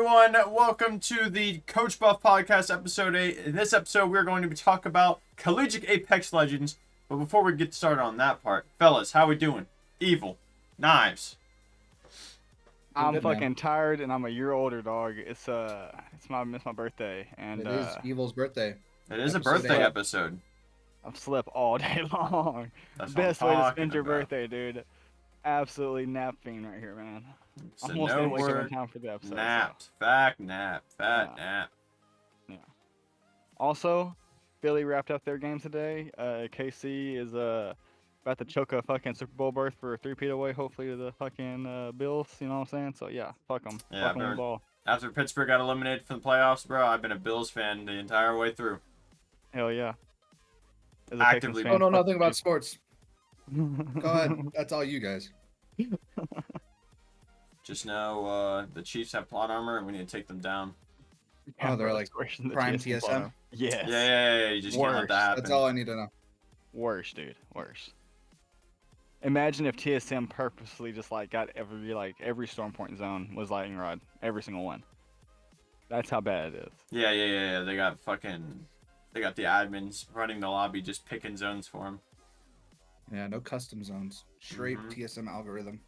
Everyone, welcome to the Coach Buff Podcast, episode 8. In this episode, we're going to be talking about Collegiate Apex Legends. But before we get started on that part, fellas, how we doing? Evil, Knives. I'm good, fucking man. tired and I'm a year older, dog. It's my birthday and It is Evil's birthday. It is a Episode birthday 8. episode. I've slept all day long. That's what Best I'm way to talking spend your about. birthday, dude. Absolutely napping right here, man. It's a Almost no didn't wake up in word time for the episode. napped. So. Fat nap. Yeah. Nap. Also, Philly wrapped up their game today. KC is about to choke a fucking Super Bowl berth for a 3-peat away, hopefully to the fucking Bills. You know what I'm saying? So yeah, fuck them. Yeah, fuck 'em with the ball. After Pittsburgh got eliminated from the playoffs, bro, I've been a Bills fan the entire way through. Hell yeah. As a Actively. Texans Don't fan, know fuck nothing the about sports. Chiefs. Go ahead. That's all you guys. Just know the Chiefs have plot armor and we need to take them down. Oh, they're bro, like squishing the prime TSM TSM? bottom. Yes. Yeah. You just can't let that happen. That's all I need to know. Worse, dude. Worse. Imagine if TSM purposely just got every storm point zone was lightning rod, every single one. That's how bad it is. Yeah. They got the admins running the lobby, just picking zones for them. Yeah, no custom zones. Straight Mhm. TSM algorithm.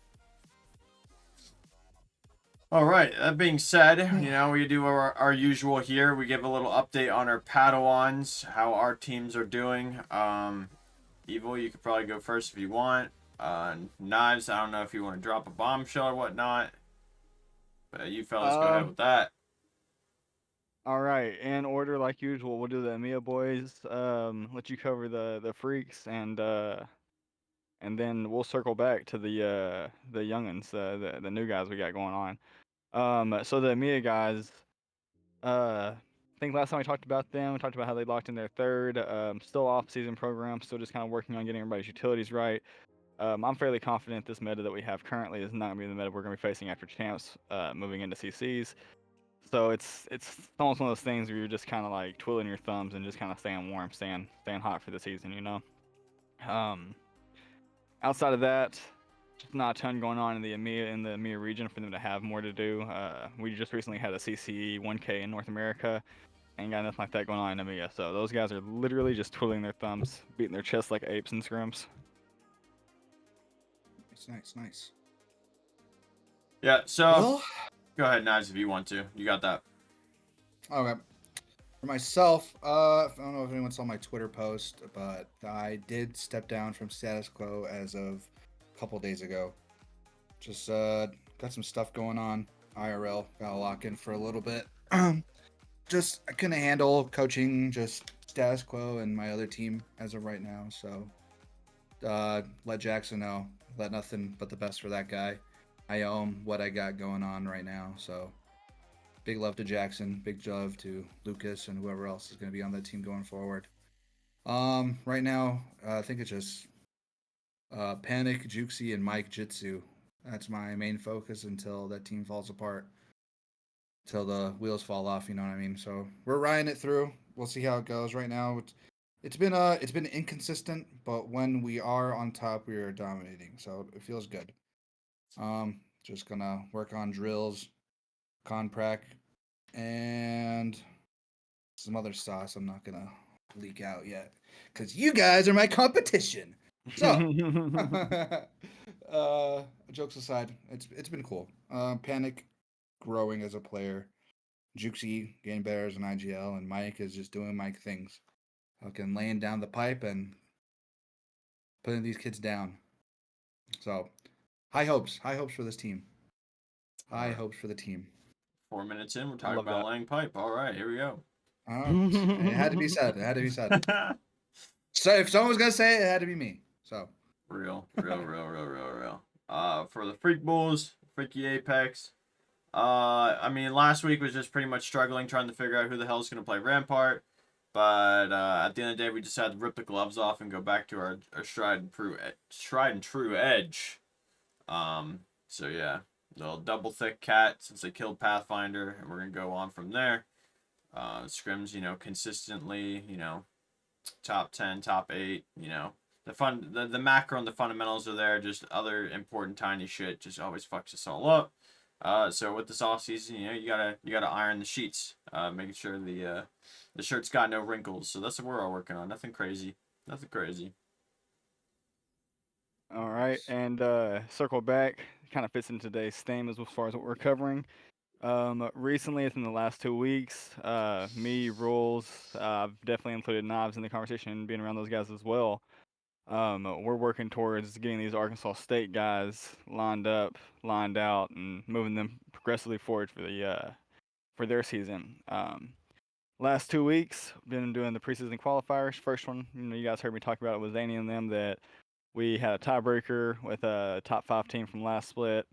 All right. That being said, we do our usual here. We give a little update on our Padawans, how our teams are doing. Evil, you could probably go first if you want. Knives, I don't know if you want to drop a bombshell or whatnot. But you fellas go ahead with that. All right, in order like usual, we'll do the EMEA boys. Let you cover the freaks, and then we'll circle back to the youngins, the new guys we got going on. So the EMEA guys, I think last time we talked about them, we talked about how they locked in their third, still off-season program, still just kind of working on getting everybody's utilities right. I'm fairly confident this meta that we have currently is not going to be the meta we're going to be facing after champs, moving into CCs. So it's almost one of those things where you're just kind of like twiddling your thumbs and just kind of staying warm, staying hot for the season, Outside of that, just not a ton going on in the EMEA region for them to have more to do. We just recently had a CCE 1K in North America, and got nothing like that going on in EMEA. So those guys are literally just twiddling their thumbs, beating their chests like apes in scrims. Nice. Yeah, so Well, go ahead, Knives, if you want to. You got that. okay. For myself, I don't know if anyone saw my Twitter post, but I did step down from status quo as of a couple days ago. Just got some stuff going on. IRL, got to lock in for a little bit. Just I couldn't handle coaching just status quo and my other team as of right now. So let Jackson know. Let nothing but the best for that guy. I owe him what I got going on right now. So big love to Jackson. Big love to Lucas and whoever else is going to be on that team going forward. Right now, I think it's just Panic, Juxi, and Mike Jitsu. That's my main focus until that team falls apart. Till the wheels fall off, you know what I mean? So we're riding it through. We'll see how it goes. Right now, it's been inconsistent, but when we are on top, we are dominating. So it feels good. Just gonna work on drills, prac, and some other sauce I'm not gonna leak out yet, because you guys are my competition. So jokes aside, it's been cool. Panic growing as a player. Juxi getting better as an IGL, and Mike is just doing Mike things. Fucking laying down the pipe and putting these kids down. So high hopes for this team. High hopes for the team. 4 minutes in, we're talking Love about that. laying pipe. All right, here we go. It had to be said. So if someone was gonna say it, it had to be me. So Real. For the Freak Bulls, Freaky Apex. Last week was just pretty much struggling, trying to figure out who the hell is going to play Rampart. But at the end of the day, we just had to rip the gloves off and go back to our tried and true edge. So yeah, they'll double thick cat since they killed Pathfinder, and we're gonna go on from there. Scrims, consistently, top 10, top 8, the macro and the fundamentals are there. Just other important tiny shit just always fucks us all up. So with this off season, you gotta iron the sheets, making sure the shirt's got no wrinkles. So that's what we're all working on. Nothing crazy. Nothing crazy. All right, and circle back, kind of fits into today's theme as far as what we're covering. Recently, within the last 2 weeks, me, Rules, I've definitely included Knives in the conversation, being around those guys as well. We're working towards getting these Arkansas State guys lined up, lined out, and moving them progressively forward for their season. Last 2 weeks, been doing the preseason qualifiers. First one, you guys heard me talk about it with Zany and them that we had a tiebreaker with a top 5 team from last split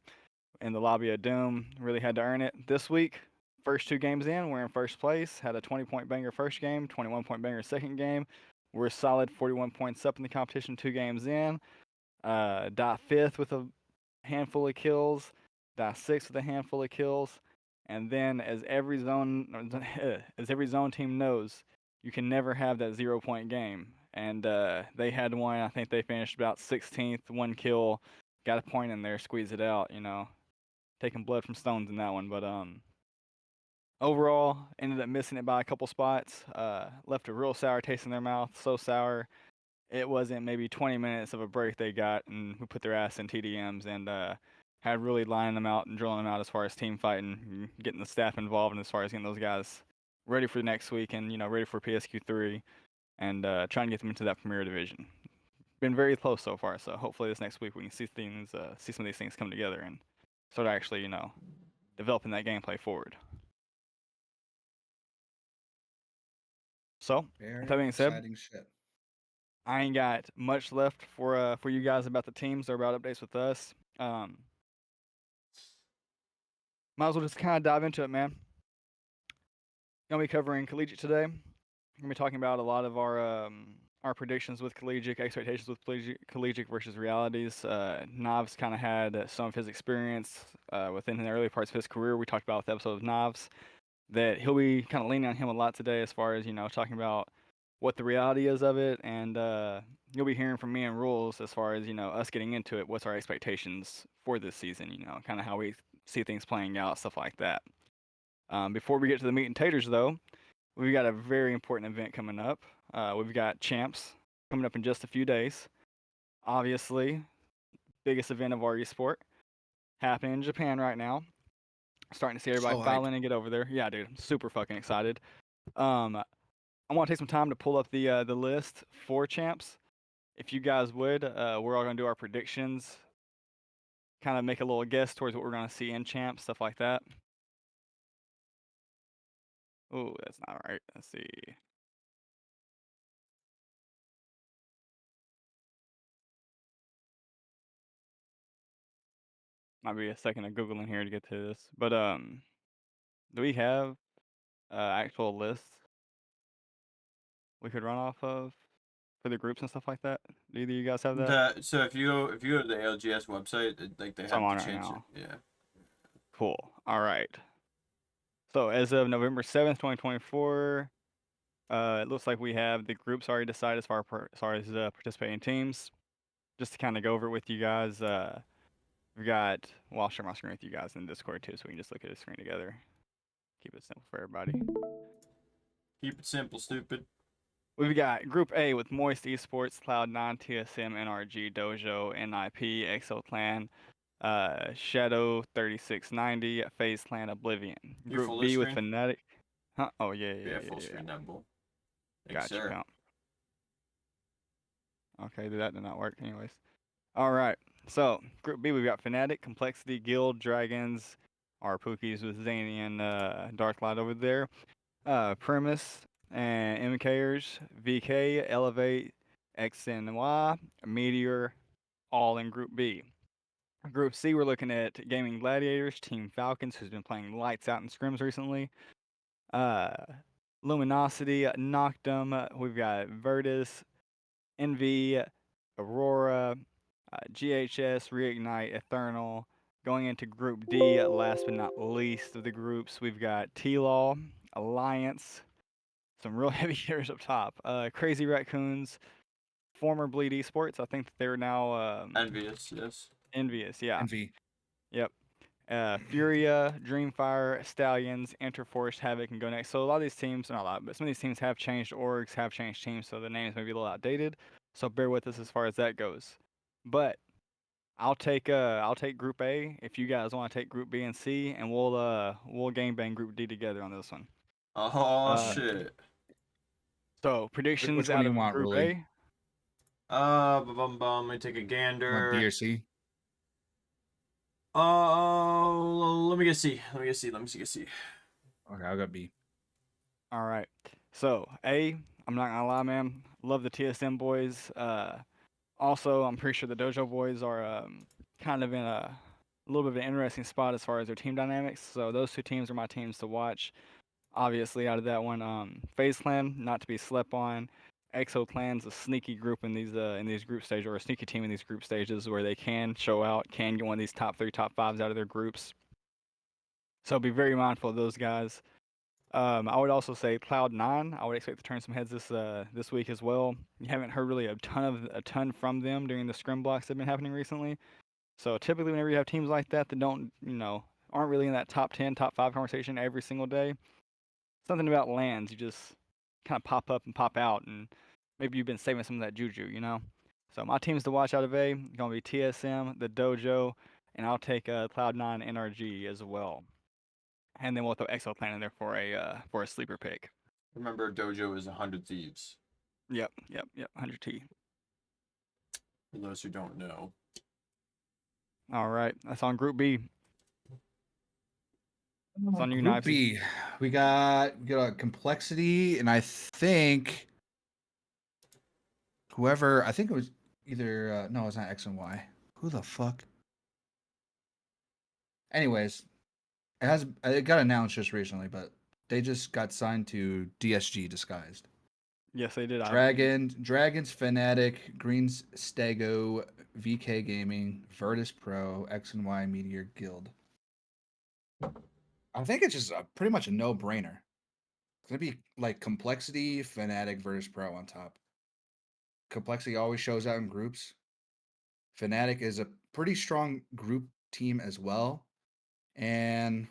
in the lobby of Doom. Really had to earn it. This week, first 2 games in, we're in first place. Had a 20-point banger first game, 21-point banger second game. We're a solid 41 points up in the competition 2 games in. Dot fifth with a handful of kills. Dot sixth with a handful of kills. And then, as every zone team knows, you can never have that 0-point game. And they had one. I think they finished about 16th, 1 kill, got a point in there, squeeze it out. Taking blood from stones in that one. But overall, ended up missing it by a couple spots. Left a real sour taste in their mouth. So sour, it wasn't maybe 20 minutes of a break they got, and we put their ass in TDMs and had really lining them out and drilling them out as far as team fighting, and getting the staff involved, and as far as getting those guys ready for next week and ready for PSQ3, and trying to get them into that Premier Division. Been very close so far, so hopefully this next week we can see some of these things come together and start actually developing that gameplay forward. So, Very with that being said, exciting shit. I ain't got much left for you guys about the teams or about updates with us. Might as well just kind of dive into it, man. Gonna be covering collegiate today. Gonna be talking about a lot of our predictions with collegiate, expectations with collegiate versus realities. Knives kind of had some of his experience within the early parts of his career. We talked about with the episode of Knives that he'll be kind of leaning on him a lot today as far as talking about what the reality is of it, and you'll be hearing from me and Rules as far as us getting into it. What's our expectations for this season? Kind of how we see things playing out, stuff like that. Before we get to the meat and taters, though, we've got a very important event coming up. We've got Champs coming up in just a few days. Obviously, biggest event of our esport happening in Japan right now. Starting to see everybody So file hyped. in and get over there. Yeah, dude, I'm super fucking excited. I want to take some time to pull up the list for Champs. If you guys would, we're all gonna do our predictions, kind of make a little guess towards what we're gonna see in Champs, stuff like that. Oh, that's not right. Let's see. Might be a second of Googling here to get to this. But do we have actual lists we could run off of for the groups and stuff like that? Do either of you guys have that? So if you go to the ALGS website, like they So I'm have on to right change now. it. Yeah. Cool. All right. So as of November 7th, 2024, it looks like we have the groups already decided as far as participating teams. Just to kind of go over it with you guys, we've got, well, I'll share my screen with you guys in Discord too, so we can just look at the screen together. Keep it simple for everybody. Keep it simple, stupid. We've got Group A with Moist Esports, Cloud9, TSM, NRG, Dojo, NIP, ExoClan, Shadow 3690, FaZe Clan, Oblivion. You Group full B with screen? Fnatic. Huh? Oh, yeah. Full screen that bull. Thanks, Got you, sir. pimp. Okay, that did not work anyways. All right. So, Group B, we've got Fnatic, Complexity, Guild, Dragons, our Pookies with Zany and Darklight over there. Premise and MKers, VK, Elevate, XNY, Meteor, all in Group B. Group C, we're looking at Gaming Gladiators, Team Falcons, who's been playing lights out in scrims recently. Luminosity, Noctum, we've got Virtus, NV, Aurora, GHS, Reignite, Eternal. Going into Group D, last but not least of the groups, we've got T-Law, Alliance, some real heavy hitters up top. Crazy Raccoons, former Bleed Esports. I think that they're now Envious, yes. Envious, yeah. Envy. Yep. Furia, Dreamfire, Stallions, Interforce, Havoc, and Go Next. So a lot of these teams, not a lot, but some of these teams have changed orgs, have changed teams, so the names may be a little outdated. So bear with us as far as that goes. But I'll take Group A if you guys want to take Group B and C, and we'll game bang Group D together on this one. Oh Uh, shit. so predictions Which one out do you of want, Group really? A. Let me take a Want B gander. or C? Let me get C. Let me get C. Okay, I'll go B. All right. So A, I'm not gonna lie, man. Love the TSM boys. Also, I'm pretty sure the Dojo boys are kind of in a little bit of an interesting spot as far as their team dynamics. So those two teams are my teams to watch. Obviously, out of that one, FaZe Clan, not to be slept on. EXO Clan's a sneaky group in these group stages, or a sneaky team in these group stages where they can show out, can get one of these top 3, top 5s out of their groups. So be very mindful of those guys. I would also say Cloud9. I would expect to turn some heads this week as well. You haven't heard really a ton from them during the scrim blocks that have been happening recently. So typically, whenever you have teams like that that don't, aren't really in that top 10, top 5 conversation every single day, something about lands. You just kind of pop up and pop out, and maybe you've been saving some of that juju, you know. So my teams to watch out of A gonna be TSM, the Dojo, and I'll take Cloud9 NRG as well. And then we'll throw Exo Clan in there for a sleeper pick. Remember, Dojo is 100 Thieves. Yep. 100T. For those who don't know. All right, that's on Group B. It's on you, Group Knivesy. B, we got a complexity, and I think whoever, I think it was either no, it's not X and Y. Who the fuck? Anyways, it got announced just recently, but they just got signed to DSG disguised. Yes, they did. Dragons Fnatic, Greens Stego, VK Gaming, Virtus Pro, X and Y Meteor Guild. I think it's just pretty much a no-brainer. It's gonna be like Complexity, Fnatic, Virtus Pro on top. Complexity always shows out in groups. Fnatic is a pretty strong group team as well. And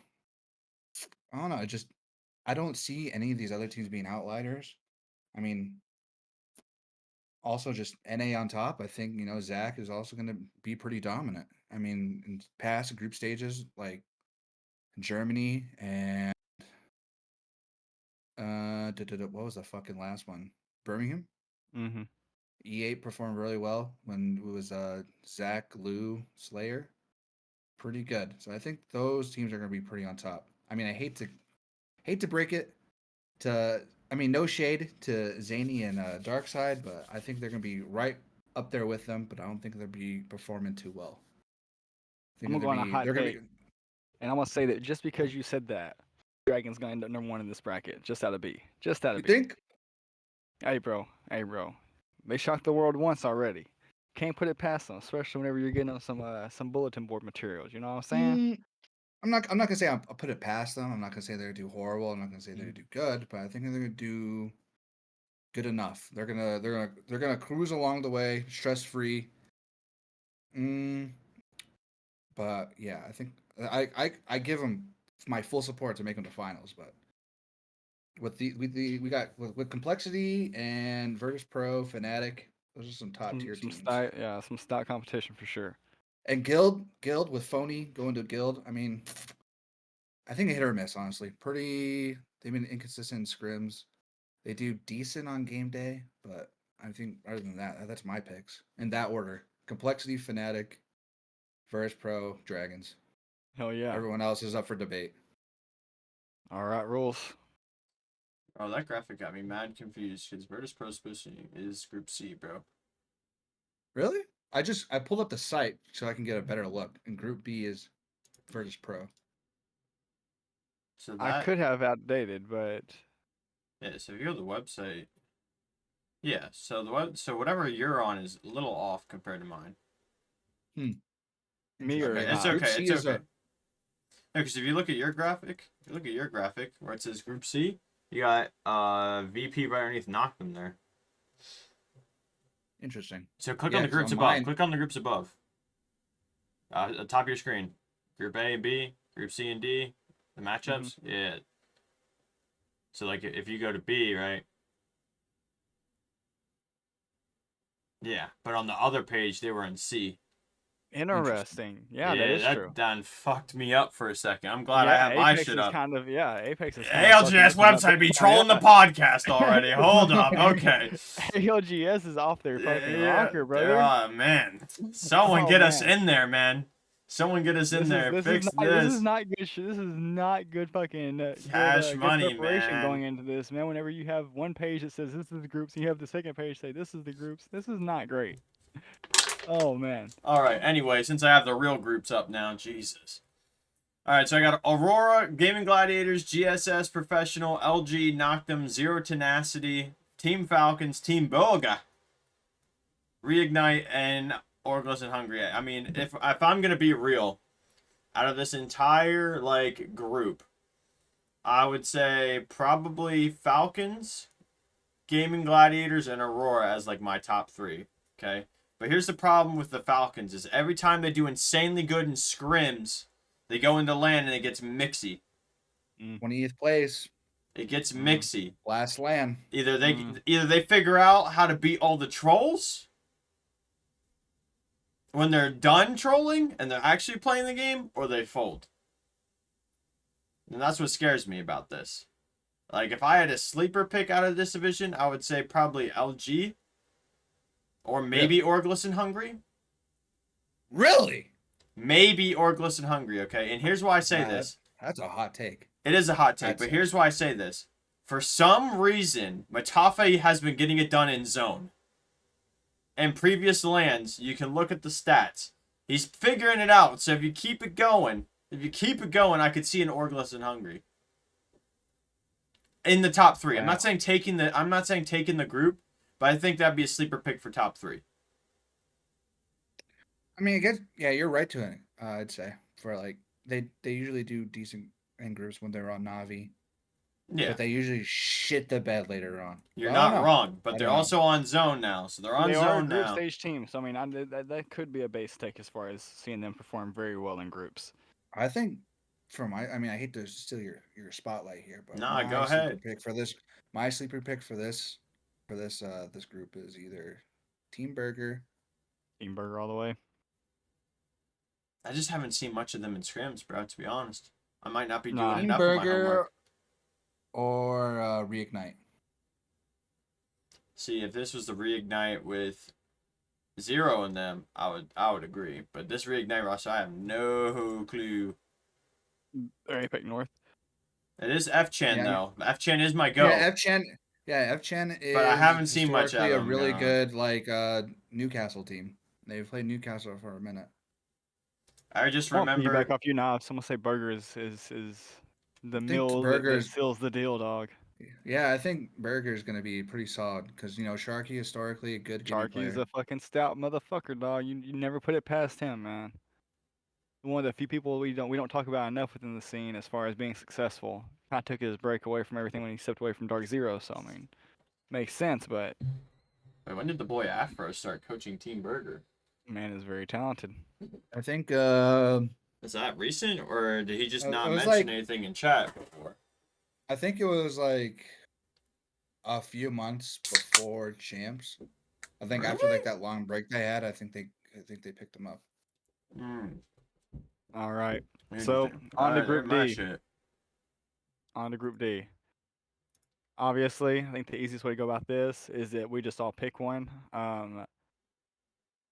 I don't know, I don't see any of these other teams being outliers. I mean, also just NA on top. I think, Zach is also going to be pretty dominant. I mean, in past group stages like Germany and what was the fucking last one? Birmingham? Mm-hmm. E8 performed really well when it was Zach, Lou, Slayer. Pretty good. So I think those teams are going to be pretty on top. I mean, I hate to break it to, I mean, no shade to Zany and Darkside, but I think they're going to be right up there with them, but I don't think they'll be performing too well. I'm gonna go on a hot take, and I'm gonna say that just because you said that, Dragon's gonna end up number 1 in this bracket, just out of B. Just out of You B. think? Hey, bro. They shocked the world once already. Can't put it past them, especially whenever you're getting some bulletin board materials. You know what I'm saying? I'm not gonna say I'll put it past them. I'm not gonna say they're gonna do horrible. I'm not gonna say they're gonna do good, but I think they're gonna do good enough. They're gonna cruise along the way, stress free. But yeah, I think I give them my full support to make them to finals. But we got with Complexity and Virtus Pro, Fnatic, those are some top tier teams. Some stock competition for sure. And Guild with Phony going to Guild. I mean, I think they hit or miss, honestly. They've been inconsistent in scrims. They do decent on game day, but I think other than that, that's my picks in that order: Complexity, Fnatic, Virtus Pro, Dragons. Hell yeah. Everyone else is up for debate. All right, rules. Oh, that graphic got me mad confused because Virtus Pro is Group C, bro. Really? I pulled up the site so I can get a better look, and Group B is Virtus Pro. So I could have outdated, but yeah. So if you go to the website, yeah. So whatever you're on is a little off compared to mine. Me or it's not? okay. It's okay. Because if you look at your graphic, where it says Group C, you got VP right underneath Knocked there. Interesting. So click on the groups above. Click on the groups above. Top of your screen. Group A and B, Group C and D, the matchups. Yeah. So like if you go to B, right? Yeah, but on the other page they were in C. Interesting. Yeah, that is true. That done fucked me up for a second. I'm glad I Yeah, have my Apex shit is up. kind of Apex is kind of fucking ALGS this one up website be big time, trolling the yeah. podcast already. Hold up. Okay. ALGS is off their fucking rocker, brother. Oh man. Someone Oh, get us man. in there, man. Someone get us in there. Fix This this. is not good. This is not good fucking Cash good money, preparation man. going into this, man. Whenever you have one page that says this is the groups, and you have the second page say this is the groups. This is not great. Oh man. All right. Anyway, since I have the real groups up now, Jesus. All right, so I got Aurora, Gaming Gladiators, GSS Professional, LG, Noctem, Zero Tenacity, Team Falcons, Team Boga, Reignite, and Orgulous and Hungry. I mean, if I'm gonna be real, out of this entire like group, I would say probably Falcons, Gaming Gladiators, and Aurora as like my top three. Okay, but here's the problem with the Falcons: is every time they do insanely good in scrims, they go into land and it gets mixy. 20th place. It gets mixy. Last land. Either they figure out how to beat all the trolls when they're done trolling and they're actually playing the game, or they fold. And that's what scares me about this. Like, if I had a sleeper pick out of this division, I would say probably LG. Or maybe Orgulous and Hungry. Really? Maybe Orgulous and Hungry, okay? And here's why I say this. That's a hot take. It is a hot take, but here's why I say this. For some reason, Matafe has been getting it done in zone. In previous lands, you can look at the stats. He's figuring it out. So if you keep it going, I could see an Orgulous and Hungry in the top three. Yeah. I'm not saying taking the group, but I think that'd be a sleeper pick for top three. I mean, I guess you're right to it. I'd say for like they usually do decent in groups when they're on Navi. Yeah. But they usually shit the bed later on. You're not wrong, but they're also on zone now, so they're on zone now. They are a group stage team, so I mean, that could be a base take as far as seeing them perform very well in groups. I think I hate to steal your spotlight here, but no, go ahead. My sleeper pick for this group is either Team Burger. Team Burger all the way. I just haven't seen much of them in scrims, bro, to be honest. I might not be doing Team enough of my Burger homework. Or Reignite. See, if this was the Reignite with Zero in them, I would agree. But this Reignite roster, I have no clue. Apex North. It is F-Chan, though. F-Chan is my go. Yeah, F-Chan is. But I haven't seen much of a him, really good Newcastle team. They've played Newcastle for a minute. I just remember. Back off you now. If someone say Burger is the meal that seals the deal, dog. Yeah, I think Burger is going to be pretty solid because Sharky historically a good player. Sharky's a fucking stout motherfucker, dog. You never put it past him, man. One of the few people we don't talk about enough within the scene as far as being successful. Kind of took his break away from everything when he stepped away from Dark Zero. So I mean, makes sense. But wait, when did the boy Afro start coaching Team Burger? Man is very talented. I think. Is that recent, or did he just not mention anything in chat before? I think it was like a few months before champs. I think after like that long break they had, I think they picked him up. All right. So on to Group D. On to Group D. Obviously, I think the easiest way to go about this is that we just all pick one.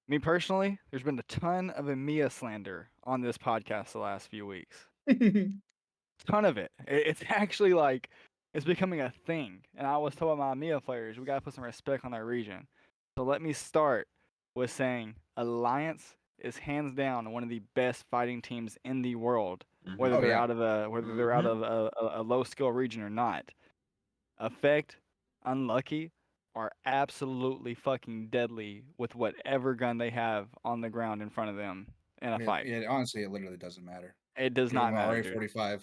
Me personally, there's been a ton of EMEA slander on this podcast the last few weeks. Ton of it. It's actually like it's becoming a thing. And I was told by my EMEA players, we gotta put some respect on our region. So let me start with saying Alliance is hands down one of the best fighting teams in the world, whether they're out of a low skill region or not. Effect, Unlucky are absolutely fucking deadly with whatever gun they have on the ground in front of them in a fight. Yeah, honestly, it literally doesn't matter. It does not matter, dude. RA-45.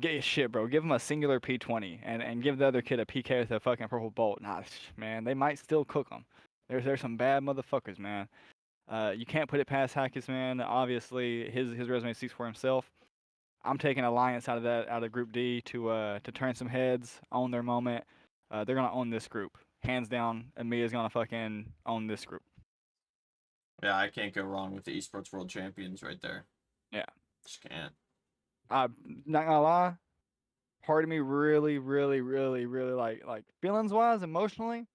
Get shit, bro. Give him a singular P20 and give the other kid a PK with a fucking purple bolt. Nah, man, they might still cook them. There's some bad motherfuckers, man. You can't put it past Hackett, man. Obviously, his resume speaks for himself. I'm taking Alliance out of Group D to turn some heads, own their moment. They're gonna own this group, hands down. Emiya's gonna fucking own this group. Yeah, I can't go wrong with the esports world champions right there. Yeah. Just can't. I'm not gonna lie. Part of me really, really, really, really like feelings wise, emotionally.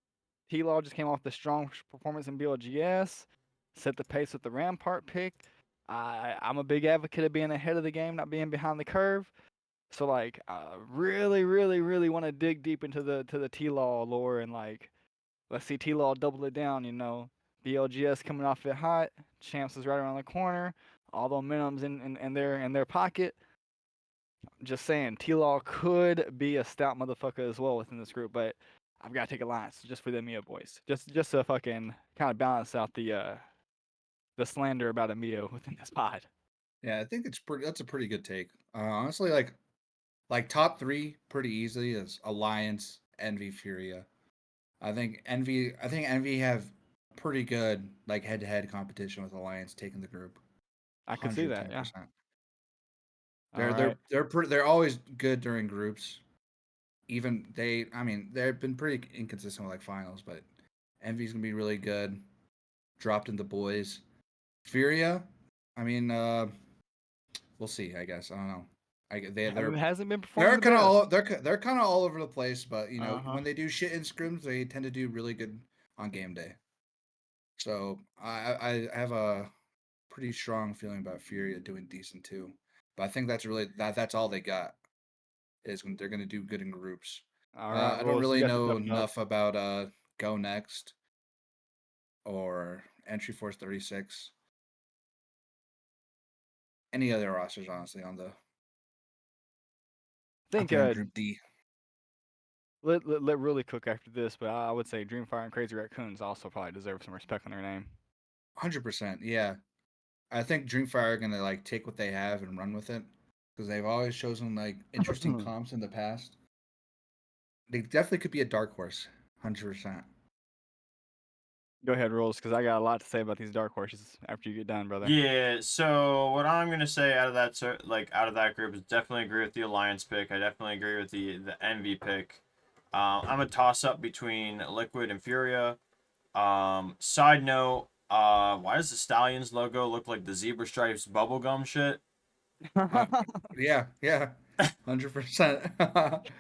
T-Law just came off the strong performance in BLGS, set the pace with the Rampart pick. I'm a big advocate of being ahead of the game, not being behind the curve. So like, really, really, really want to dig deep into the T-Law lore and like, let's see T-Law double it down. BLGS coming off it hot, champs is right around the corner, all the momentum's in their pocket. Just saying, T-Law could be a stout motherfucker as well within this group, but I've got to take Alliance just for the Mia boys, just to fucking kind of balance out the slander about Emio within this pod. Yeah, I think that's a pretty good take. Honestly, like top 3 pretty easily is Alliance, Envy, Furia. I think Envy have pretty good like head-to-head competition with Alliance taking the group. I could see that, yeah. 110%. All right. They're always good during groups. Even they've been pretty inconsistent with like finals, but Envy's gonna be really good. Dropped in the boys. Furia, I mean, we'll see. I guess I don't know. It hasn't been performing they're the kind of best. all they're kind of all over the place, but Uh-huh. when they do shit in scrims, they tend to do really good on game day. So I have a pretty strong feeling about Furia doing decent too. But I think that's all they got is when they're gonna do good in groups. All right, I don't Rolls, you really got the know toughen up. enough about Go Next or Entry Force 36. Any other rosters, honestly, I out think there in Group D. let really cook after this, but I would say Dreamfire and Crazy Raccoons also probably deserve some respect on their name. 100%, yeah. I think Dreamfire are gonna like take what they have and run with it because they've always chosen like interesting comps in the past. They definitely could be a dark horse, 100%. Go ahead, Rolls, because I got a lot to say about these dark horses after you get done, brother. Yeah, so what I'm gonna say out of that group is definitely agree with the Alliance pick. I definitely agree with the Envy pick. I'm a toss up between Liquid and Furia. Side note, why does the Stallions logo look like the zebra stripes bubblegum shit? Yeah, 100%.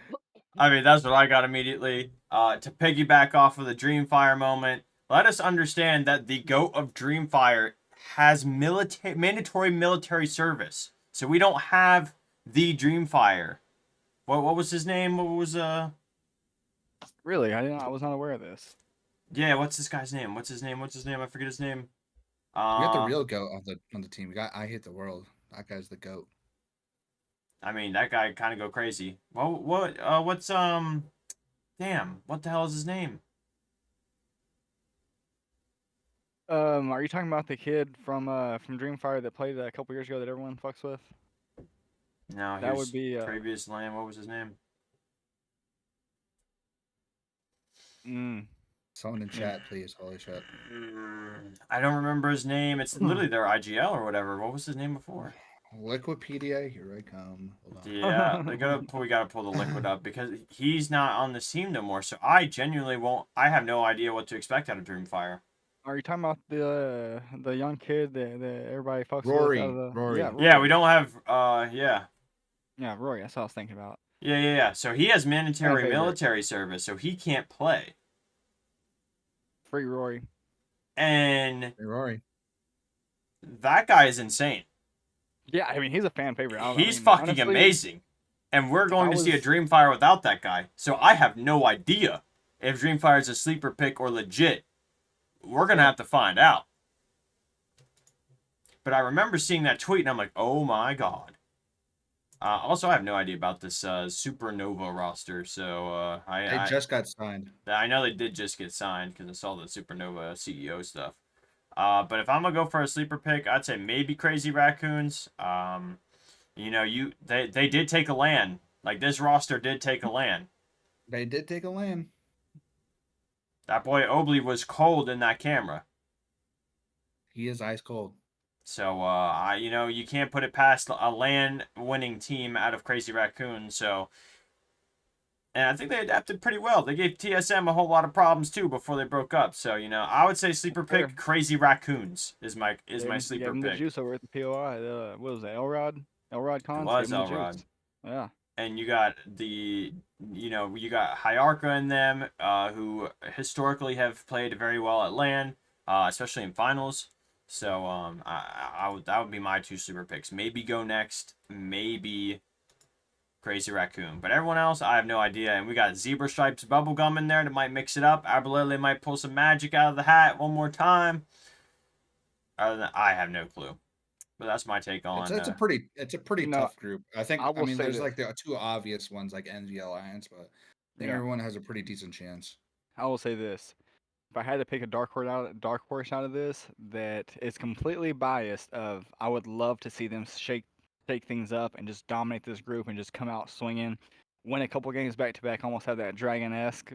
I mean, that's what I got immediately. To piggyback off of the Dreamfire moment, let us understand that the GOAT of Dreamfire has mandatory military service. So we don't have the Dreamfire. What was his name? What was Really, I was not aware of this. Yeah, what's this guy's name? What's his name? I forget his name. We got the real goat on the team. We got I Hate the World. That guy's the goat. I mean, that guy kind of go crazy. What's damn, what the hell is his name? Are you talking about the kid from Dreamfire that played a couple years ago that everyone fucks with? No, That here's would be previous land. What was his name? Someone in chat, please. Holy shit. I don't remember his name. It's literally their IGL or whatever. What was his name before? Wikipedia, here I come. Hold on. Yeah, we gotta pull the Liquid up because he's not on the team no more. So I genuinely won't. I have no idea what to expect out of Dreamfire. Are you talking about the young kid that everybody fucks Rory, with? Out of the, Rory. Yeah, Rory. Yeah, we don't have. Yeah, Rory. That's what I was thinking about. Yeah. So he has mandatory favorite. military service, so he can't play. Free Rory. And Hey, Rory. that guy is insane. Yeah, I mean he's a fan favorite. He's fucking honestly, amazing. And we're going to see a Dreamfire without that guy. So I have no idea if Dreamfire is a sleeper pick or legit. We're going to have to find out. But I remember seeing that tweet and I'm like, oh my god. Also, I have no idea about this Supernova roster. So They just got signed. I know they did just get signed because I saw the Supernova CEO stuff. But if I'm going to go for a sleeper pick, I'd say maybe Crazy Raccoons. They did take a LAN. Like, this roster did take a LAN. They did take a LAN. That boy Obley was cold in that camera. He is ice cold. So you can't put it past a LAN winning team out of Crazy Raccoon. So, and I think they adapted pretty well. They gave TSM a whole lot of problems too before they broke up. So I would say sleeper Fair. pick Crazy Raccoons is my Gave sleeper him the pick. juice over at the POI. What was it? Elrod? Elrod It Cons? Gave was him the juice. Elrod. Yeah. And you got you got Hyarka in them, who historically have played very well at LAN, especially in finals. So that would be my two sleeper picks. Maybe Go Next, maybe Crazy Raccoon. But everyone else, I have no idea. And we got Zebra Stripes Bubblegum in there that might mix it up. Aberlele might pull some magic out of the hat one more time. Other than that, I have no clue. But that's my take on. It's a pretty You know, tough group. I will say there's this. like the two obvious ones like NV Alliance, but I think Yeah. everyone has a pretty decent chance. I will say this. If I had to pick a dark horse out of this, that is completely biased. I would love to see them shake things up and just dominate this group and just come out swinging, win a couple games back to back, almost have that Dragon-esque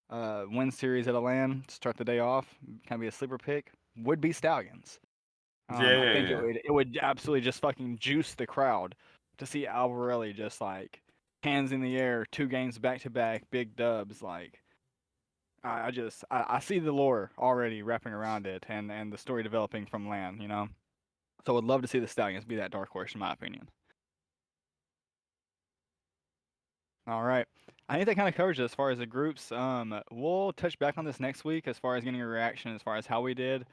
win series at a LAN to start the day off. Kind of be a sleeper pick. Would be Stallions. I think Yeah. it would absolutely just fucking juice the crowd to see Alvarelli just like hands in the air, 2 games back to back, big dubs. Like I see the lore already wrapping around it and the story developing from LAN. So I'd love to see the Stallions be that dark horse in my opinion. All right. I think that kind of covers it as far as the groups. We'll touch back on this next week as far as getting a reaction as far as how we did.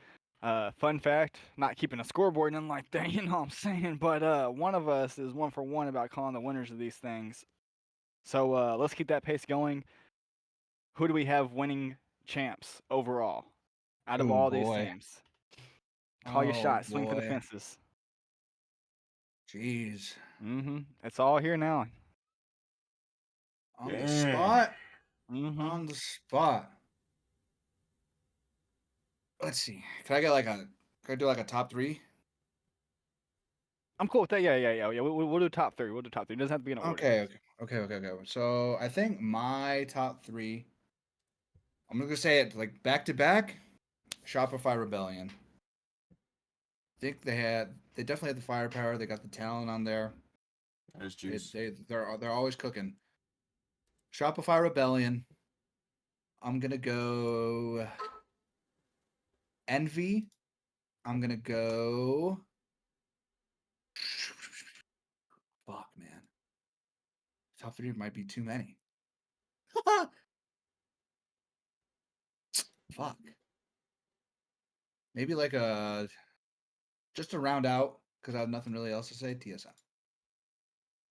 Fun fact, not keeping a scoreboard and like that, you know what I'm saying? But one of us is 1 for 1 about calling the winners of these things. So let's keep that pace going. Who do we have winning champs overall out of Oh all these boy. teams? Call your shot, swing for the Boy. fences. Jeez. It's all here now. On the Yeah. spot. Mm-hmm. On the spot. Let's see. Can I do like a top 3? I'm cool with that. Yeah. We'll do top 3. We'll do top 3. It doesn't have to be in order. Okay. So I think my top 3, I'm gonna say it like back to back. Shopify Rebellion. I think they definitely had the firepower. They got the talent on there. There's juice. They're always cooking. Shopify Rebellion. I'm gonna go Envy. I'm gonna go. Fuck, man. Top 3 might be too many. Fuck. Maybe like just to round out because I have nothing really else to say. TSM.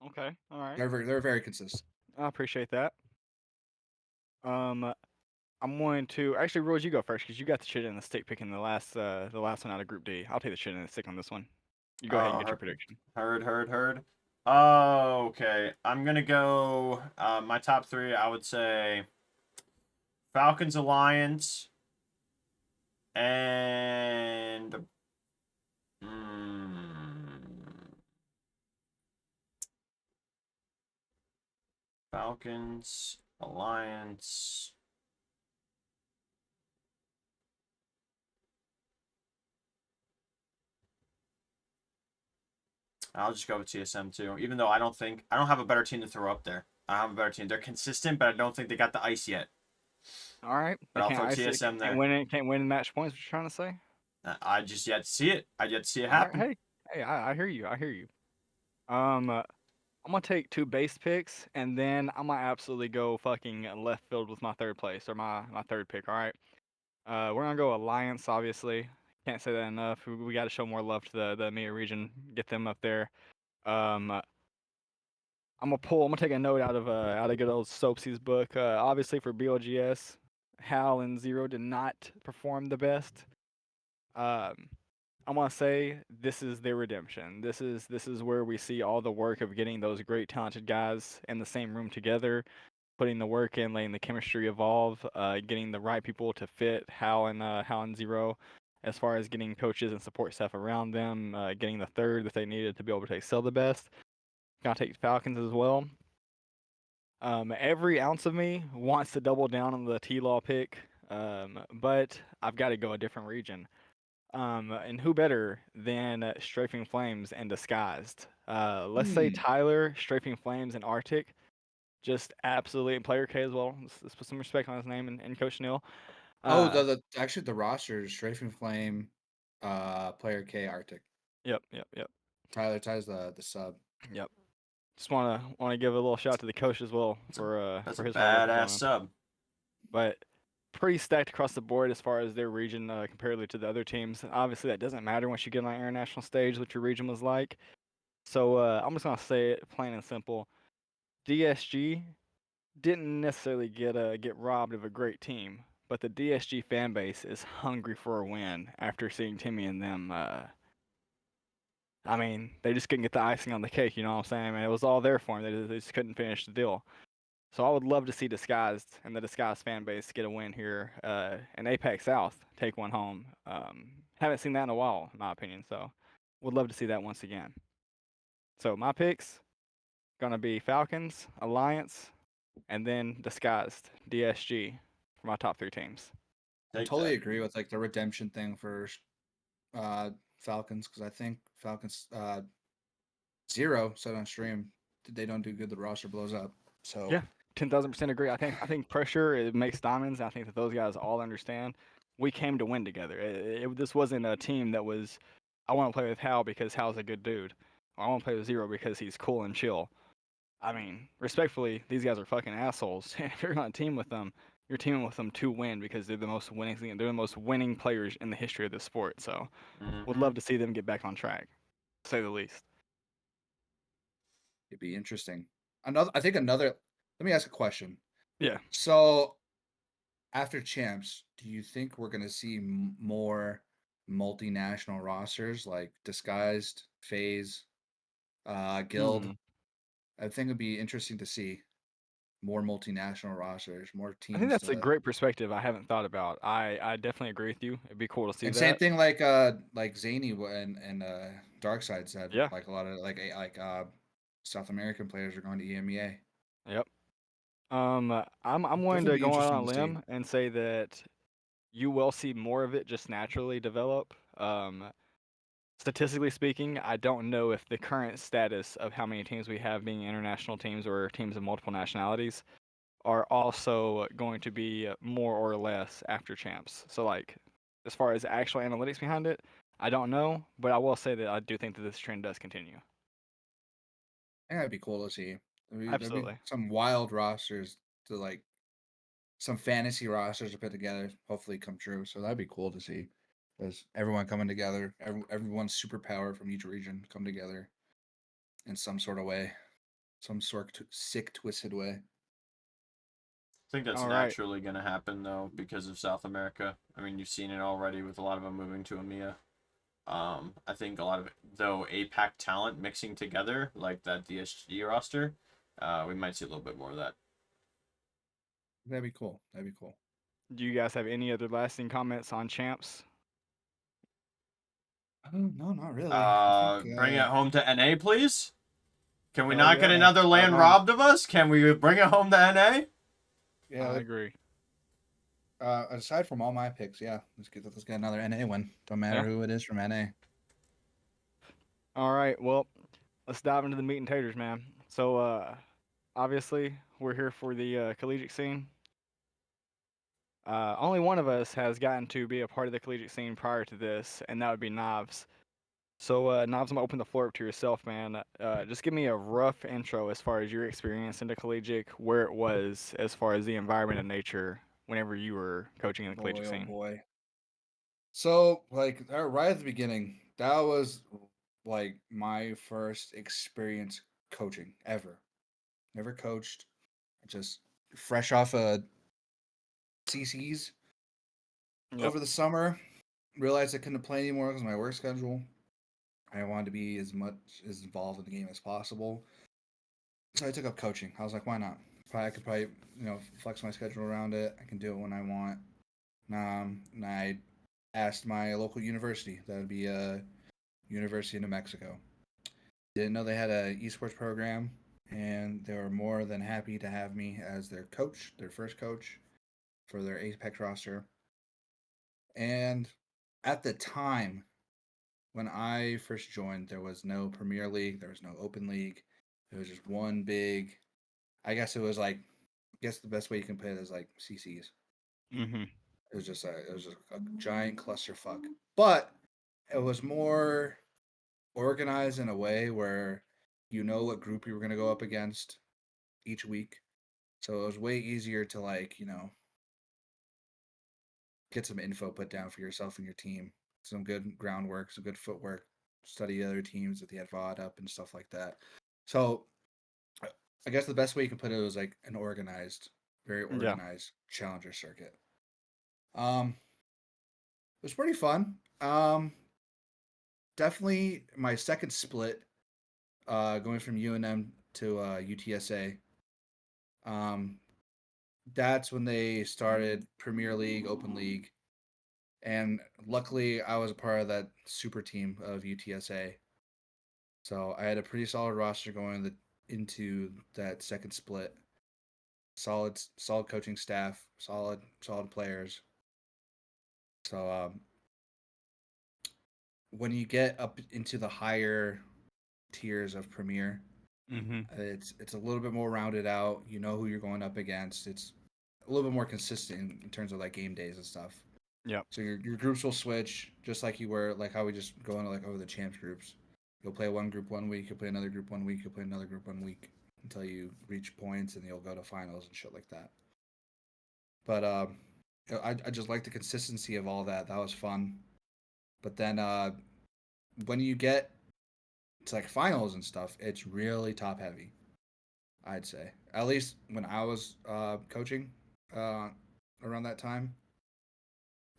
Okay. All right. They're very consistent. I appreciate that. I'm going to actually, Rose, you go first because you got the shit in the stick picking the last one out of Group D. I'll take the shit in the stick on this one. You go ahead and get your prediction. Heard. Oh, okay. I'm gonna go. My top 3, I would say Falcons Alliance and Falcons Alliance. I'll just go with TSM too, even though I don't have a better team to throw up there. I have a better team. They're consistent, but I don't think they got the ice yet. All right. But I'll throw TSM there. Can't win in match points. What you're trying to say? I just yet to see it. I yet to see it All right, happen. hey, I hear you. I'm gonna take 2 base picks and then I might absolutely go fucking left field with my third place or my third pick. All right. We're gonna go Alliance, obviously. Can't say that enough. We got to show more love to the EMEA region, get them up there. I'm gonna take a note out of good old Soapsy's book. Obviously for BLGS, Hal and Zero did not perform the best. I'm gonna say this is their redemption. This is where we see all the work of getting those great talented guys in the same room together, putting the work in, letting the chemistry evolve, getting the right people to fit Hal and Zero, as far as getting coaches and support staff around them, getting the third that they needed to be able to excel the best. Gonna take Falcons as well. Every ounce of me wants to double down on the T-Law pick, but I've got to go a different region. And who better than Strafing Flames and Disguised? Let's say Hmm. Tyler, Strafing Flames, and Arctic. Just absolutely, and Player K as well. Let's put some respect on his name and Coach Neil. Oh, Uh, the actually the roster is Strafing Flame, Player K, Arctic. yep. Tyler Ty's the sub. Yep. Just wanna give a little shout out to the coach as well That's for a his hard work as well, badass man. sub. But pretty stacked across the board as far as their region comparatively to the other teams. Obviously, that doesn't matter once you get on an international stage what your region was like. So I'm just gonna say it plain and simple. DSG didn't necessarily get robbed of a great team, but the DSG fan base is hungry for a win after seeing Timmy and them. I mean, they just couldn't get the icing on the cake. You know what I'm saying? I mean, it was all there for them. They just couldn't finish the deal. So I would love to see Disguised and the Disguised fan base get a win here in Apex South, take one home. Haven't seen that in a while, in my opinion. So would love to see that once again. So my picks gonna be Falcons, Alliance, and then Disguised DSG for my top 3 teams. I Take totally that. agree with like the redemption thing for uh Falcons because I think Falcons zero said on stream they don't do good. The roster blows up. So Yeah, 10,000% agree. I think pressure it makes diamonds. I think that those guys all understand. We came to win together. This wasn't a team that was. I want to play with Hal because Hal's a good dude. Or I want to play with Zero because he's cool and chill. I mean, respectfully, these guys are fucking assholes. And if you're on a team with them, you're teaming with them to win because they're the most winning. They're the most winning players in the history of the sport. So, would Mm-hmm. love to see them get back on track, to say the least. it'd be interesting. Another. Let me ask a question. Yeah. So after champs, do you think we're gonna see more multinational rosters like Disguised, Phase, Guild? Hmm. I think it'd be interesting to see more multinational rosters, more I think teams that's a to. great perspective I haven't thought about. I definitely agree with you. It'd be cool to see And same that. thing like Zany and Darkside said, Yeah. like a lot of South American players are going to EMEA. Yep. I'm willing Definitely to be go out interesting on a to see. limb and say that you will see more of it just naturally develop. Statistically speaking, I don't know if the current status of how many teams we have being international teams or teams of multiple nationalities are also going to be more or less after champs. So like, as far as actual analytics behind it, I don't know, but I will say that I do think that this trend does continue. I think that'd be cool to see. There'd be Absolutely. some wild rosters to like some fantasy rosters to put together. Hopefully, come true. So that'd be cool to see. Because everyone coming together, everyone's superpower from each region come together in some sort of way, some sort of sick, twisted way. I think that's All right. naturally going to happen though because of South America. I mean, you've seen it already with a lot of them moving to EMEA. I think a lot of though APAC talent mixing together like that DSG roster, we might see a little bit more of that. That'd be cool. That'd be cool. Do you guys have any other lasting comments on champs? No, not really. I think. Bring it home to NA, please. Can we Hell not get yeah. Yeah, another spot land on. robbed of us? Can we bring it home to NA? Yeah. I agree. Aside from all my picks, yeah, let's get another NA win. Don't matter Yeah. who it is from NA. All right. Well, let's dive into the meat and taters, man. So, obviously, we're here for the collegiate scene. Only one of us has gotten to be a part of the collegiate scene prior to this, and that would be Knives. So, Knives, I'm gonna open the floor up to yourself, man. Just give me a rough intro as far as your experience into collegiate, where it was, as far as the environment and nature, whenever you were coaching in the collegiate Boy, oh scene. boy. So, like, right at the beginning, that was like my first experience coaching ever. Never coached, just fresh off of CCs Yep. over the summer. Realized I couldn't play anymore because of my work schedule. I wanted to be as much as involved in the game as possible. So I took up coaching. I was like, why not? I could probably, flex my schedule around it. I can do it when I want. And I asked my local university. That would be University of New Mexico. Didn't know they had a esports program, and they were more than happy to have me as their coach, their first coach for their Apex roster. And at the time when I first joined, there was no Premier League, there was no Open League. It was just one big. I guess it was like. I guess the best way you can put it is like CCs. Mm-hmm. It was just a giant clusterfuck. But it was more organized in a way where you know what group you were going to go up against each week. So it was way easier to get some info put down for yourself and your team. Some good groundwork, some good footwork, study other teams if they had VOD up and stuff like that. So I guess the best way you can put it was like an organized, very Yeah. organized challenger circuit. It was pretty fun. Definitely my second split, going from UNM to UTSA. Um, that's when they started Premier League, Open League, and luckily I was a part of that super team of UTSA. So I had a pretty solid roster going into that second split. Solid coaching staff, solid players. So when you get up into the higher tiers of Premier, Mm-hmm. it's a little bit more rounded out. You know who you're going up against. It's a little bit more consistent in terms of like game days and stuff. Yep. So your groups will switch just like you were like how we just go into like over the champs groups. You'll play one group 1 week, you'll play another group 1 week, you'll play another group 1 week until you reach points and you'll go to finals and shit like that. But I just like the consistency of all that. That was fun. But then when you get to like finals and stuff, it's really top heavy. I'd say at least when I was coaching around that time,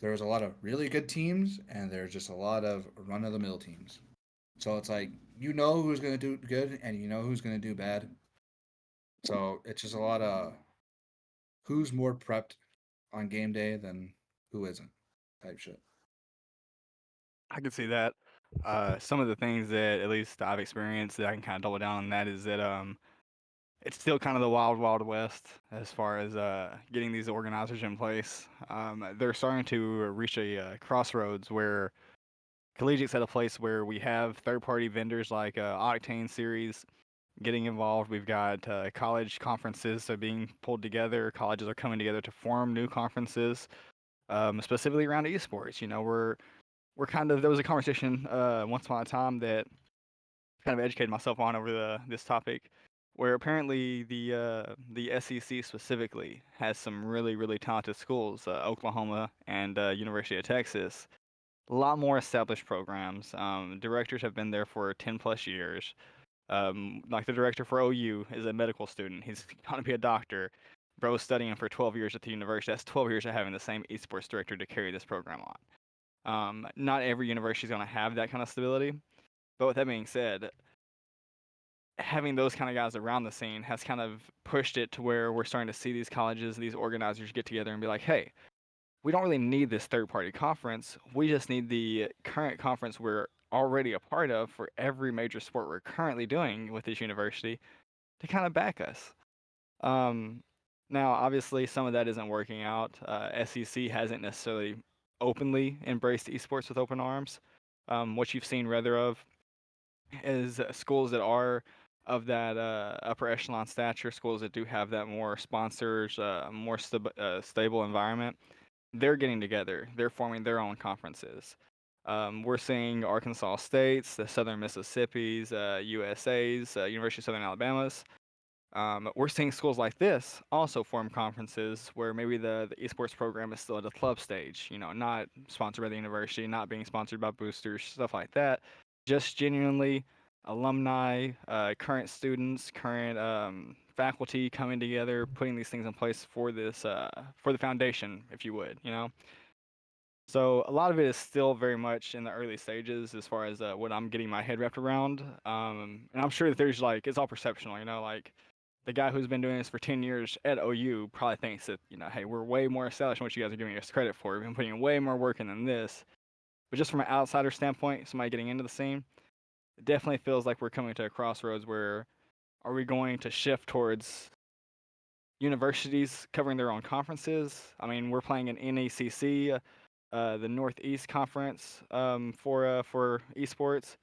there was a lot of really good teams and there's just a lot of run of the mill teams. So it's like you know who's going to do good and you know who's going to do bad. So it's just a lot of who's more prepped on game day than who isn't type shit. I can see that. Some of the things that at least I've experienced that I can kind of double down on that is that it's still kind of the wild, wild west as far as getting these organizers in place. They're starting to reach a crossroads where Collegiate's at a place where we have third-party vendors like Octane Series getting involved. We've got college conferences so being pulled together. Colleges are coming together to form new conferences, specifically around esports. You know, we're kind of there was a conversation once upon a time that kind of educated myself on over this topic, where apparently the SEC specifically has some really talented schools, Oklahoma and University of Texas. A lot more established programs. Directors have been there for 10 plus years. Like the director for OU is a medical student. He's going to be a doctor. Bro's studying for 12 years at the university. That's 12 years of having the same esports director to carry this program on. Not every university is going to have that kind of stability. But with that being said, having those kind of guys around the scene has kind of pushed it to where we're starting to see these colleges, these organizers get together and be like, hey, we don't really need this third party conference. We just need the current conference we're already a part of for every major sport we're currently doing with this university to kind of back us. Um, Now, obviously, some of that isn't working out. SEC hasn't necessarily openly embraced esports with open arms. What you've seen rather of is schools that are of that upper echelon stature, schools that do have that more sponsors, more stable environment, they're getting together. They're forming their own conferences. We're seeing Arkansas States, the Southern Mississippi's, USA's, University of Southern Alabama's. We're seeing schools like this also form conferences where maybe the esports program is still at the club stage, you know, not sponsored by the university, not being sponsored by boosters, stuff like that. Just genuinely alumni, current students, current faculty coming together, putting these things in place for this, for the foundation, if you would, you know. So a lot of it is still very much in the early stages as far as what I'm getting my head wrapped around. And I'm sure that there's like it's all perceptual, you know, like the guy who's been doing this for 10 years at OU probably thinks that, you know, hey, we're way more established than what you guys are giving us credit for. We've been putting in way more work in than this. But just from an outsider standpoint, somebody getting into the scene, it definitely feels like we're coming to a crossroads where are we going to shift towards universities covering their own conferences? I mean, we're playing in NECC. the Northeast Conference for esports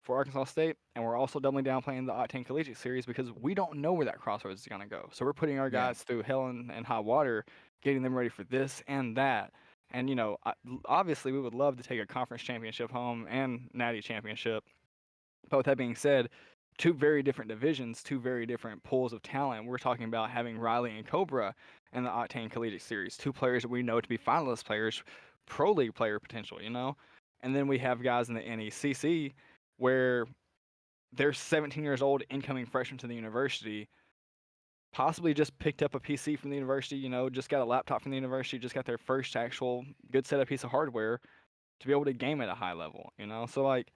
for Arkansas State, and we're also doubling down playing the Octane Collegiate Series because we don't know where that crossroads is going to go. So we're putting our Yeah. guys through hell and high water, getting them ready for this and that. And obviously, we would love to take a conference championship home and natty championship. But with that being said, two very different divisions, two very different pools of talent. We're talking about having Riley and Cobra in the Octane Collegiate Series, two players that we know to be finalist players, pro league player potential. And then we have guys in the NECC where they're 17 years old, incoming freshmen to the university, possibly just picked up a PC from the university, just got a laptop from the university, just got their first actual good setup piece of hardware to be able to game at a high level. So like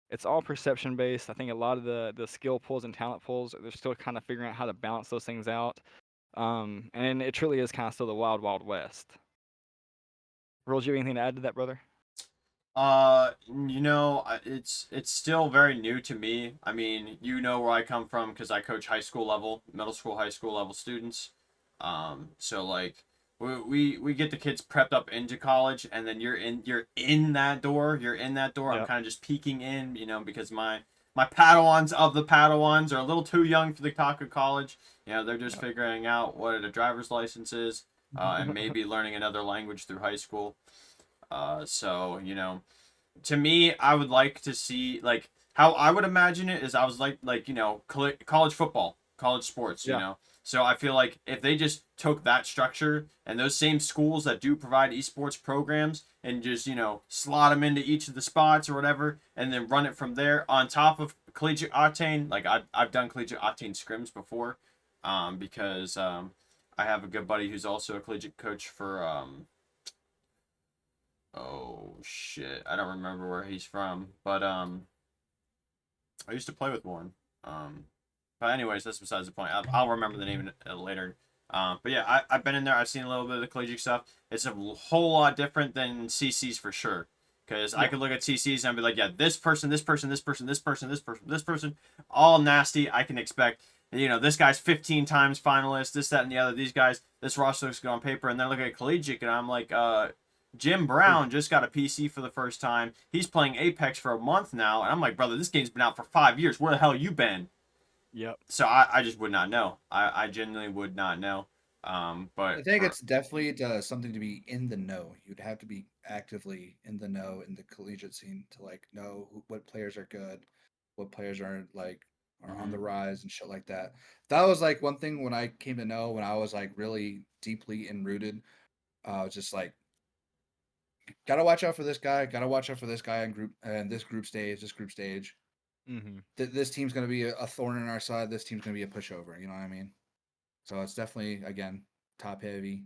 it's all perception based. I think a lot of the skill pools and talent pools, they're still kind of figuring out how to balance those things out. And it truly is kind of still the wild, wild west. Rules, you have anything to add to that, brother? It's still very new to me. I mean, you know where I come from because I coach high school level, middle school, high school level students. So like we get the kids prepped up into college, and then you're in that door. You're in that door. I'm Yep. kind of just peeking in, because my Padawans of the Padawans are a little too young for the talk of college. They're just Yep. figuring out what a driver's license is, and maybe learning another language through high school. So to me, I would like to see like how I would imagine it is I was like college football, college sports. Yeah. So I feel like if they just took that structure and those same schools that do provide esports programs and just slot them into each of the spots or whatever, and then run it from there on top of collegiate octane. Like I've done collegiate octane scrims before, because I have a good buddy who's also a collegiate coach for oh shit, I don't remember where he's from, but I used to play with one. But anyways, that's besides the point. I'll remember the name later. But yeah, I've been in there. I've seen a little bit of the collegiate stuff. It's a whole lot different than CCs for sure. Because I could look at CCs and be like, yeah, this person, this person, this person, this person, this person, this person, all nasty. I can expect, this guy's 15 times finalist, this, that, and the other. These guys, this roster looks good on paper. And then look at collegiate, and I'm like, Jim Brown just got a PC for the first time. He's playing Apex for a month now, and I'm like, brother, this game's been out for 5 years. Where the hell you been? Yep. So I just would not know. I genuinely would not know. But I think it's definitely something to be in the know. You'd have to be actively in the know in the collegiate scene to like know what players are good, what players are on the rise and shit like that. That was like one thing when I came to know when I was like really deeply enrooted. Just like gotta watch out for this guy. Gotta watch out for this guy in group and this group stage. This group stage. Mm-hmm. This team's gonna be a thorn in our side. This team's gonna be a pushover. You know what I mean? So it's definitely again top heavy,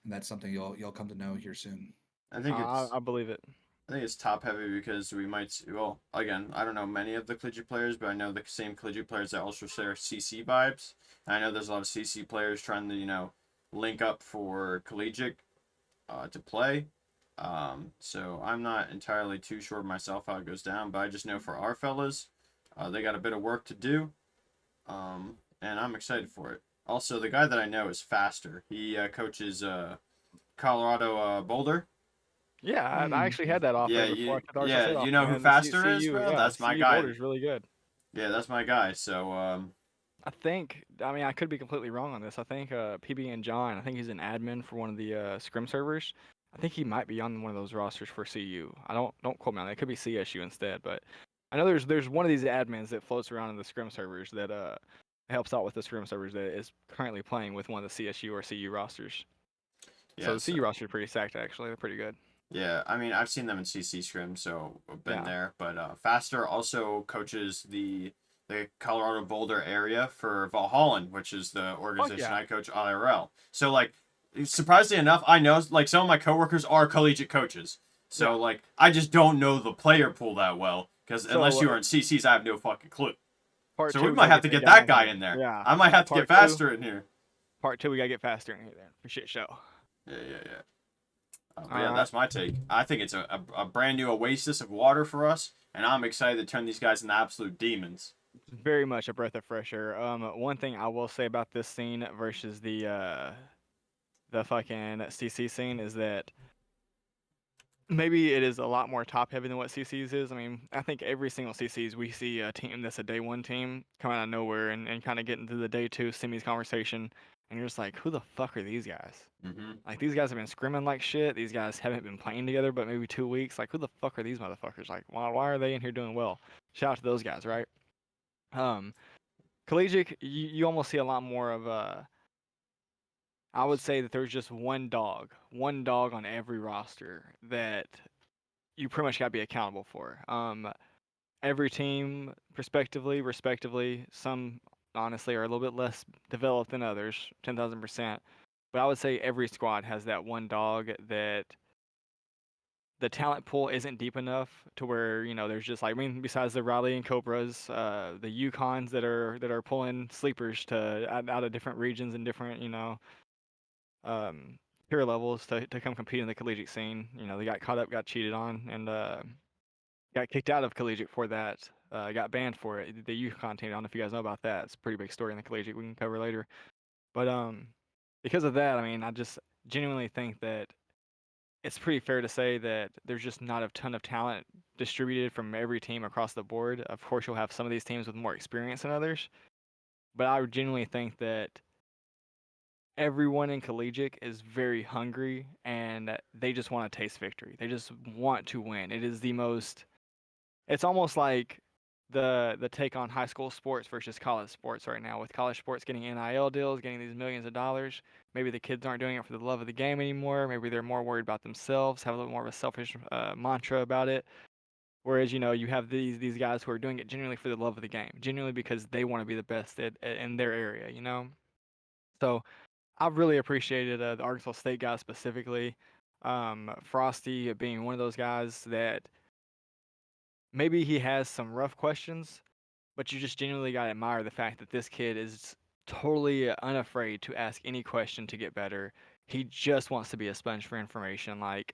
and that's something you'll come to know here soon. I think it's I believe it. I think it's top heavy because we might well again I don't know many of the collegiate players, but I know the same collegiate players that also share CC vibes. And I know there's a lot of CC players trying to link up for collegiate to play. So I'm not entirely too sure myself how it goes down, but I just know for our fellas, they got a bit of work to do, and I'm excited for it. Also, the guy that I know is Faster. He coaches Colorado Boulder. Yeah, I actually had that offer Yeah, before I took the Arkansas yeah, State you offer, know who man. Faster is, CU, bro? yeah, That's my CU guy. Boulder's really good. Yeah, that's my guy. So I mean, I could be completely wrong on this. I think PB and John, I think he's an admin for one of the scrim servers. I think he might be on one of those rosters for CU. I don't quote me on that. It could be CSU instead, but I know there's one of these admins that floats around in the scrim servers that helps out with the scrim servers that is currently playing with one of the CSU or CU rosters. So yeah, the CU roster is pretty stacked actually. They're pretty good. yeah. I mean, I've seen them in CC scrim, so I've been Yeah. there. But Faster also coaches the Colorado Boulder area for Valhalla, which is the organization yeah. I coach IRL. So like, surprisingly enough, I know like some of my coworkers are collegiate coaches. So like, I just don't know the player pool that well because unless So you are in CCs, I have no fucking clue. part So two, we we might gotta have to get that guy in there. Yeah. I might have to get Part two. Faster in here. Part two, we gotta get Faster in here then for shit show. Yeah. But yeah, that's my take. I think it's a brand new oasis of water for us, and I'm excited to turn these guys into absolute demons. Very much a breath of fresh air. One thing I will say about this scene versus the fucking CC scene is that maybe it is a lot more top heavy than what CC's is. I mean, I think every single CC's we see a team that's a day one team come out of nowhere and kind of get into the day two semis conversation, and you're just like, who the fuck are these guys? Mm-hmm. Like these guys have been scrimming like shit. These guys haven't been playing together, but maybe 2 weeks. Like who the fuck are these motherfuckers? Like why are they in here doing well? Shout out to those guys, right? Um, Collegiate, you almost see a lot more of I would say that there's just one dog on every roster that you pretty much got to be accountable for. Every team, respectively, some honestly are a little bit less developed than others, 10,000%. But I would say every squad has that one dog that the talent pool isn't deep enough to where there's just like, I mean, besides the Raleigh and Cobras, the Yukons that are pulling sleepers to out of different regions and different um, tier levels to come compete in the collegiate scene. They got caught up, got cheated on, and got kicked out of collegiate for that. Got banned for it. The Yukon team. I don't know if you guys know about that. It's a pretty big story in the collegiate. We can cover later. But because of that, I mean, I just genuinely think that it's pretty fair to say that there's just not a ton of talent distributed from every team across the board. Of course, you'll have some of these teams with more experience than others, but I would genuinely think that everyone in collegiate is very hungry and they just want to taste victory. They just want to win. It is the most it's almost like the take on high school sports versus college sports right now. With college sports getting NIL deals, getting these millions of dollars, maybe the kids aren't doing it for the love of the game anymore. Maybe they're more worried about themselves, have a little more of a selfish mantra about it. Whereas you have these guys who are doing it genuinely for the love of the game, genuinely because they want to be the best in their area. So I've really appreciated the Arkansas State guys specifically. Frosty being one of those guys that maybe he has some rough questions, but you just genuinely gotta admire the fact that this kid is totally unafraid to ask any question to get better. He just wants to be a sponge for information. Like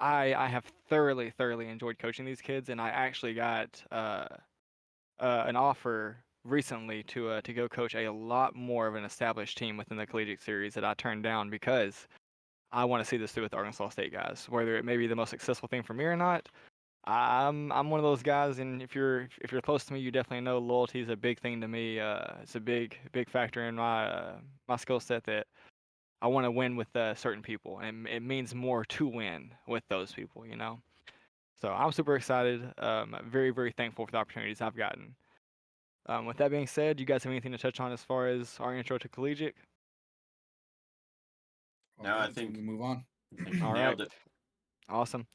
I have thoroughly enjoyed coaching these kids, and I actually got an offer recently to go coach a lot more of an established team within the collegiate series that I turned down because I want to see this through with the Arkansas State guys. Whether it may be the most successful thing for me or not, I'm one of those guys, and if you're close to me, you definitely know loyalty is a big thing to me. It's a big factor in my skill set that I want to win with certain people, and it means more to win with those people. So I'm super excited. Very thankful for the opportunities I've gotten. With that being said, you guys have anything to touch on as far as our intro to collegiate? No, I Good, think we move on. you All right, nailed it. awesome.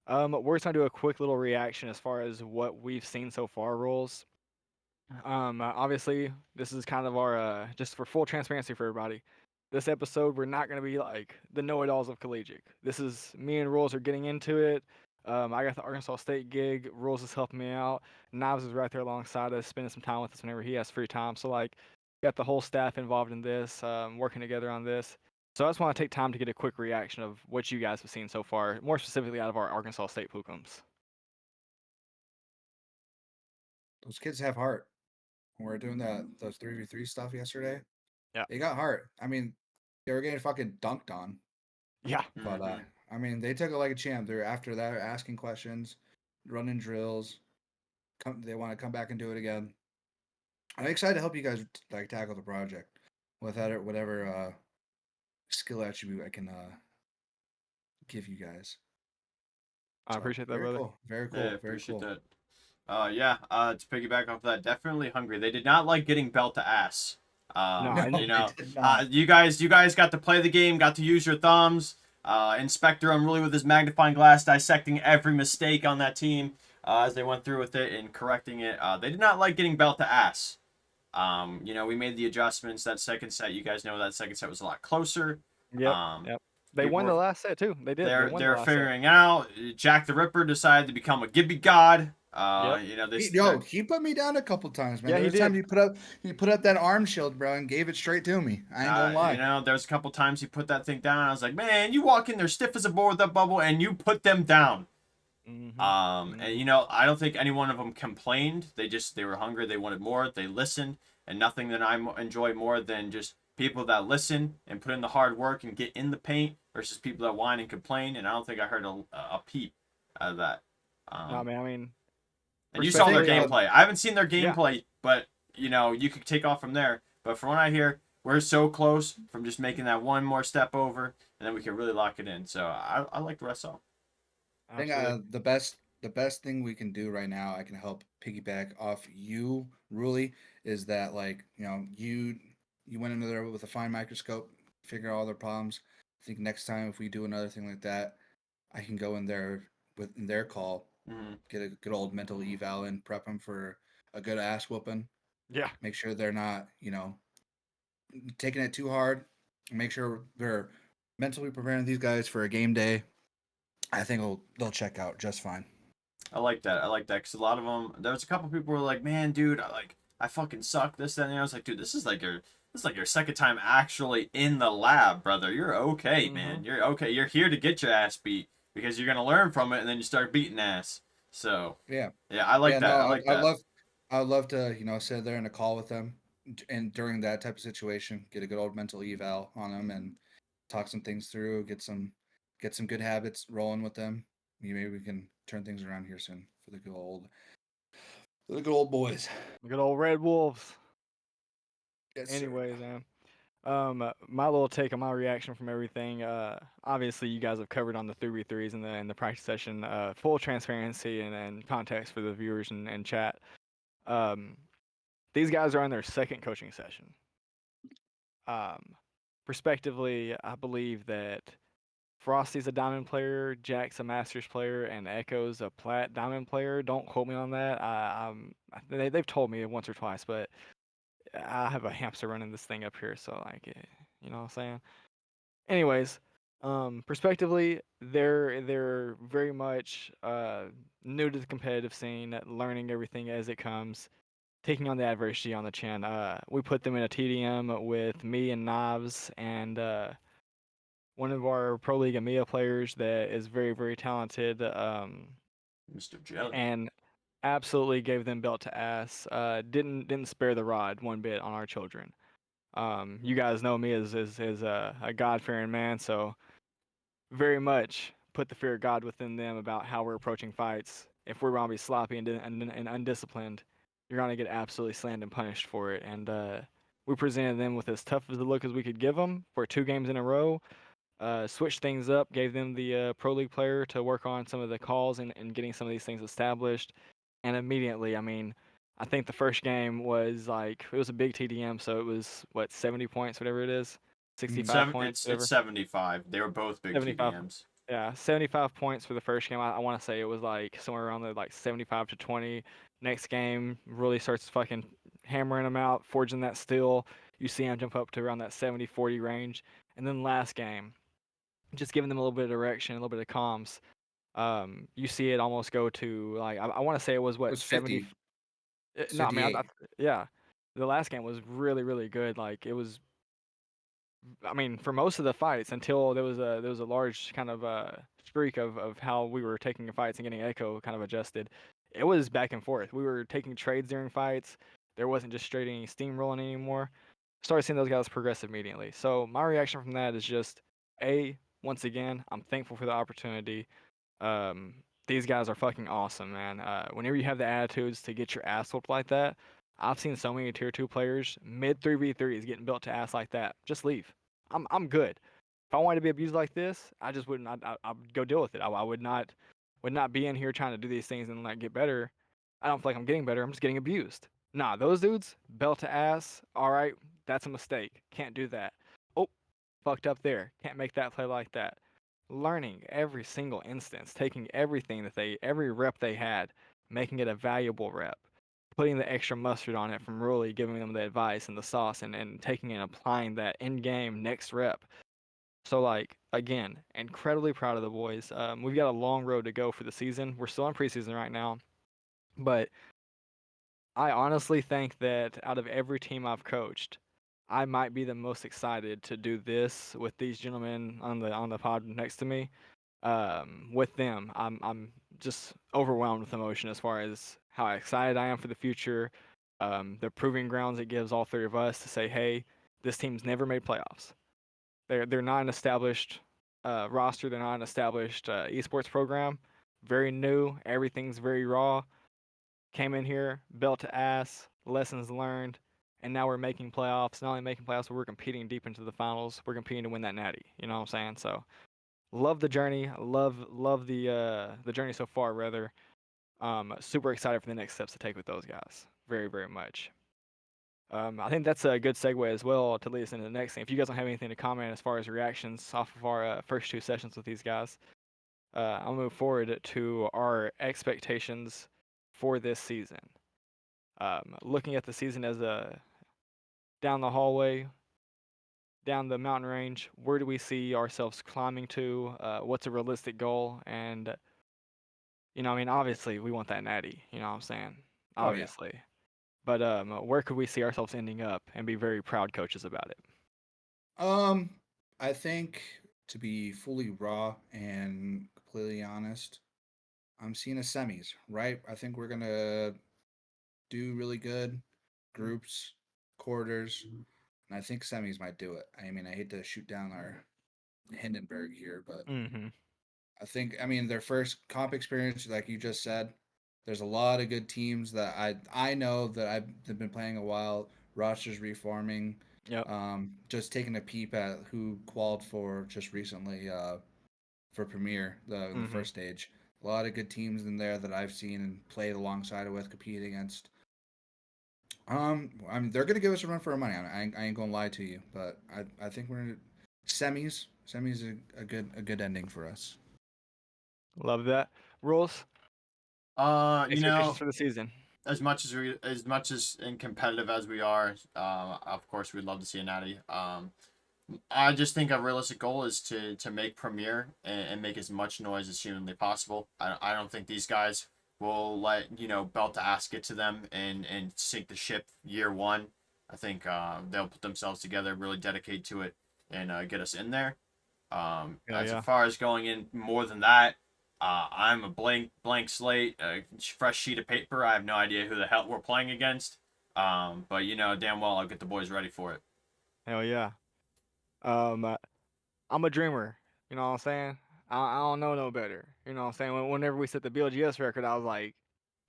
We're just gonna do a quick little reaction as far as what we've seen so far, rules. Obviously, this is kind of our just for full transparency for everybody. This episode, we're not gonna be like the know-it-alls of collegiate. This is me and Rules are getting into it. I got the Arkansas State gig. Rules is helping me out. Knives is right there alongside us, spending some time with us whenever he has free time. So like, got the whole staff involved in this, working together on this. So I just want to take time to get a quick reaction of what you guys have seen so far, more specifically out of our Arkansas State Pukums. Those kids have heart. When we were doing those 3v3 stuff yesterday, Yeah. they got heart. I mean, they were getting fucking dunked on, Yeah. but Mhm. I mean, they took it like a champ. They're after that asking questions, running drills. They want to come back and do it again. I'm excited to help you guys like tackle the project with that whatever skill attribute I can give you guys. I So appreciate that, brother. very Yeah, I cool, very appreciate cool. that. Yeah, to piggyback off that, definitely hungry. They did not like getting belt to ass. No, No, and they did not. You guys got to play the game, got to use your thumbs. Inspector unruly with his magnifying glass, dissecting every mistake on that team as they went through with it and correcting it. They did not like getting belt to ass. We made the adjustments. That second set, you guys know that second set was a lot closer. yep, Um, yep. They people won the were last set too. They did. They they're won the they're last set. figuring out. Jack the Ripper decided to become a Gibby god. Yep. He put me down a couple times, man. Yeah, There he was times did. he put up that arm shield, bro, and gave it straight to me. I ain't gonna lie. There's a couple times he put that thing down. I was like, man, you walk in there stiff as a board with that bubble, and you put them down. And I don't think any one of them complained. They were hungry. They wanted more. They listened, and nothing that I enjoy more than just people that listen and put in the hard work and get in the paint versus people that whine and complain. And I don't think I heard a peep out of that. No, man. I mean, And you saw their respectfully, gameplay. I haven't seen their yeah. gameplay, but you could take off from there. But from what I hear, we're so close from just making that one more step over, and then we can really lock it in. So I like the rest of them. I think Absolutely. the best thing we can do right now, I can help piggyback off you, Ruli, is that like you went into there with a fine microscope, figure out all their problems. I think next time if we do another thing like that, I can go in there with in their call, Mm-hmm. get a good old mental eval and prep them for a good ass whooping. Yeah. Make sure they're not taking it too hard. Make sure they're mentally preparing these guys for a game day. I think they'll check out just fine. I like that. I like that because a lot of them. There was a couple people who were like, "Man, dude, I fucking suck." This, that, and I was like, "Dude, this is like your second time actually in the lab, brother. You're okay, man. You're okay. You're here to get your ass beat because you're gonna learn from it, and then you start beating ass." So Yeah, I like yeah. No, that. I like that. I'd love to sit there in a call with them, and during that type of situation, get a good old mental eval on them and talk some things through, get some good habits rolling with them. Maybe we can turn things around here soon for the good old boys. Good old Red Wolves. Yes, sir. Anyways, man. My little take on my reaction from everything. Obviously, you guys have covered on the 3v3s in the practice session. Full transparency and context for the viewers and chat. Um, these guys are on their second coaching session. Respectively, I believe that Frosty's a diamond player, Jack's a masters player, and Echo's a plat diamond player. Don't quote me on that. They've told me once or twice, but I have a hamster running this thing up here, so like, you know what I'm saying. Anyways, prospectively, they're very much new to the competitive scene, learning everything as it comes, taking on the adversity on the chin. We put them in a TDM with me and Knives and one of our Pro League EMEA players that is very, very talented, Mr. Jelly. and absolutely gave them belt to ass. Didn't spare the rod one bit on our children. You guys know me as a God fearing man, so very much put the fear of God within them about how we're approaching fights. If we're gonna be sloppy and undisciplined, you're gonna get absolutely slammed and punished for it. And we presented them with as tough as a look as we could give them for 2 games in a row. Switched things up, gave them the Pro League player to work on some of the calls and getting some of these things established. And immediately, I mean, I think the first game was like, it was a big TDM, so it was, what, 70 points, whatever it is? 65 points, It's whatever. 75. They were both big 75. TDMs. Yeah, 75 points for the first game. I want to say it was like somewhere around the like 75 to 20. Next game really starts fucking hammering them out, forging that steel. You see him jump up to around that 70-40 range. And then last game, just giving them a little bit of direction, a little bit of comms. You see it almost go to like I want to say it was It what was 70. 50. It's No, I mean 58. yeah, the last game was really really good. Like it was, I mean, for most of the fights until there was a large kind of streak of how we were taking fights and getting Echo kind of adjusted. It was back and forth. We were taking trades during fights. There wasn't just straight any steamrolling anymore. Started seeing those guys progress immediately. So my reaction from that is just once again, I'm thankful for the opportunity. Um, these guys are fucking awesome, man. Whenever you have the attitudes to get your ass whooped like that, I've seen so many tier 2 players mid 3v3s getting built to ass like that. Just leave. I'm good. If I wanted to be abused like this, I just wouldn't. I'd go deal with it. I would not be in here trying to do these things and like get better. I don't feel like I'm getting better. I'm just getting abused. Nah, those dudes belt to ass. All right, that's a mistake. Can't do that. Oh, fucked up there. Can't make that play like that. Learning every single instance, taking everything every rep they had, making it a valuable rep, putting the extra mustard on it from really giving them the advice and the sauce and taking and applying that in game next rep. So like again, incredibly proud of the boys. We've got a long road to go for the season. We're still in preseason right now, but I honestly think that out of every team I've coached, I might be the most excited to do this with these gentlemen on the pod next to me. With them, I'm just overwhelmed with emotion as far as how excited I am for the future. The proving grounds it gives all three of us to say, hey, This team's never made playoffs. They're not an established roster. They're not an established esports program. Very new. Everything's very raw. Came in here, belt to ass, lessons learned, and now we're making playoffs. Not only making playoffs, but we're competing deep into the finals. We're competing to win that natty. You know what I'm saying? So love the journey. Love the journey so far. Rather, super excited for the next steps to take with those guys. Very much. I think that's a good segue as well to lead us into the next thing. If you guys don't have anything to comment as far as reactions off of our first two sessions with these guys, I'll move forward to our expectations for this season. Looking at the season as a down the hallway, down the mountain range, where do we see ourselves climbing to? What's a realistic goal? And I mean, obviously, we want that natty. You know what I'm saying? Oh yeah. Obviously. But where could we see ourselves ending up and be very proud coaches about it? Um, I think to be fully raw and completely honest, I'm seeing a semis, right? I think we're gonna do really good, groups, quarters, and I think semis might do it. I mean, I hate to shoot down our Hindenburg here, but Mm-hmm. I mean, their first comp experience, like you just said, there's a lot of good teams that I know that I've been playing a while. Rosters reforming. Yep. Just taking a peep at who qualified for just recently for Premier the Mm-hmm. first stage. A lot of good teams in there that I've seen and played alongside with, competed against. I mean, they're gonna give us a run for our money. I ain't gonna lie to you, but I think we're in semis. Semis is a good ending for us. Love that. Rules, You expectations know, for the season. as much as and competitive as we are, of course we'd love to see a natty. I just think a realistic goal is to make Premier and make as much noise as humanly possible. I don't think these guys will let belt to ass get to them and sink the ship year one. I think they'll put themselves together, really dedicate to it, and get us in there. Hell As yeah. far as going in more than that, I'm a blank slate, a fresh sheet of paper. I have no idea who the hell we're playing against. But damn well I'll get the boys ready for it. Hell yeah. Um, I'm a dreamer. You know what I'm saying? I don't know no better. You know what I'm saying? Whenever we set the BLGS record, I was like,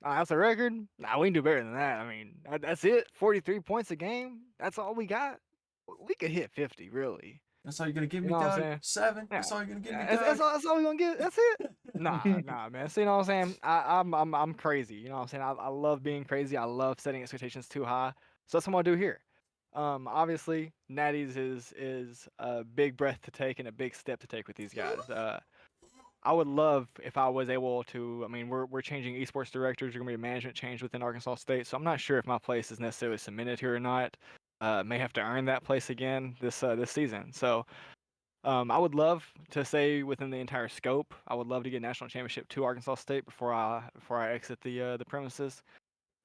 that's a record? Nah, we can do better than that. I mean, that's it. 43 points a game. That's all we got. We could hit 50, really. That's all you're gonna give You me, know what I'm Doug? saying? 7? Yeah, That's all you're gonna give me, yeah. That's Doug? all. That's all we gonna get. That's it. Nah, man. So you know what I'm saying? I'm crazy. You know what I'm saying? I love being crazy. I love setting expectations too high. So that's what I'm gonna do here. Obviously, Natty's is a big breath to take and a big step to take with these guys. I would love if I was able to. I mean, we're changing esports directors. There's gonna be a management change within Arkansas State, so I'm not sure if my place is necessarily cemented here or not. May have to earn that place again this season. So I would love to say within the entire scope, I would love to get national championship to Arkansas State before I exit the premises.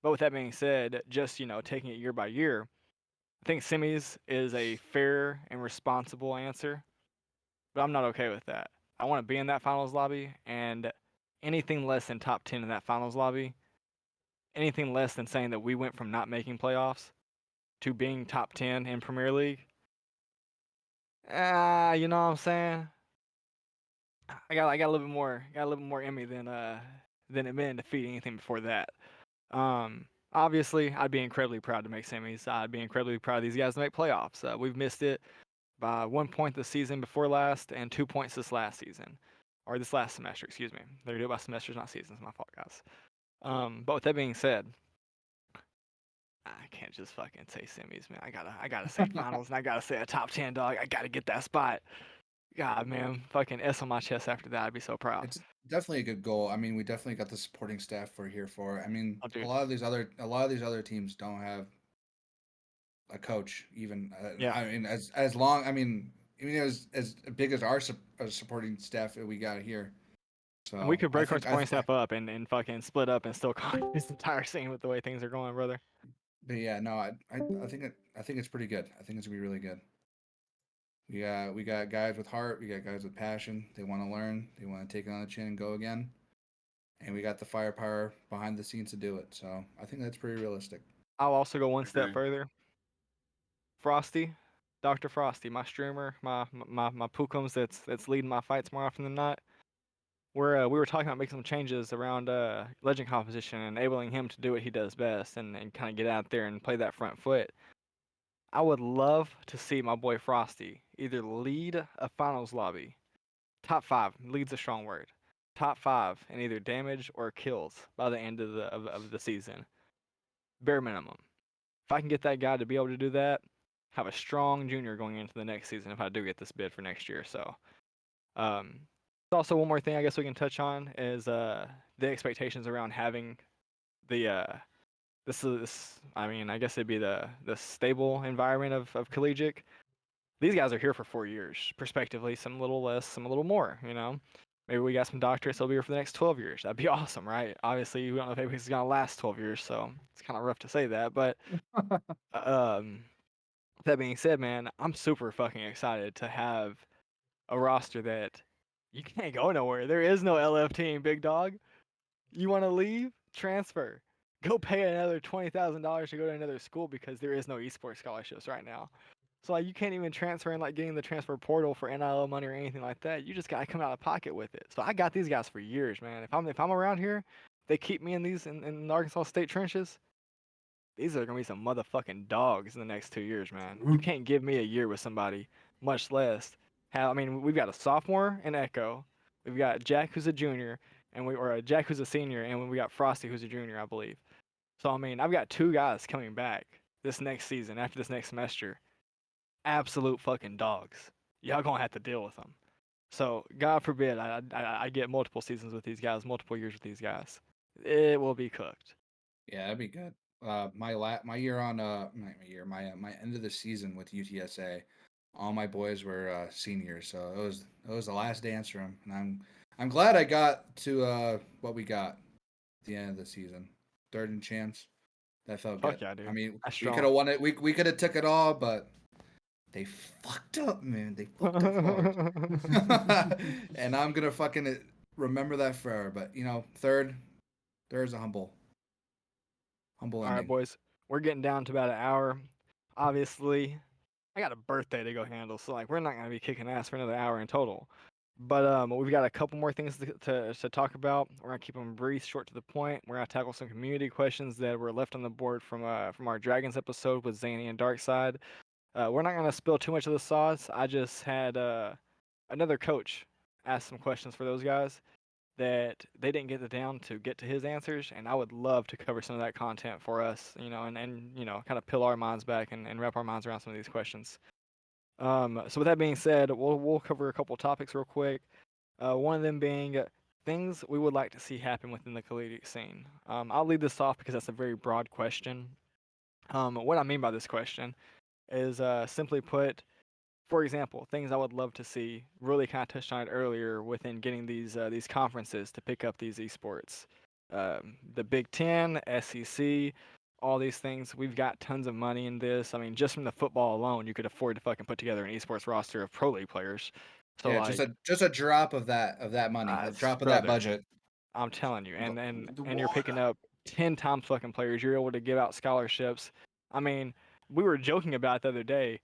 But with that being said, just taking it year by year, I think semis is a fair and responsible answer, but I'm not okay with that. I want to be in that finals lobby, and anything less than top 10 in that finals lobby, anything less than saying that we went from not making playoffs to being top 10 in Premier League, you know what I'm saying? I got a little bit more in me than it been to defeat anything before that. Obviously, I'd be incredibly proud to make semis. I'd be incredibly proud of these guys to make playoffs. We've missed it by 1 point this season before last, and 2 points this last season, or this last semester. Excuse me. They do it by semesters, not seasons. My fault, guys. But with that being said, I can't just fucking say semis, man. I gotta say finals, and I gotta say a top 10 dog. I gotta get that spot. God, man, fucking S on my chest after that. I'd be so proud. It's definitely a good goal. I mean, we definitely got the supporting staff we're here for. I mean, Oh, a dude. lot of these other teams don't have a coach even. Yeah. I mean, as long. I mean, as big as our supporting staff that we got here. And we So could I break our think supporting staff up and fucking split up and still conquer this entire scene with the way things are going, brother. but yeah, no, I think it's pretty good. I think it's gonna be really good. We got guys with heart. We got guys with passion. They want to learn. They want to take it on the chin and go again. And we got the firepower behind the scenes to do it. So I think that's pretty realistic. I'll also go one I step agree. further. Frosty, Dr. Frosty, my streamer, my Pookums that's leading my fights more often than not. We were talking about making some changes around legend composition, enabling him to do what he does best and kind of get out there and play that front foot. I would love to see my boy Frosty either lead a finals lobby, top 5, leads a strong word, top 5 in either damage or kills by the end of the season, bare minimum. If I can get that guy to be able to do that, have a strong junior going into the next season if I do get this bid for next year. So, um, also one more thing I guess we can touch on is the expectations around having the this I mean I guess it'd be the stable environment of collegiate. These guys are here for 4 years, prospectively, some a little less, some a little more, you know. Maybe we got some doctorates that'll be here for the next 12 years. That'd be awesome, right? Obviously, we don't know if anybody's gonna last 12 years, so it's kind of rough to say that. But um, that being said, man, I'm super fucking excited to have a roster that you can't go nowhere. There is no LF team, big dog. You want to leave? Transfer. Go pay another $20,000 to go to another school because there is no esports scholarships right now. So like you can't even transfer in like getting the transfer portal for NIL money or anything like that. You just gotta come out of pocket with it. So I got these guys for years, man. If I'm around here, they keep me in these in the Arkansas State trenches. These are gonna be some motherfucking dogs in the next 2 years, man. You can't give me a year with somebody, much less have. I mean, we've got a sophomore in Echo, we've got Jack who's a junior, Jack who's a senior, and we got Frosty who's a junior, I believe. So I mean, I've got 2 guys coming back this next season after this next semester. Absolute fucking dogs. Y'all gonna have to deal with them. So God forbid I get multiple seasons with these guys, multiple years with these guys. It will be cooked. Yeah, that'd be good. My year on my end of the season with UTSA, all my boys were seniors, so it was the last dance for them, and I'm glad I got to what we got at the end of the season, third in champs. That felt Fuck good. yeah, I dude. mean, That's we strong. could have won it. We could have took it all, but they fucked up, man. They fucked up hard. And I'm gonna fucking remember that forever. But third's a humble All right, ending. boys. We're getting down to about an hour. Obviously, I got a birthday to go handle, so like we're not gonna be kicking ass for another hour in total. But we've got a couple more things to talk about. We're gonna keep them brief, short to the point. We're gonna tackle some community questions that were left on the board from our Dragons episode with Zany and Darkside. We're not gonna spill too much of the sauce. I just had another coach ask some questions for those guys that they didn't get it down to get to his answers, and I would love to cover some of that content for us, and kind of peel our minds back and wrap our minds around some of these questions. So with that being said, we'll cover a couple topics real quick. One of them being things we would like to see happen within the collegiate scene. I'll lead this off because that's a very broad question. What I mean by this question is simply put, for example, things I would love to see. Really kind of touched on it earlier within getting these conferences to pick up these esports. The Big Ten, SEC, all these things. We've got tons of money in this. I mean, just from the football alone, you could afford to fucking put together an esports roster of pro league players. So Yeah, like, just a drop of that money, a drop of that brother, budget. I'm telling you, The, and the and you're picking water. up 10 times fucking players. You're able to give out scholarships. I mean, we were joking about it the other day,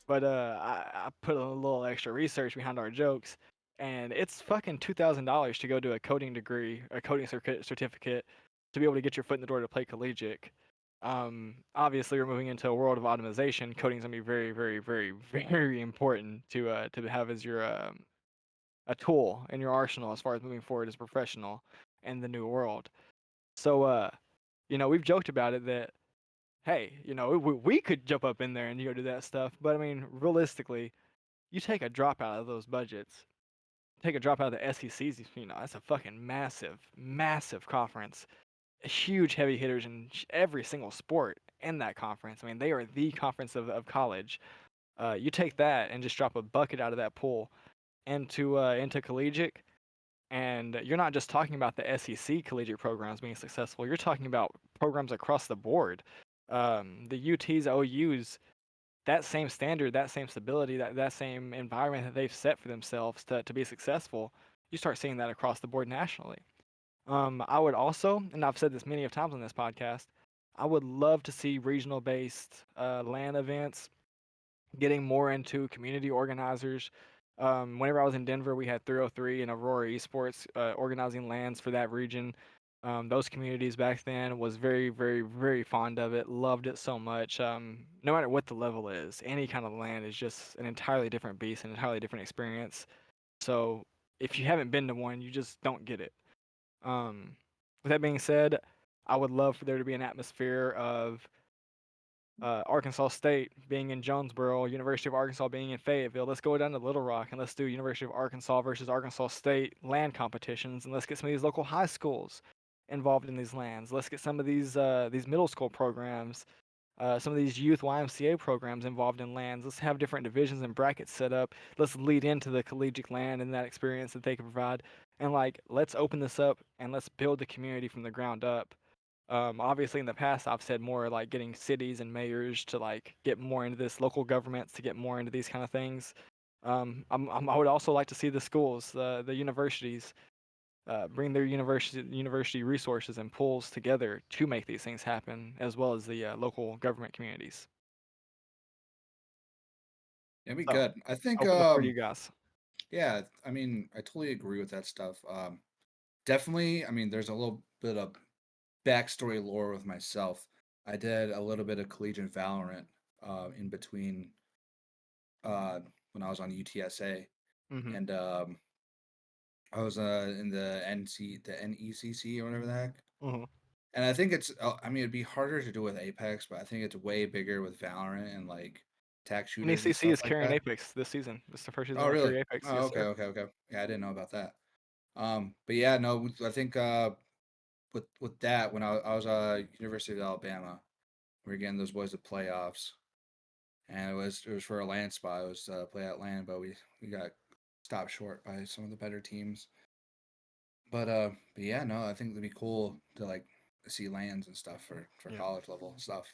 but I put a little extra research behind our jokes, and it's fucking $2,000 to go do a coding degree, a coding certificate, to be able to get your foot in the door to play collegiate. Obviously, we're moving into a world of optimization. Coding's gonna be very, very, very, very important to have as your a tool in your arsenal as far as moving forward as a professional in the new world. So, we've joked about it that hey, we could jump up in there and go do that stuff. But I mean, realistically, you take a drop out of those budgets, take a drop out of the SECs. That's a fucking massive, massive conference. Huge heavy hitters in every single sport in that conference. I mean, they are the conference of college. You take that and just drop a bucket out of that pool into collegiate, and you're not just talking about the SEC collegiate programs being successful. You're talking about programs across the board. The UTs, OUs, that same standard, that same stability, that same environment that they've set for themselves to be successful, you start seeing that across the board nationally. I would also, and I've said this many of times on this podcast, I would love to see regional based LAN events getting more into community organizers. Whenever I was in Denver, we had 303 and Aurora Esports organizing lands for that region. Those communities back then was very, very, very fond of it. Loved it so much. No matter what the level is, any kind of land is just an entirely different beast, an entirely different experience. So if you haven't been to one, you just don't get it. With that being said, I would love for there to be an atmosphere of Arkansas State being in Jonesboro, University of Arkansas being in Fayetteville. Let's go down to Little Rock and let's do University of Arkansas versus Arkansas State land competitions, and let's get some of these local high schools involved in these lands. Let's get some of these middle school programs, some of these youth YMCA programs involved in lands. Let's have different divisions and brackets set up. Let's lead into the collegiate land and that experience that they can provide. And like, let's open this up and let's build the community from the ground up. Obviously, in the past, I've said more like getting cities and mayors to like get more into this, local governments to get more into these kind of things. I would also like to see the schools, the universities, bring their university resources and pools together to make these things happen, as well as the local government communities. It'd be So, good. I think open the floor to you guys. yeah, I mean, I totally agree with that stuff. Definitely, I mean, there's a little bit of backstory lore with myself. I did a little bit of collegiate Valorant in between when I was on UTSA, Mm-hmm. and I was in the NECC or whatever the heck. Mm-hmm. And I think it's, I mean, it'd be harder to do with Apex, but I think it's way bigger with Valorant and like attack shooters and NECC stuff is like carrying that. Apex this season. This is the first season Oh, they really? carry Apex. Oh, Yes, okay, sir. okay, okay. Yeah, I didn't know about that. But yeah, no, I think with that when I was University of Alabama, we were getting those boys to playoffs, and it was for a land spot. It was play at land, but we got stopped short by some of the better teams. But yeah, no, I think it'd be cool to like see lands and stuff for Yeah. college level stuff.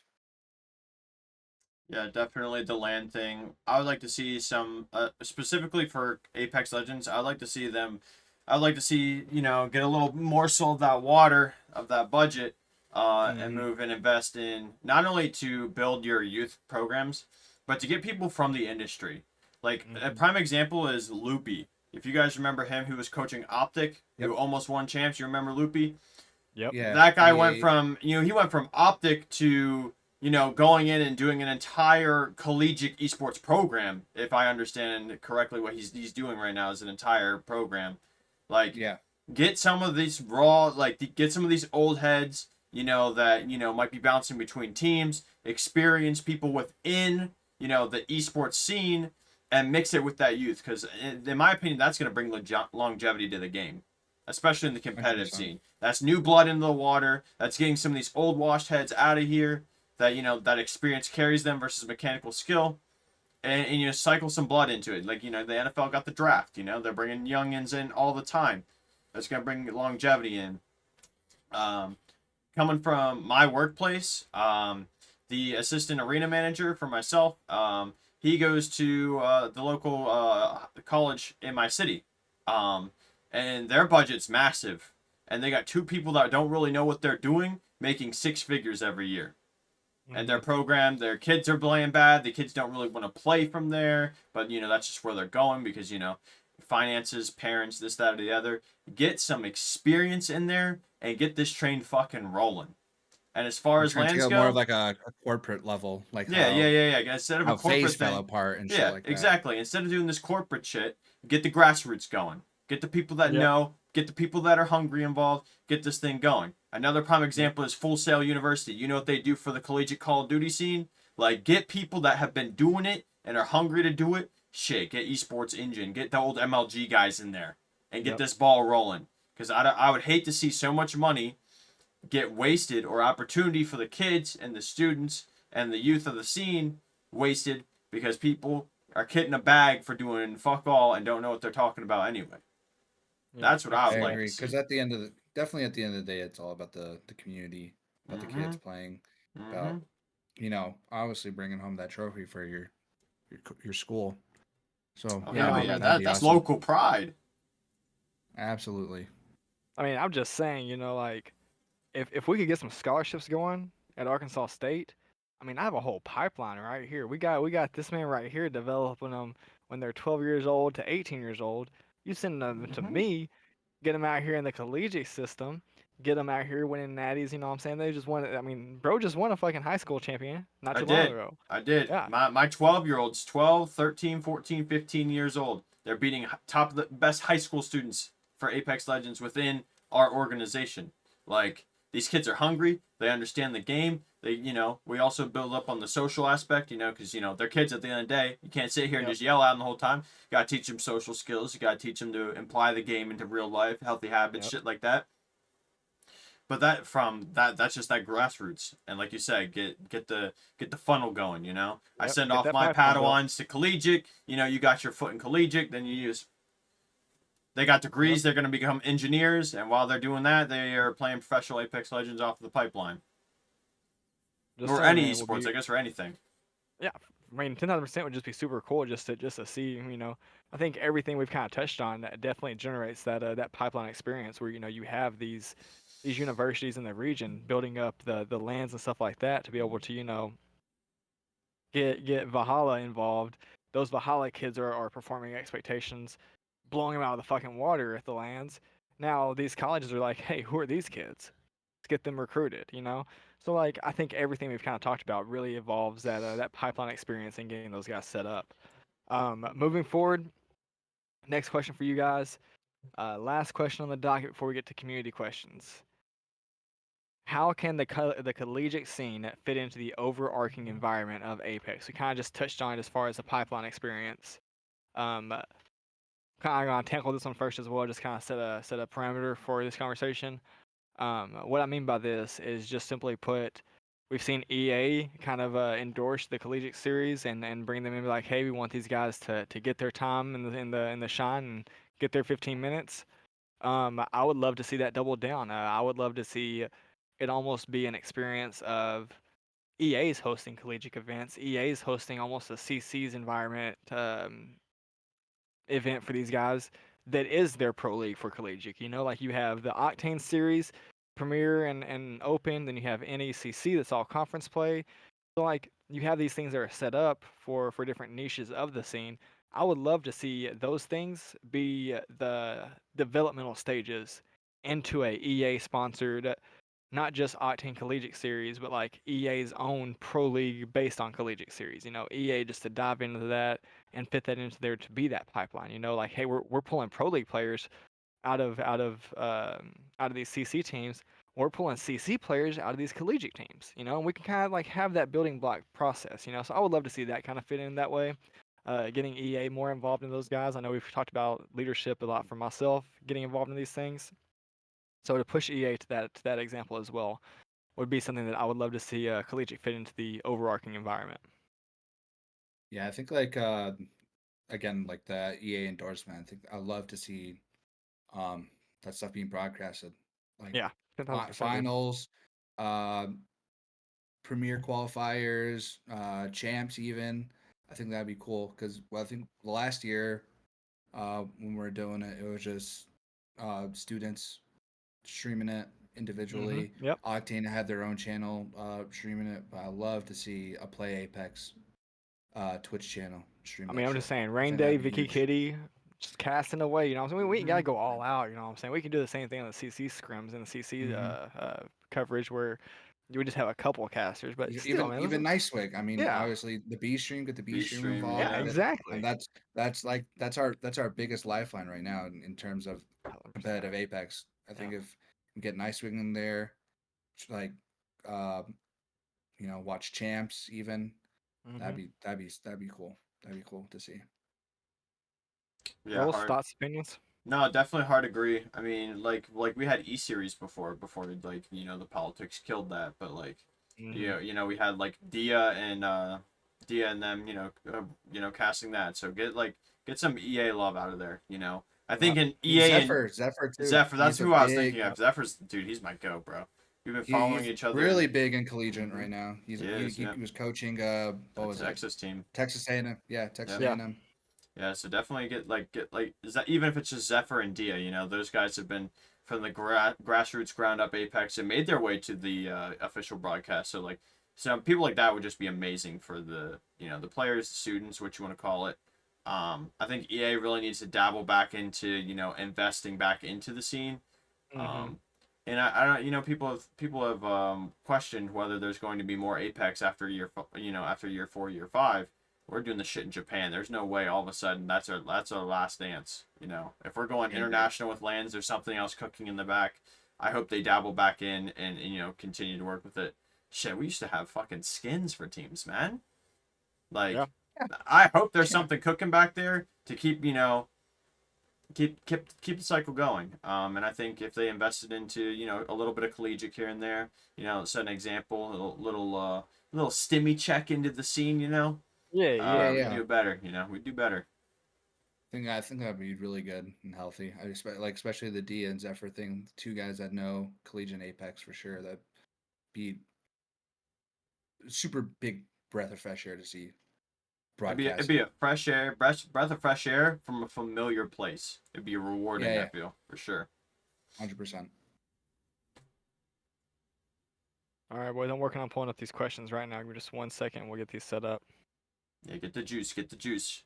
Yeah, definitely the land thing. I would like to see some, specifically for Apex Legends. I'd like to see them. I'd like to see get a little morsel of that water of that budget, and Mm-hmm. move and invest in not only to build your youth programs, but to get people from the industry. Like a Mm-hmm. prime example is Loopy. If you guys remember him, who was coaching Optic, Yep. who almost won champs. You remember Loopy? Yep. Yeah. That guy went EA. from he went from Optic to going in and doing an entire collegiate esports program. If I understand correctly, what he's doing right now is an entire program. Like, Yeah. get some of these raw, like get some of these old heads, that might be bouncing between teams, experience people within the esports scene, and mix it with that youth. Because in my opinion, that's going to bring longevity to the game, especially in the competitive 100%. scene. That's new blood into the water. That's getting some of these old washed heads out of here. That experience carries them versus mechanical skill, and cycle some blood into it. Like the NFL got the draft. They're bringing youngins in all the time. That's gonna bring longevity in. Um, Coming from my workplace, the assistant arena manager for myself, he goes to the local college in my city, and their budget's massive, and they got two people that don't really know what they're doing, making six figures every year. And their Mm-hmm. program, their kids are playing bad. The kids don't really want to play from there, but that's just where they're going because finances, parents, this, that, or the other. Get some experience in there and get this train fucking rolling. And as far I'm as trying to lands go more of go, like a corporate level, like yeah, yeah, yeah, yeah. Instead of a how Phase corporate fell thing, apart and shit yeah, like that. exactly. Instead of doing this corporate shit, get the grassroots going. Get the people that Yep. know. Get the people that are hungry involved. Get this thing going. Another prime Yep. example is Full Sail University. You know what they do for the collegiate Call of Duty scene? Like, get people that have been doing it and are hungry to do it. Shit, get Esports Engine. Get the old MLG guys in there and get Yep. this ball rolling. Because I would hate to see so much money get wasted, or opportunity for the kids and the students and the youth of the scene wasted because people are getting a bag for doing fuck all and don't know what they're talking about anyway. Yep. That's what I I would like Exactly. to agree because see. at the end of the definitely at the end of the day, it's all about the community, about the kids Mhm. playing, about Mhm. obviously bringing home that trophy for your school. So Oh yeah, No, hell I no, yeah, mean, that'd that be that's awesome. local pride. Absolutely. I'm just saying, like if we could get some scholarships going at Arkansas State, I mean, I have a whole pipeline right here. We got this man right here developing them when they're 12 years old to 18 years old. You send them to Mhm. me, get them out here in the collegiate system, get them out here winning natties. You know what I'm saying? They just won. I mean, bro just won a fucking high school champion not I too long did. ago. I did. Yeah. My 12-year-olds, 12, 13, 14, 15 years old. They're beating top of the best high school students for Apex Legends within our organization. Like, these kids are hungry. They understand the game. We also build up on the social aspect, because, they're kids at the end of the day. You can't sit here and Yep. just yell at them the whole time. You got to teach them social skills. You got to teach them to imply the game into real life, healthy habits, Yep. shit like that. But that's just that grassroots, and like you said, get the funnel going. I Yep. send Get off that my pipeline built. Padawans to collegiate. You got your foot in collegiate, then they got Yep. degrees. They're going to become engineers, and while they're doing that, they are playing professional Apex Legends off of the pipeline, Just or saying, any man, it would esports, be I guess, or anything. yeah. I mean, 10,000% would just be super cool just to see. I think everything we've kind of touched on that definitely generates that pipeline experience where you have these universities in the region building up the lands and stuff like that to be able to get Valhalla involved. Those Valhalla kids are performing expectations, blowing them out of the fucking water at the lands. Now these colleges are like, hey, who are these kids? Let's get them recruited. So like, I think everything we've kind of talked about really involves that pipeline experience and getting those guys set up. Moving forward, next question for you guys. Last question on the docket before we get to community questions. How can the collegiate scene fit into the overarching environment of Apex? We kind of just touched on it as far as the pipeline experience. Um, kind of gonna tackle this one first as well, just kind of set a parameter for this conversation. What I mean by this is just simply put, we've seen EA kind of endorse the collegiate series and bring them in, like, hey, we want these guys to get their time in the shine and get their 15 minutes. I would love to see that doubled down. I would love to see it almost be an experience of EA's hosting collegiate events. EA's hosting almost a CC's environment event for these guys that is their pro league for collegiate. Like you have the Octane series, Premier and Open, then you have NECC that's all conference play. So like you have these things that are set up for different niches of the scene. I would love to see those things be the developmental stages into a EA sponsored, not just Octane Collegiate Series, but like EA's own pro league based on collegiate series. EA just to dive into that and fit that into there to be that pipeline. Like, hey, we're pulling pro league players out of these CC teams. We're pulling CC players out of these collegiate teams. And we can kind of like have that building block process. So I would love to see that kind of fit in that way. Getting EA more involved in those guys. I know we've talked about leadership a lot for myself, getting involved in these things. So to push EA to that example as well would be something that I would love to see collegiate fit into the overarching environment. Yeah, I think again, like the EA endorsement, I think I love to see um that stuff being broadcasted. Like Yeah, 10,000%, dude. finals, uh premier qualifiers, champs even. I think that'd be cool because I think last year when we were doing it, it was just students streaming it individually. Yep. Octane had their own channel streaming it, but I love to see a Play Apex Twitch channel stream I mean, that I'm shit. just saying, I Rain think Day, that'd be Vicky huge. Kitty, just casting away. What I'm saying? We ain't gotta Hmm. go all out. What I'm saying? We can do the same thing on the CC scrims and the CC Hmm. coverage where you would just have a couple of casters, but still, man. Even Nicewig. I mean, Yeah. obviously the B stream, get the B B stream stream, involved Yeah. yeah. with it, and Exactly. that's our biggest lifeline right now in terms of 100%. competitive Apex. I Yeah. think if we get Nicewig in there, like uh, watch champs even, Mm-hmm. that'd be cool. That'd be cool to see. Yeah, Rolls, hard. thoughts, opinions. No, definitely hard agree. I mean, like we had E series before like the politics killed that, but like Mm-hmm. we had like Dia and them casting that. So get some EA love out of there. I think Yep. in I mean, EA and Zephyr too. Zephyr, that's He's a who I was thinking big. of. Zephyr's dude, he's my go, bro. We've been following He's each other really and big in collegiate hmm right now. he is, yeah. He was coaching. What That's was it? Texas team. Texas A&M. Yeah, Texas Yep. Yeah. A&M. Yeah, so definitely get is that even if it's just Zephyr and Dia, those guys have been from the grassroots ground up Apex and made their way to the official broadcast. So like So people like that would just be amazing for the the players, the students, what you want to call it. I think EA really needs to dabble back into investing back into the scene. Mm-hmm. And I don't people have questioned whether there's going to be more Apex after after year 4, year 5. We're doing the shit in Japan. There's no way all of a sudden that's our last dance. If we're going international with lands, there's something else cooking in the back. I hope they dabble back in and continue to work with it. Shit, we used to have fucking skins for teams, man. Like, Yeah. I hope there's something cooking back there to keep keep the cycle going. And I think if they invested into a little bit of collegiate here and there, set an example, little stimmy check into the scene, Yeah. we do better. We do better. I think that'd be really good and healthy. I expect, like, especially the D and Zephyr thing. 2 guys that know collegiate Apex for sure. That'd be super big breath of fresh air to see broadcast. It'd be a breath of fresh air from a familiar place. It'd be rewarding. Yeah. I feel for sure. 100%. All right, boys. I'm working on pulling up these questions right now. Give me just 1 second. We'll get these set up. Yeah, get the juice. Get the juice.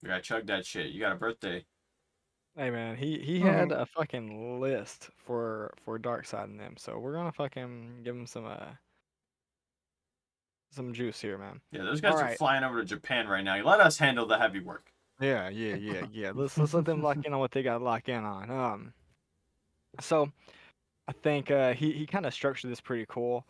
You gotta chug that shit. You got a birthday. Hey man, he had a fucking list for Dark Side in them, so we're gonna fucking give him some juice here, man. Yeah, those guys All are right. flying over to Japan right now. Let us handle the heavy work. Yeah. Let's let them lock in on what they got to lock in on. So I think he kind of structured this pretty cool.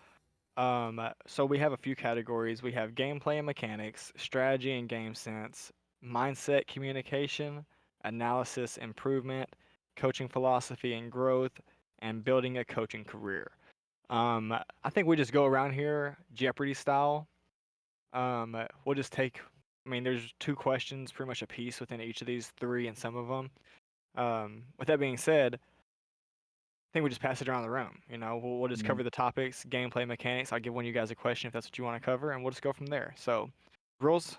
So we have a few categories. We have gameplay and mechanics, strategy and game sense, mindset, communication, analysis, improvement, coaching philosophy and growth, and building a coaching career. I think we just go around here Jeopardy style. We'll just take. I mean, there's 2 questions, pretty much a piece within each of these 3, and some of them. With that being said, I think we just pass it around the room. We'll just cover the topics, gameplay, mechanics. I'll give one of you guys a question if that's what you want to cover, and we'll just go from there. So, rules,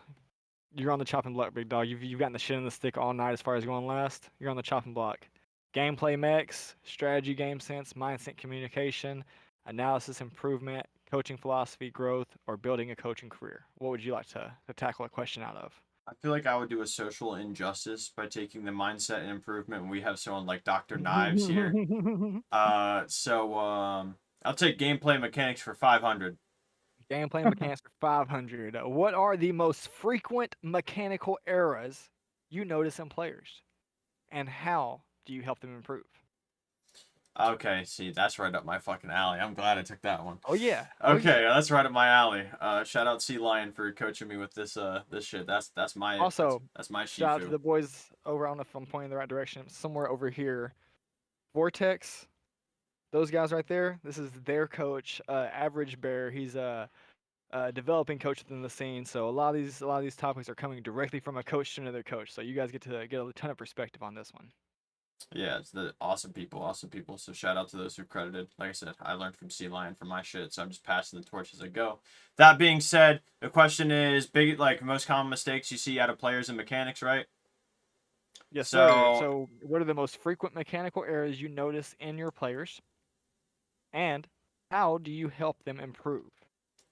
you're on the chopping block, big dog. You've gotten the shit in the stick all night as far as going last. You're on the chopping block. Gameplay mechs, strategy, game sense, mindset, communication, analysis, improvement, coaching philosophy, growth, or building a coaching career. What would you like to tackle a question out of? I feel like I would do a social injustice by taking the mindset and improvement when we have someone like Dr. Knives here. So I'll take gameplay mechanics for 500. Gameplay mechanics for 500. What are the most frequent mechanical errors you notice in players? And how do you help them improve? Okay, see, that's right up my fucking alley. I'm glad I took that one. Oh yeah. Okay, that's right up my alley. Shout out Sea Lion for coaching me with this shit. That's my Also, that's my shout out to shifu. the boys over. I don't know if I'm pointing in the right direction. Somewhere over here, Vortex. Those guys right there. This is their coach, Average Bear. He's a developing coach within the scene. So a lot of these topics are coming directly from a coach to another coach. So you guys get to get a ton of perspective on this one. Yeah, it's the awesome people. So shout out to those who credited. Like I said, I learned from Sea Lion for my shit, so I'm just passing the torch as I go. That being said, the question is like most common mistakes you see out of players and mechanics, right? Yes, So- sir. So what are the most frequent mechanical errors you notice in your players? And how do you help them improve?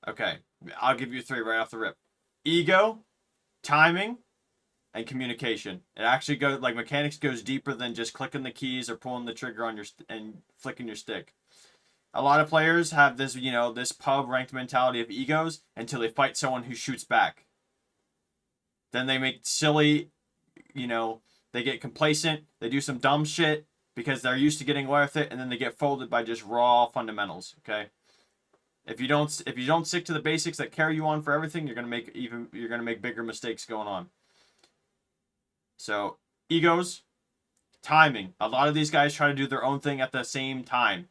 Okay, I'll give you 3 right off the rip. Ego, timing, and communication. It actually goes like mechanics goes deeper than just clicking the keys or pulling the trigger on and flicking your stick. A lot of players have this, this pub ranked mentality of egos until they fight someone who shoots back. Then they make silly, they get complacent, they do some dumb shit because they're used to getting away with it, and then they get folded by just raw fundamentals, okay? If you don't stick to the basics that carry you on for everything, you're gonna make bigger mistakes going on. So, egos, timing. A lot of these guys try to do their own thing at the same time.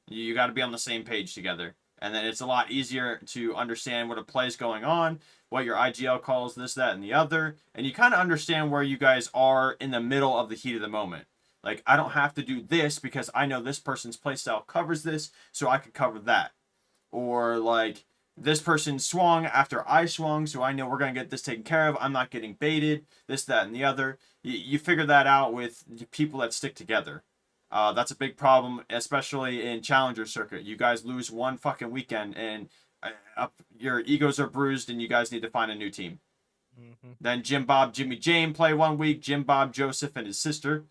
You got to be on the same page together. And then it's a lot easier to understand what a play is going on, what your IGL calls, this, that, and the other. And you kind of understand where you guys are in the middle of the heat of the moment. Like, I don't have to do this because I know this person's playstyle covers this, so I could cover that. Or, like, this person swung after I swung, so I know we're going to get this taken care of. I'm not getting baited, this, that, and the other. You figure that out with people that stick together. That's a big problem, especially in Challenger Circuit. You guys lose one fucking weekend, and your egos are bruised, and you guys need to find a new team. Mm-hmm. Then Jim Bob, Jimmy Jane play one week. Jim Bob, Joseph, and his sister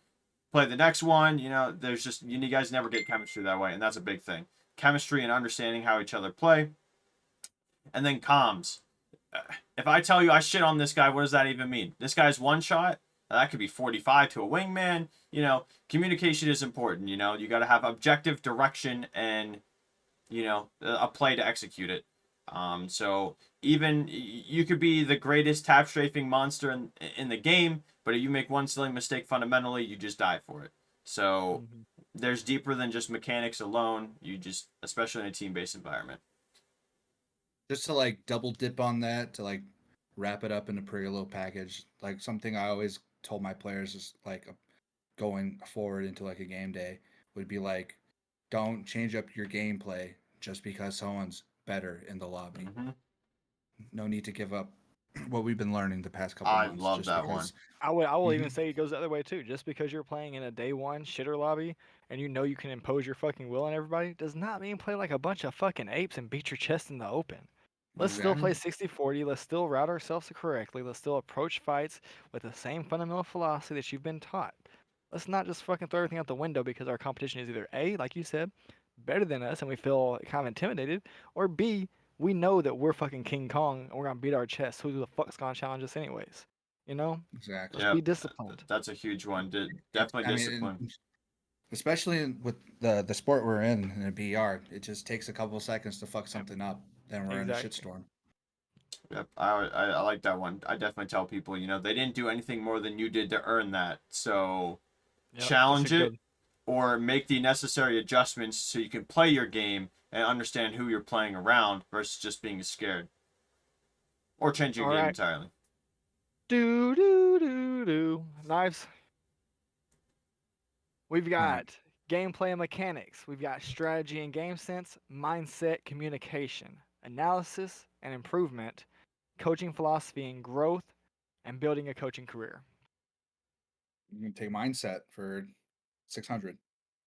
play the next one. There's just you guys never get chemistry that way, and that's a big thing. Chemistry and understanding how each other play, and then comms. If I tell you I shit on this guy, what does that even mean? This guy's one shot. That could be 45 to a wingman. Communication is important. You got to have objective direction and a play to execute it. So even you could be the greatest tap strafing monster in the game, but if you make one silly mistake fundamentally, you just die for it. So Mm-hmm. there's deeper than just mechanics alone. Especially in a team based environment. Just to like double dip on that, to like wrap it up in a pretty little package. Like something I always told my players is like going forward into like a game day would be like, don't change up your gameplay just because someone's better in the lobby. Mm-hmm. No need to give up what we've been learning the past couple I months love just that one. because. I will even Mhm. say it goes the other way too. Just because you're playing in a day one shitter lobby and you know you can impose your fucking will on everybody does not mean play like a bunch of fucking apes and beat your chest in the open. Let's still play Exactly. 60-40. Let's still route ourselves correctly. Let's still approach fights with the same fundamental philosophy that you've been taught. Let's not just fucking throw everything out the window because our competition is either A, like you said, better than us and we feel kind of intimidated, or B, we know that we're fucking King Kong and we're gonna beat our chest. Who the fuck's gonna challenge us anyways? You know? Let's Exactly. Yep, be disciplined. that's a huge one. It, Definitely I mean, discipline. especially with the sport we're in a BR, it just takes a couple seconds to fuck Yep. something up. Then we're in a Exactly. shitstorm. Yep, I like that one. I definitely tell people, they didn't do anything more than you did to earn that. So Yep. It's a challenge it good. or make the necessary adjustments so you can play your game and understand who you're playing around versus just being scared or change your All game right. entirely. Do do do do. Knives. We've All right. got gameplay and mechanics. We've got strategy and game sense, mindset, communication, analysis and improvement, coaching philosophy and growth, and building a coaching career. You can take mindset for 600.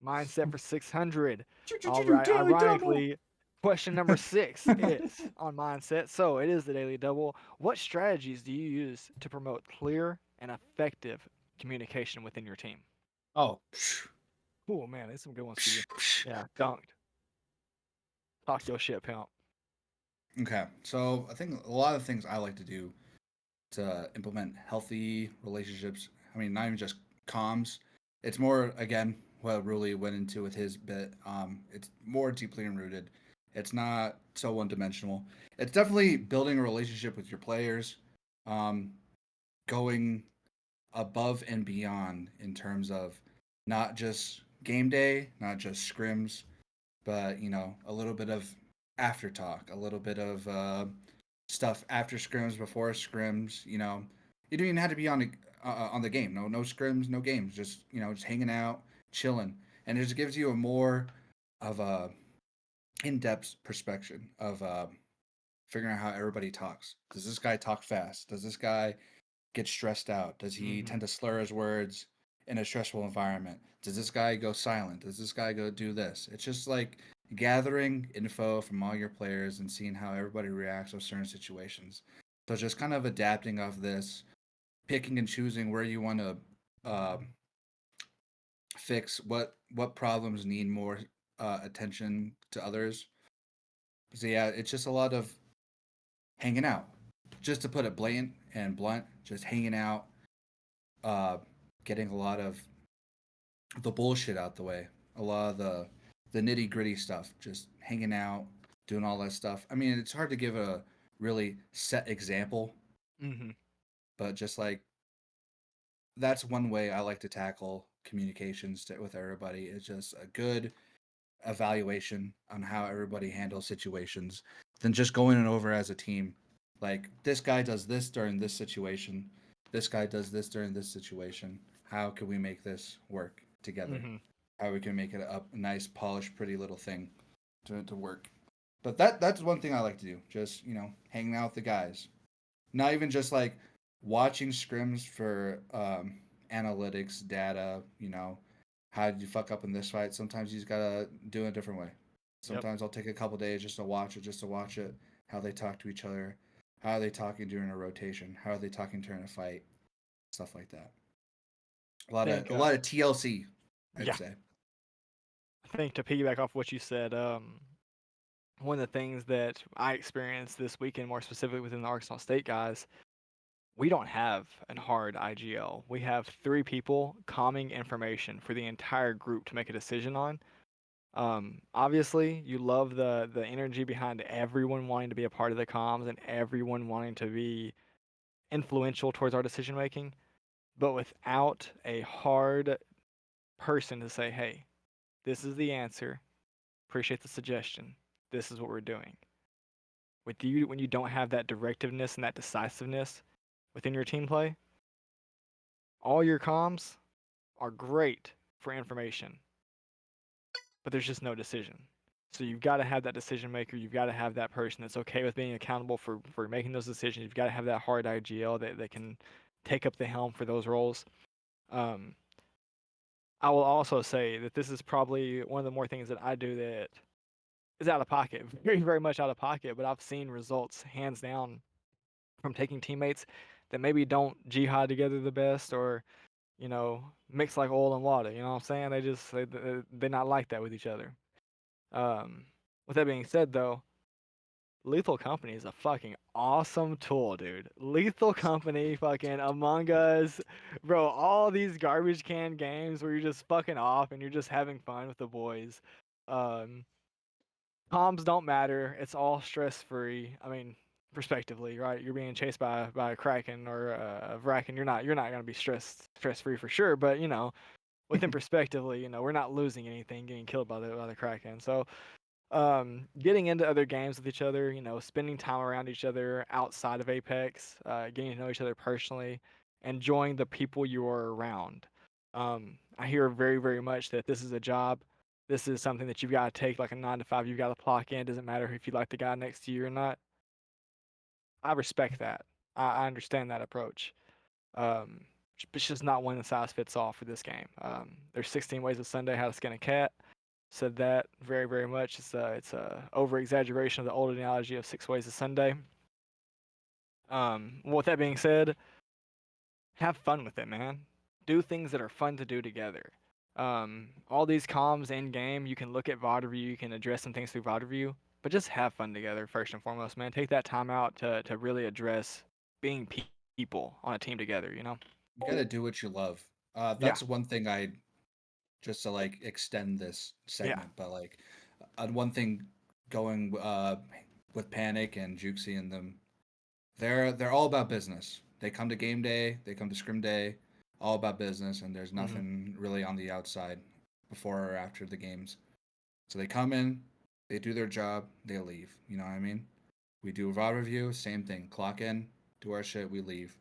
Mindset for 600. All Choo-choo-choo-choo, right. daily double. Ironically, question number 6 is on mindset. So it is the daily double. What strategies do you use to promote clear and effective communication within your team? Oh, Oh man, there's some good ones for you. Yeah, dunked. Talk your shit, pimp. okay. So I think a lot of things I like to do to implement healthy relationships. I mean, not even just comms. It's more again what Ruli went into with his bit. It's more deeply rooted. It's not so one dimensional. It's definitely building a relationship with your players, um, going above and beyond in terms of not just game day, not just scrims, but a little bit of after talk, a little bit of stuff after scrims, before scrims. You don't even have to be on the game. No scrims, no games. Just just hanging out, chilling, and it just gives you a more of a in-depth perspective of figuring out how everybody talks. Does this guy talk fast? Does this guy get stressed out? Does he Mm-hmm. tend to slur his words in a stressful environment? Does this guy go silent? Does this guy go do this? It's just like gathering info from all your players and seeing how everybody reacts to certain situations. So just kind of adapting of this, picking and choosing where you want to uh, fix what problems need more attention to others. So yeah, it's just a lot of hanging out. Just to put it blatant and blunt, just hanging out, uh, getting a lot of the bullshit out the way, a lot of the nitty gritty stuff, just hanging out, doing all that stuff. I mean, it's hard to give a really set example, Mm-hmm. but just like that's one way I like to tackle communications with everybody. It's just a good evaluation on how everybody handles situations, than just going it over as a team. Like this guy does this during this situation, this guy does this during this situation. How can we make this work together? Mm-hmm. How we can make it a nice, polished, pretty little thing to work. But that's one thing I like to do. Just hanging out with the guys. Not even just like watching scrims for analytics data. how did you fuck up in this fight? Sometimes you just gotta do it a different way. Yep. Sometimes I'll take a couple days just to watch it, how they talk to each other, how are they talking during a rotation, how are they talking during a fight, stuff like that. Think, A lot of TLC, I'd yeah. say. I think to piggyback off what you said, one of the things that I experienced this weekend, more specifically within the Arkansas State guys, we don't have a hard IGL. We have 3 people calming information for the entire group to make a decision on. Obviously, you love the energy behind everyone wanting to be a part of the comms and everyone wanting to be influential towards our decision making, but without a hard person to say, "Hey, this is the answer. Appreciate the suggestion. This is what we're doing." With you, when you don't have that directiveness and that decisiveness within your team play, all your comms are great for information, but there's just no decision. So you've got to have that decision maker. You've got to have that person that's okay with being accountable for making those decisions. You've got to have that hard IGL that can take up the helm for those roles. I will also say that this is probably one of the more things that I do that is out of pocket, very, very much out of pocket, but I've seen results hands down from taking teammates that maybe don't jihad together the best or, mix like oil and water. You know what I'm saying? They're not like that with each other. With that being said, though, Lethal Company is a fucking awesome tool, dude. Lethal Company, fucking Among Us, bro. All these garbage can games where you're just fucking off and you're just having fun with the boys. Um, Comms don't matter. It's all stress free. I mean, respectively, right? You're being chased by a Kraken or a Vraken. You're not gonna be stress free for sure. But within perspectively, we're not losing anything, getting killed by the Kraken. So getting into other games with each other, spending time around each other outside of Apex, getting to know each other personally, enjoying the people you are around. I hear very, very much that this is a job. This is something that you've got to take like a 9 to 5. You've got to clock in. Doesn't matter if you like the guy next to you or not. I respect that. I understand that approach. It's just not one size fits all for this game. There's 16 ways of Sunday how to skin a cat. Said that very, very much. It's a over exaggeration of the old analogy of 6 ways of Sunday. With that being said, have fun with it, man. Do things that are fun to do together. All these comms in game, you can look at VOD review, you can address some things through VOD review, but just have fun together first and foremost, man. Take that time out to really address being people on a team together. You gotta do what you love. Yeah. That's one thing I just to like extend this segment, but like one thing going with Panic and Juxie and them, they're all about business. They come to game day, they come to scrim day, all about business, and there's nothing really on the outside before or after the games. So they come in, they do their job, they leave. You know what I mean? We do a VOD review, same thing. Clock in, do our shit, we leave.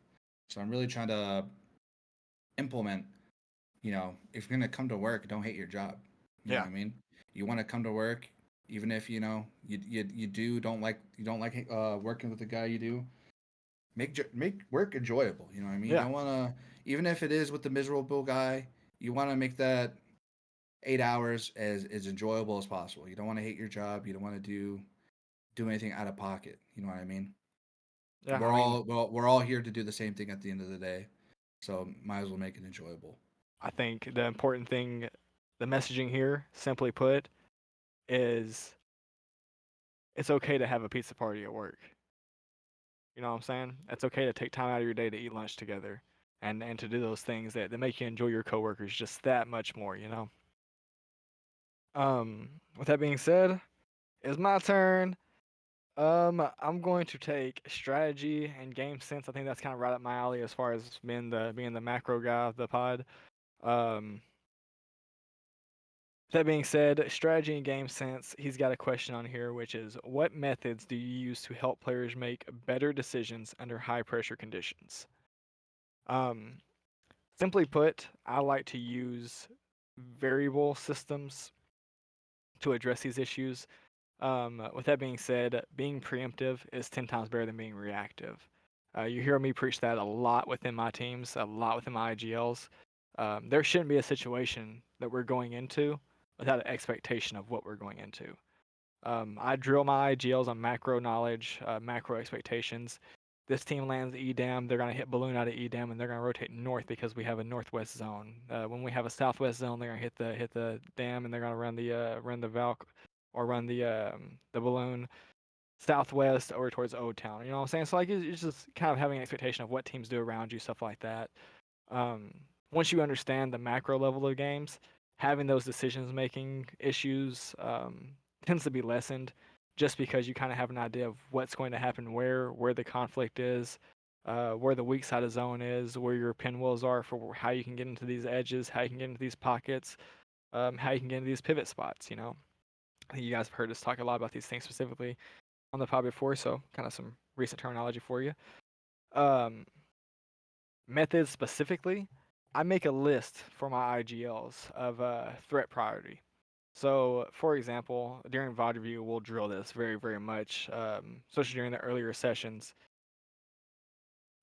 So I'm really trying to implement, if you're gonna come to work, don't hate your job. You know what I mean? You want to come to work, even if you don't like working with the guy you do. Make work enjoyable. You know what I mean? You don't want to, even if it is with the miserable guy, you want to make that 8 hours as enjoyable as possible. You don't want to hate your job. You don't want to do anything out of pocket. You know what I mean? Yeah. We're all here to do the same thing at the end of the day, so might as well make it enjoyable. I think the important thing, the messaging here, simply put, is it's okay to have a pizza party at work. You know what I'm saying? It's okay to take time out of your day to eat lunch together and to do those things that make you enjoy your coworkers just that much more, With that being said, it's my turn. I'm going to take strategy and game sense. I think that's kind of right up my alley as far as being the macro guy of the pod. That being said, strategy and game sense, he's got a question on here, which is what methods do you use to help players make better decisions under high pressure conditions? Simply put, I like to use variable systems to address these issues. With that being said, being preemptive is 10 times better than being reactive. You hear me preach that a lot within my teams, a lot within my IGLs. There shouldn't be a situation that we're going into without an expectation of what we're going into. I drill my IGLs on macro knowledge, macro expectations. This team lands EDAM, they're going to hit balloon out of EDAM, and they're going to rotate north because we have a northwest zone. When we have a southwest zone, they're going to hit the dam, and they're going to run the Valk or run the balloon southwest over towards O Town. You know what I'm saying? So like it's just kind of having an expectation of what teams do around you, stuff like that. Um, Once you understand the macro level of games, having those decisions making issues tends to be lessened just because you kind of have an idea of what's going to happen where the conflict is, where the weak side of zone is, where your pinwheels are for how you can get into these edges, how you can get into these pockets, how you can get into these pivot spots. You know, I think you guys have heard us talk a lot about these things specifically on the pod before, so kind of some recent terminology for you. Um, Methods specifically, I make a list for my IGLs of threat priority. So, for example, during VOD review, we'll drill this very, very much, especially during the earlier sessions.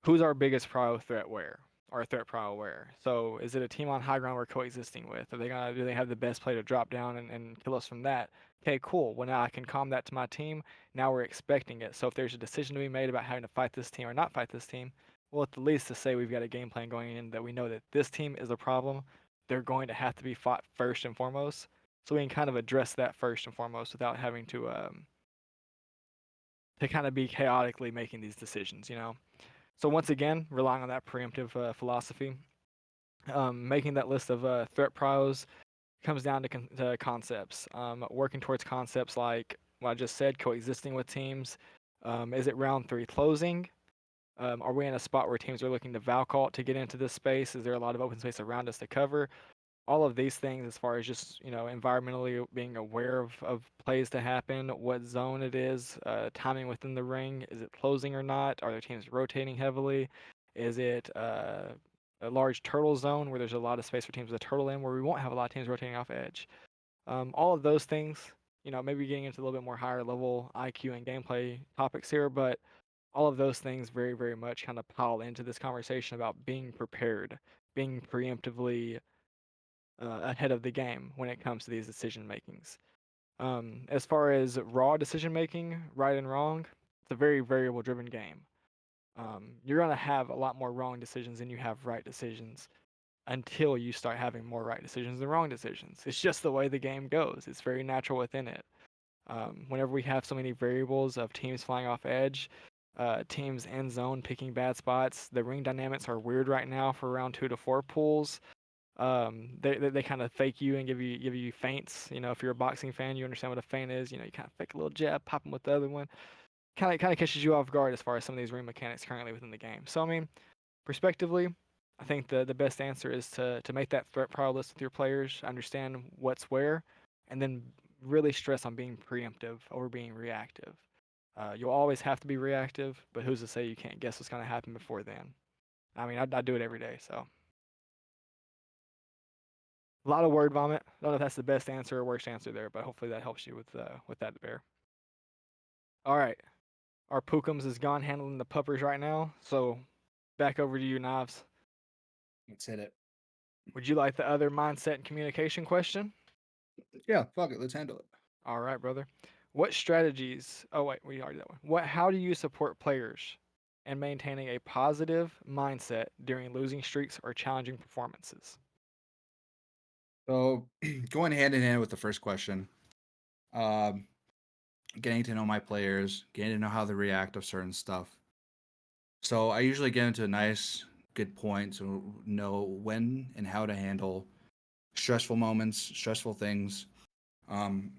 Who's our biggest prio threat where? Our threat prio where? So, is it a team on high ground we're coexisting with? Do they have the best play to drop down and kill us from that? Okay, cool. Well, now I can calm that to my team. Now we're expecting it. So, if there's a decision to be made about having to fight this team or not fight this team, well, at the least to say we've got a game plan going in that we know that this team is a problem. They're going to have to be fought first and foremost. So we can kind of address that first and foremost without having to kind of be chaotically making these decisions, you know. So once again, relying on that preemptive philosophy, making that list of threat prios comes down to concepts. Working towards concepts like what I just said, coexisting with teams. Is it round 3 closing? Are we in a spot where teams are looking to Valcalt to get into this space? Is there a lot of open space around us to cover? All of these things, as far as just environmentally being aware of plays to happen, what zone it is, timing within the ring, is it closing or not? Are there teams rotating heavily? Is it a large turtle zone where there's a lot of space for teams to turtle in, where we won't have a lot of teams rotating off edge? All of those things, maybe getting into a little bit more higher level IQ and gameplay topics here, but all of those things very, very much kind of pile into this conversation about being prepared, being preemptively ahead of the game when it comes to these decision makings. As far as raw decision making, right and wrong, it's a very variable driven game. You're going to have a lot more wrong decisions than you have right decisions until you start having more right decisions than wrong decisions. It's just the way the game goes. It's very natural within it. Whenever we have so many variables of teams flying off edge, teams end zone picking bad spots, the ring dynamics are weird right now for round 2 to 4 pools. They kind of fake you and give you feints. If you're a boxing fan, you understand what a feint is. You kind of fake a little jab, pop them with the other one. Kind of catches you off guard as far as some of these ring mechanics currently within the game. So I mean, prospectively, I think the best answer is to make that threat prio list with your players, understand what's where, and then really stress on being preemptive over being reactive. You'll always have to be reactive, but who's to say you can't guess what's going to happen before then? I mean, I do it every day, so. A lot of word vomit. I don't know if that's the best answer or worst answer there, but hopefully that helps you with that, Bear. All right. Our Pookums is gone handling the puppers right now, so back over to you, Knives. Let's hit it. Would you like the other mindset and communication question? Yeah, fuck it. Let's handle it. All right, brother. What strategies? Oh wait, we already did that one. How do you support players in maintaining a positive mindset during losing streaks or challenging performances? So, going hand in hand with the first question, um, getting to know my players, getting to know how they react to certain stuff. So, I usually get into a nice, good point to know when and how to handle stressful moments, stressful things. Um,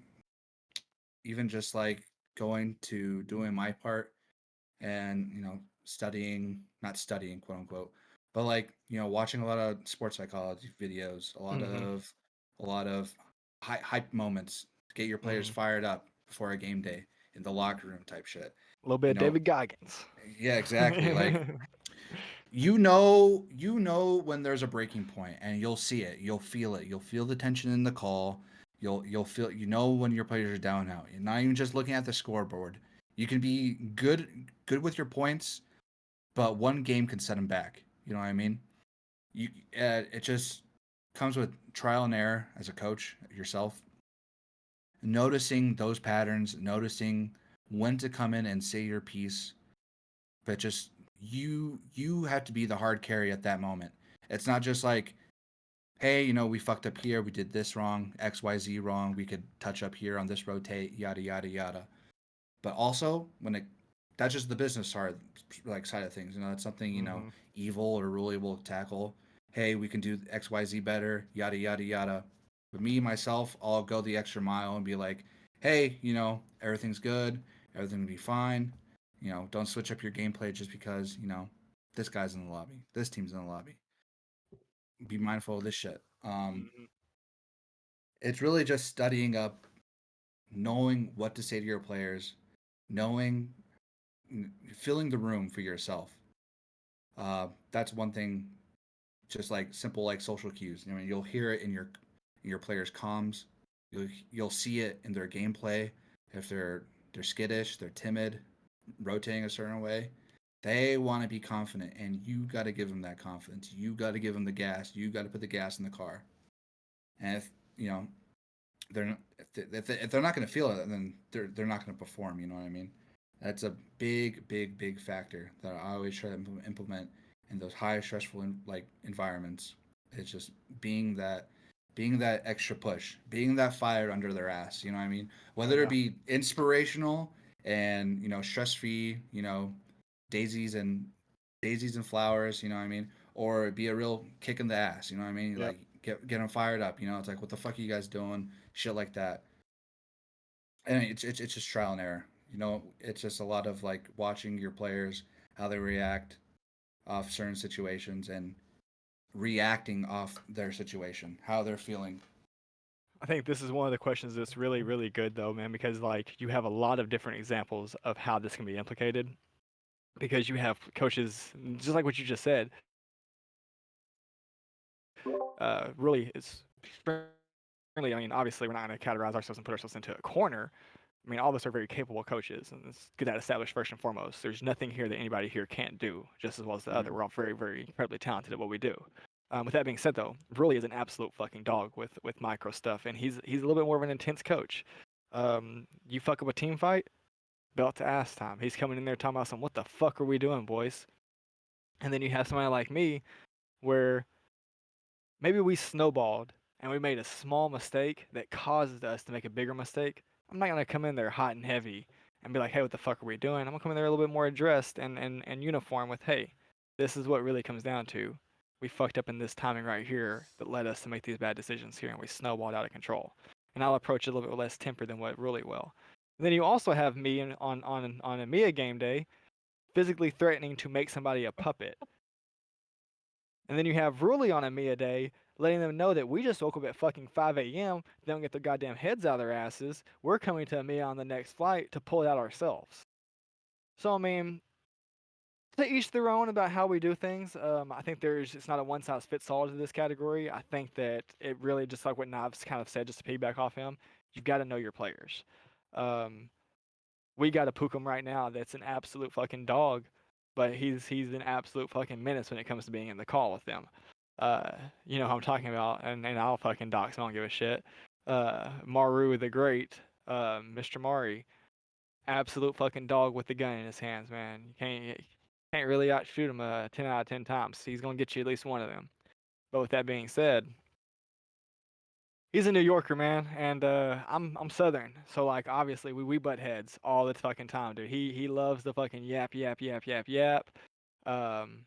Even just like going to doing my part and studying, not studying, quote unquote, but like watching a lot of sports psychology videos, Mm-hmm. a lot of hype moments to get your players Mm-hmm. fired up before a game day in the locker room type shit. A little bit You of know, David Goggins. yeah, exactly. Like you know when there's a breaking point, and you'll see it, you'll feel it, you'll feel the tension in the call. You'll feel when your players are down out. You're not even just looking at the scoreboard. You can be good with your points, but one game can set them back. You know what I mean? It just comes with trial and error as a coach yourself, noticing those patterns, noticing when to come in and say your piece, but just you have to be the hard carry at that moment. It's not just like, hey, we fucked up here, we did this wrong, XYZ wrong, we could touch up here on this rotate, yada yada yada. But also when it that's just the business side of things. It's something, Mm-hmm. evil or Ruley will tackle. Hey, we can do XYZ better, yada yada yada. But me myself, I'll go the extra mile and be like, hey, everything's good, everything will be fine. Don't switch up your gameplay just because, this guy's in the lobby, this team's in the lobby. Be mindful of this shit. Mm-hmm. It's really just studying up, knowing what to say to your players, knowing, filling the room for yourself. That's one thing. Just like simple like social cues. You'll hear it in your players' comms. You'll see it in their gameplay. If they're skittish, they're timid, rotating a certain way, they want to be confident, and you got to give them that confidence. You got to give them the gas. You got to put the gas in the car. And if they're if they're not going to feel it, then they're not going to perform. You know what I mean? That's a big factor that I always try to implement in those high stressful environments. It's just being that being that extra push, being that fire under their ass. You know what I mean? Oh Whether it yeah. be inspirational and stress free, daisies and daisies and flowers. You know what I mean? Or be a real kick in the ass. You know what I mean? Yep. Like get them fired up. It's like, what the fuck are you guys doing? Shit like that. And it's just trial and error. It's just a lot of like watching your players, how they react off certain situations, and reacting off their situation, how they're feeling. I think this is one of the questions that's really, really good though, man, because like you have a lot of different examples of how this can be implicated. Because you have coaches, just like what you just said, really is extremely. I mean, obviously, we're not going to categorize ourselves and put ourselves into a corner. I mean, all of us are very capable coaches, and let's get that established first and foremost. There's nothing here that anybody here can't do just as well as the other. We're all very, very incredibly talented at what we do. With that being said, though, really is an absolute fucking dog with micro stuff, and he's a little bit more of an intense coach. You fuck up a team fight, belt to ass time. He's coming in there talking about some, what the fuck are we doing, boys? And then you have somebody like me, where maybe we snowballed and we made a small mistake that caused us to make a bigger mistake. I'm not gonna come in there hot and heavy and be like, hey, what the fuck are we doing? I'm gonna come in there a little bit more addressed and uniform with, hey, this is what really comes down to. We fucked up in this timing right here that led us to make these bad decisions here, and we snowballed out of control. And I'll approach it a little bit less tempered than what really will. And then you also have me on a Mia game day physically threatening to make somebody a puppet. And then you have Ruley on a Mia day, letting them know that we just woke up at fucking 5 a.m. They don't get their goddamn heads out of their asses. We're coming to Mia on the next flight to pull it out ourselves. So, I mean, to each their own about how we do things. I think it's not a one size fits all to this category. I think that it really, just like what Knives kind of said, just to piggyback off him, you've got to know your players. We got a Pukum right now that's an absolute fucking dog, but he's an absolute fucking menace when it comes to being in the call with them. You know who I'm talking about, and I'll fucking dox him, I don't give a shit. Maru the Great, Mr. Mari, absolute fucking dog with the gun in his hands, man. You can't really outshoot him 10 out of 10 times. He's gonna get you at least one of them. But with that being said, he's a New Yorker, man, and I'm Southern, so like obviously we butt heads all the fucking time, dude. He loves the fucking yap yap yap yap yap. Um,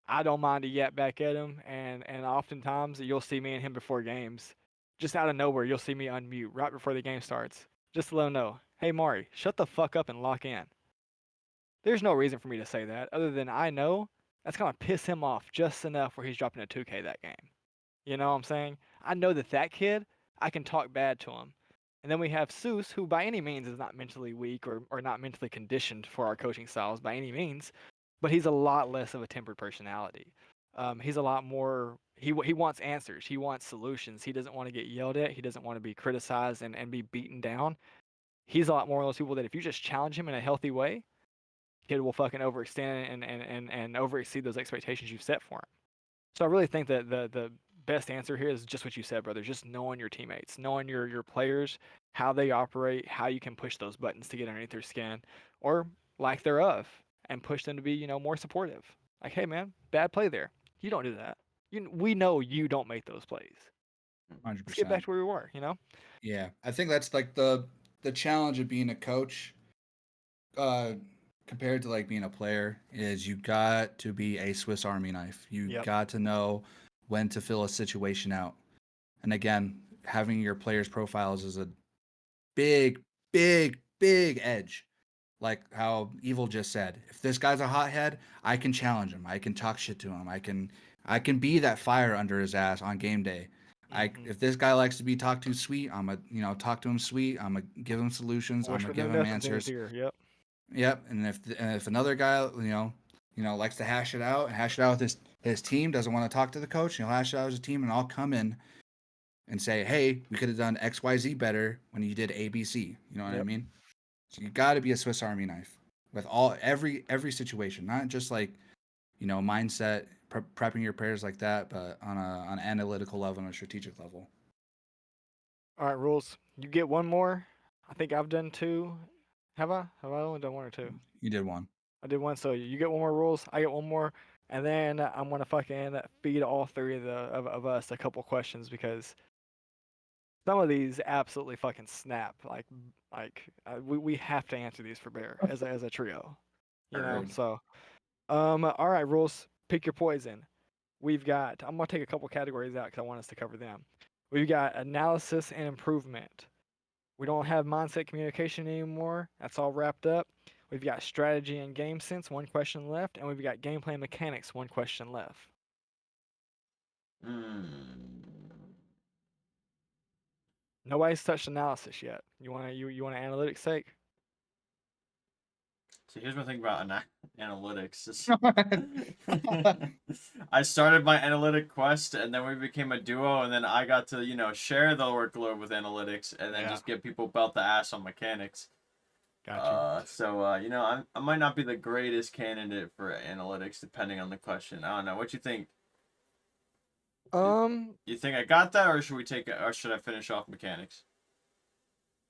I don't mind to yap back at him, and oftentimes you'll see me and him before games, just out of nowhere you'll see me unmute right before the game starts, just to let him know, hey Mari, shut the fuck up and lock in. There's no reason for me to say that other than I know that's gonna piss him off just enough where he's dropping a 2K that game. You know what I'm saying? I know that kid, I can talk bad to him. And then we have Seuss, who by any means is not mentally weak or not mentally conditioned for our coaching styles by any means, but he's a lot less of a tempered personality. He's a lot more, he wants answers, he wants solutions. He doesn't want to get yelled at, he doesn't want to be criticized and be beaten down. He's a lot more of those people that if you just challenge him in a healthy way, kid will fucking overextend and over exceed those expectations you've set for him. So I really think that the best answer here is just what you said, brother. Just knowing your teammates, knowing your players, how they operate, how you can push those buttons to get underneath their skin, or lack thereof, and push them to be, more supportive. Like, hey man, bad play there. You don't do that. We know you don't make those plays. Let's get back 100%. to where we were. Yeah, I think that's like the challenge of being a coach, uh, compared to like being a player, is you got to be a Swiss Army knife. You Yep. got to know when to fill a situation out. And again, having your players' profiles is a big, big, big edge. Like how Evil just said, if this guy's a hothead, I can challenge him. I can talk shit to him. I can be that fire under his ass on game day. Mhm. If this guy likes to be talked to sweet, I'm a talk to him sweet. I'm gonna give him solutions. I'm gonna Whisper give them him nothings in his answers. ear. Yep. Yep. And if another guy likes to hash it out with his team, doesn't want to talk to the coach, he'll hash it out with his team, and I'll come in and say, hey, we could have done XYZ better when you did ABC. You know what I Yep. mean? So you got to be a Swiss Army knife with every situation, not just like mindset prepping your players like that, but on an analytical level and a strategic level. All right, rules. You get one more. I think I've done two. Have I? Have I only done one or two? You did one. I did one, so you get one more rules. I get one more, and then I'm gonna fucking feed all three of us a couple questions because some of these absolutely fucking snap. We have to answer these for Bear as a trio. Heard. So all right, rules. Pick your poison. We've got. I'm gonna take a couple categories out because I want us to cover them. We've got analysis and improvement. We don't have mindset communication anymore. That's all wrapped up. We've got strategy and game sense, one question left, and we've got gameplay mechanics, one question left. Nobody's touched analysis yet. You want an analytics sake? So here's my thing about analytics. I started my analytic quest, and then we became a duo, and then I got to share the workload with analytics, and then Yeah. just get people belt the ass on mechanics. Got you. I might not be the greatest candidate for analytics, depending on the question. I don't know. What you think? You think I got that, or should I finish off mechanics?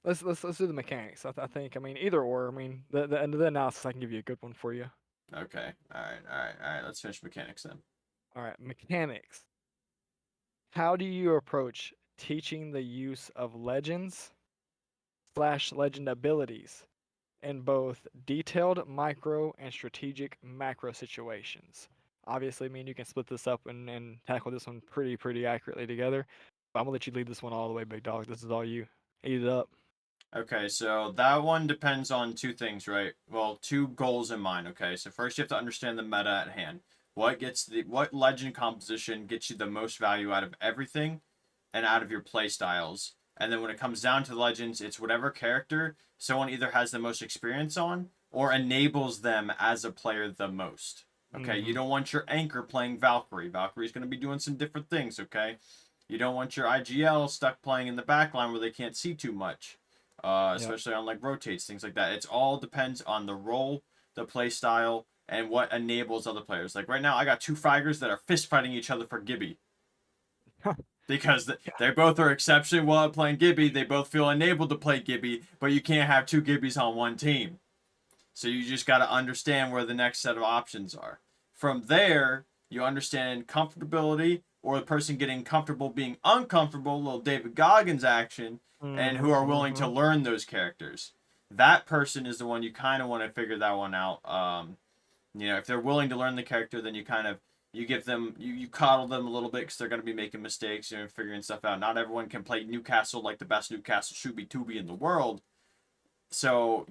Let's do the mechanics. I think. I mean, either or. I mean, the end of the analysis, I can give you a good one for you. Okay. All right. All right. All right. Let's finish mechanics then. All right, mechanics. How do you approach teaching the use of legends/legend abilities in both detailed micro and strategic macro situations? Obviously, I mean, you can split this up and tackle this one pretty accurately together. But I'm gonna let you lead this one all the way, big dog. This is all you. Eat it up. Okay, so that one depends on two things, right? Well, two goals in mind. Okay, so first you have to understand the meta at hand. What legend composition gets you the most value out of everything, and out of your play styles. And then when it comes down to the legends, it's whatever character someone either has the most experience on or enables them as a player the most. Okay, you don't want your anchor playing Valkyrie. Valkyrie's going to be doing some different things. Okay, you don't want your IGL stuck playing in the backline where they can't see too much. Especially on like rotates, things like that. It's all depends on the role, the play style, and what enables other players. Like right now, I got two Fragers that are fist fighting each other for Gibby. Because they both are exceptionally well at playing Gibby. They both feel enabled to play Gibby, but you can't have two Gibbies on one team. So you just got to understand where the next set of options are. From there, you understand comfortability or the person getting comfortable being uncomfortable, little David Goggins action, and who are willing to learn those characters. That person is the one you kind of want to figure that one out. If they're willing to learn the character, then you give them you coddle them a little bit because they're going to be making mistakes and figuring stuff out. Not everyone can play Newcastle like the best Newcastle Shooby Tooby in the world. So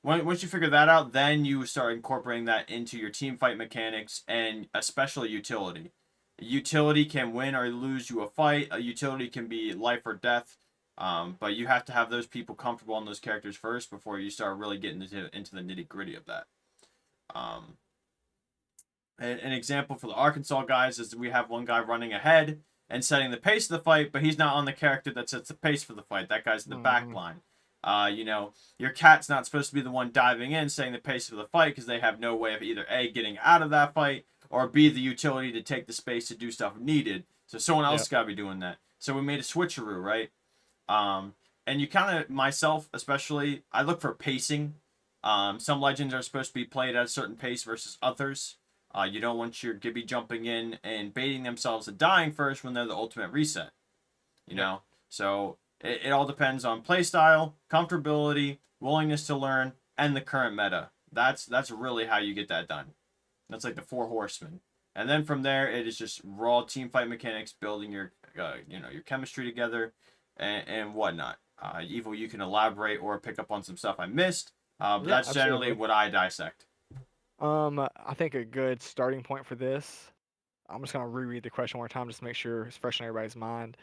once you figure that out, then you start incorporating that into your team fight mechanics and especially utility. Utility can win or lose you a fight. A utility can be life or death. But you have to have those people comfortable on those characters first before you start really getting into the nitty gritty of that. An example for the Arkansas guys is we have one guy running ahead and setting the pace of the fight, but he's not on the character that sets the pace for the fight. That guy's in the back line. Your cat's not supposed to be the one diving in, setting the pace of the fight because they have no way of either A, getting out of that fight, or be the utility to take the space to do stuff needed. So someone else Yeah. has got to be doing that. So we made a switcheroo, right? And you kind of, myself especially, I look for pacing. Some legends are supposed to be played at a certain pace versus others. You don't want your Gibby jumping in and baiting themselves and dying first when they're the ultimate reset. You know? So it all depends on playstyle, comfortability, willingness to learn, and the current meta. That's really how you get that done. That's like the four horsemen. And then from there, it is just raw team fight mechanics, building your your chemistry together, and whatnot. Evil, you can elaborate or pick up on some stuff I missed. But Yeah, that's generally absolutely. what I dissect. I think a good starting point for this, I'm just gonna reread the question one more time just to make sure it's fresh in everybody's mind.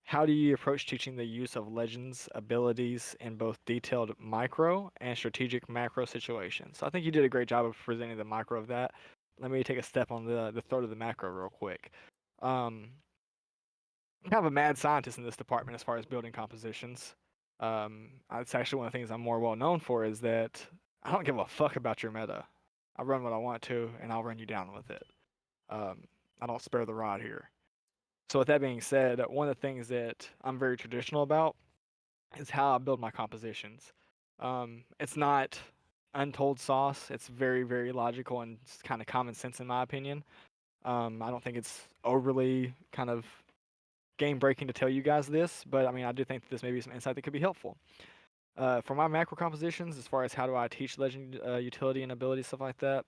How do you approach teaching the use of legends abilities in both detailed micro and strategic macro situations? So I think you did a great job of presenting the micro of that. Let me take a step on the throat of the macro real quick. Um, I'm kind of a mad scientist in this department as far as building compositions. It's actually one of the things I'm more well known for is that I don't give a fuck about your meta. I run what I want to, and I'll run you down with it. Um, I don't spare the rod here. So with that being said, one of the things that I'm very traditional about is how I build my compositions. It's not untold sauce. It's very, very logical and kind of common sense in my opinion. I don't think it's overly kind of game breaking to tell you guys this, but I mean, I do think that this may be some insight that could be helpful. For my macro compositions, as far as how do I teach legend utility and ability, stuff like that,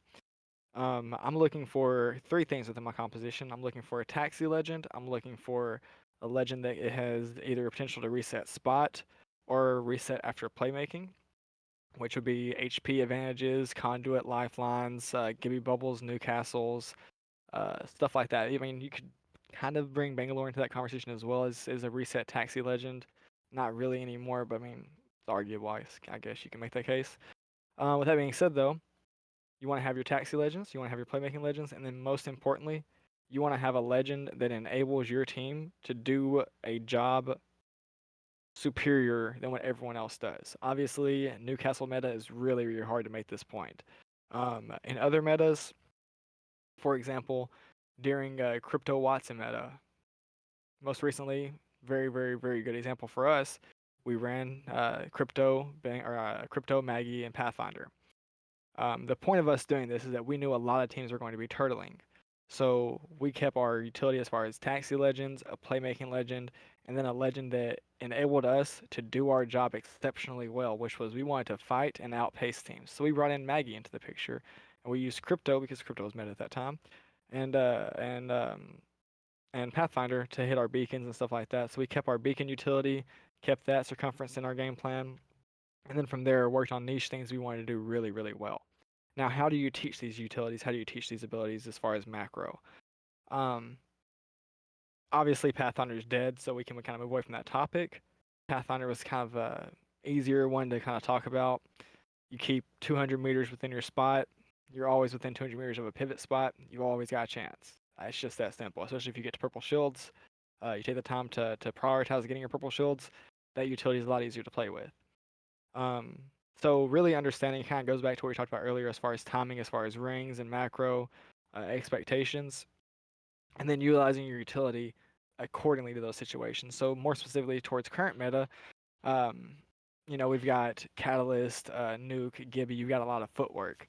I'm looking for three things within my composition. I'm looking for a taxi legend. I'm looking for a legend that it has either a potential to reset spot or reset after playmaking, which would be HP advantages, conduit lifelines, Gibby bubbles, new castles, stuff like that. I mean, you could kind of bring Bangalore into that conversation as well as a reset taxi legend. Not really anymore, but I mean, it's arguable. I guess you can make that case. With that being said, though, you want to have your taxi legends, you want to have your playmaking legends, and then most importantly, you want to have a legend that enables your team to do a job superior than what everyone else does. Obviously, Newcastle meta is really, really hard to make this point. In other metas, for example, during Crypto Watson meta, most recently, very, very, very good example for us, we ran Crypto, Maggie, and Pathfinder. The point of us doing this is that we knew a lot of teams were going to be turtling. So we kept our utility as far as taxi legends, a playmaking legend, and then a legend that enabled us to do our job exceptionally well, which was we wanted to fight and outpace teams. So we brought in Maggie into the picture, and we used crypto because crypto was meta at that time, and and Pathfinder to hit our beacons and stuff like that. So we kept our beacon utility, kept that circumference in our game plan, and then from there worked on niche things we wanted to do really, really well. Now, how do you teach these utilities? How do you teach these abilities as far as macro? Um, Obviously, Pathfinder is dead, so we can kind of move away from that topic. Pathfinder was kind of a easier one to kind of talk about. You keep 200 meters within your spot. You're always within 200 meters of a pivot spot. You've always got a chance. It's just that simple, especially if you get to purple shields. You take the time to prioritize getting your purple shields. That utility is a lot easier to play with. Um, so really understanding kind of goes back to what we talked about earlier as far as timing, as far as rings and macro expectations, and then utilizing your utility accordingly to those situations. So more specifically towards current meta, um, we've got Catalyst, Nuke, Gibby. You've got a lot of footwork.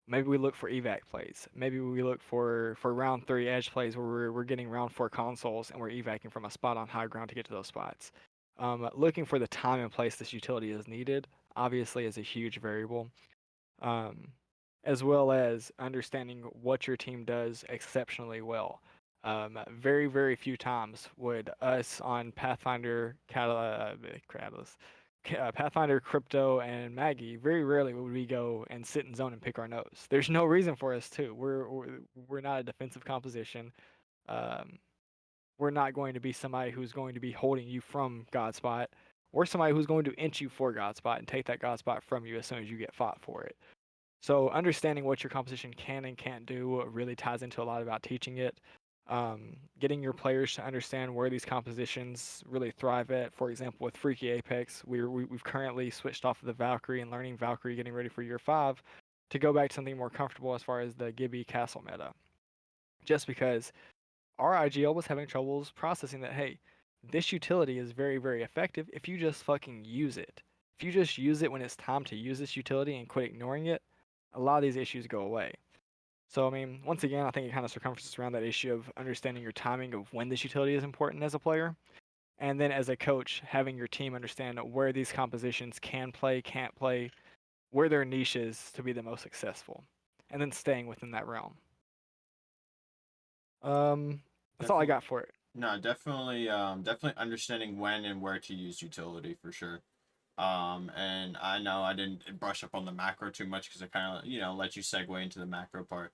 Maybe we look for evac plays. Maybe we look for round 3 edge plays where we're getting round 4 consoles and we're evacing from a spot on high ground to get to those spots. Looking for the time and place this utility is needed, obviously, is a huge variable, um, as well as understanding what your team does exceptionally well. Very, very few times would us on Pathfinder, Catalyst, Pathfinder, Crypto, and Maggie, very rarely would we go and sit in zone and pick our nose. There's no reason for us to. We're not a defensive composition. Um, we're not going to be somebody who's going to be holding you from Godspot. We're somebody who's going to inch you for Godspot and take that Godspot from you as soon as you get fought for it. So understanding what your composition can and can't do really ties into a lot about teaching it. Getting your players to understand where these compositions really thrive at. For example, with Freaky Apex, we've currently switched off of the Valkyrie and learning Valkyrie, getting ready for year 5, to go back to something more comfortable as far as the Gibby Castle meta. just because our IGL was having troubles processing that, hey, this utility is very, very effective if you just fucking use it. If you just use it when it's time to use this utility and quit ignoring it, a lot of these issues go away. So, I mean, once again, I think it kind of circumferences around that issue of understanding your timing of when this utility is important as a player. And then as a coach, having your team understand where these compositions can play, can't play, where their niche is to be the most successful, and then staying within that realm. That's all I got for it. No, definitely understanding when and where to use utility for sure. And I know I didn't brush up on the macro too much because I kind of, let you segue into the macro part.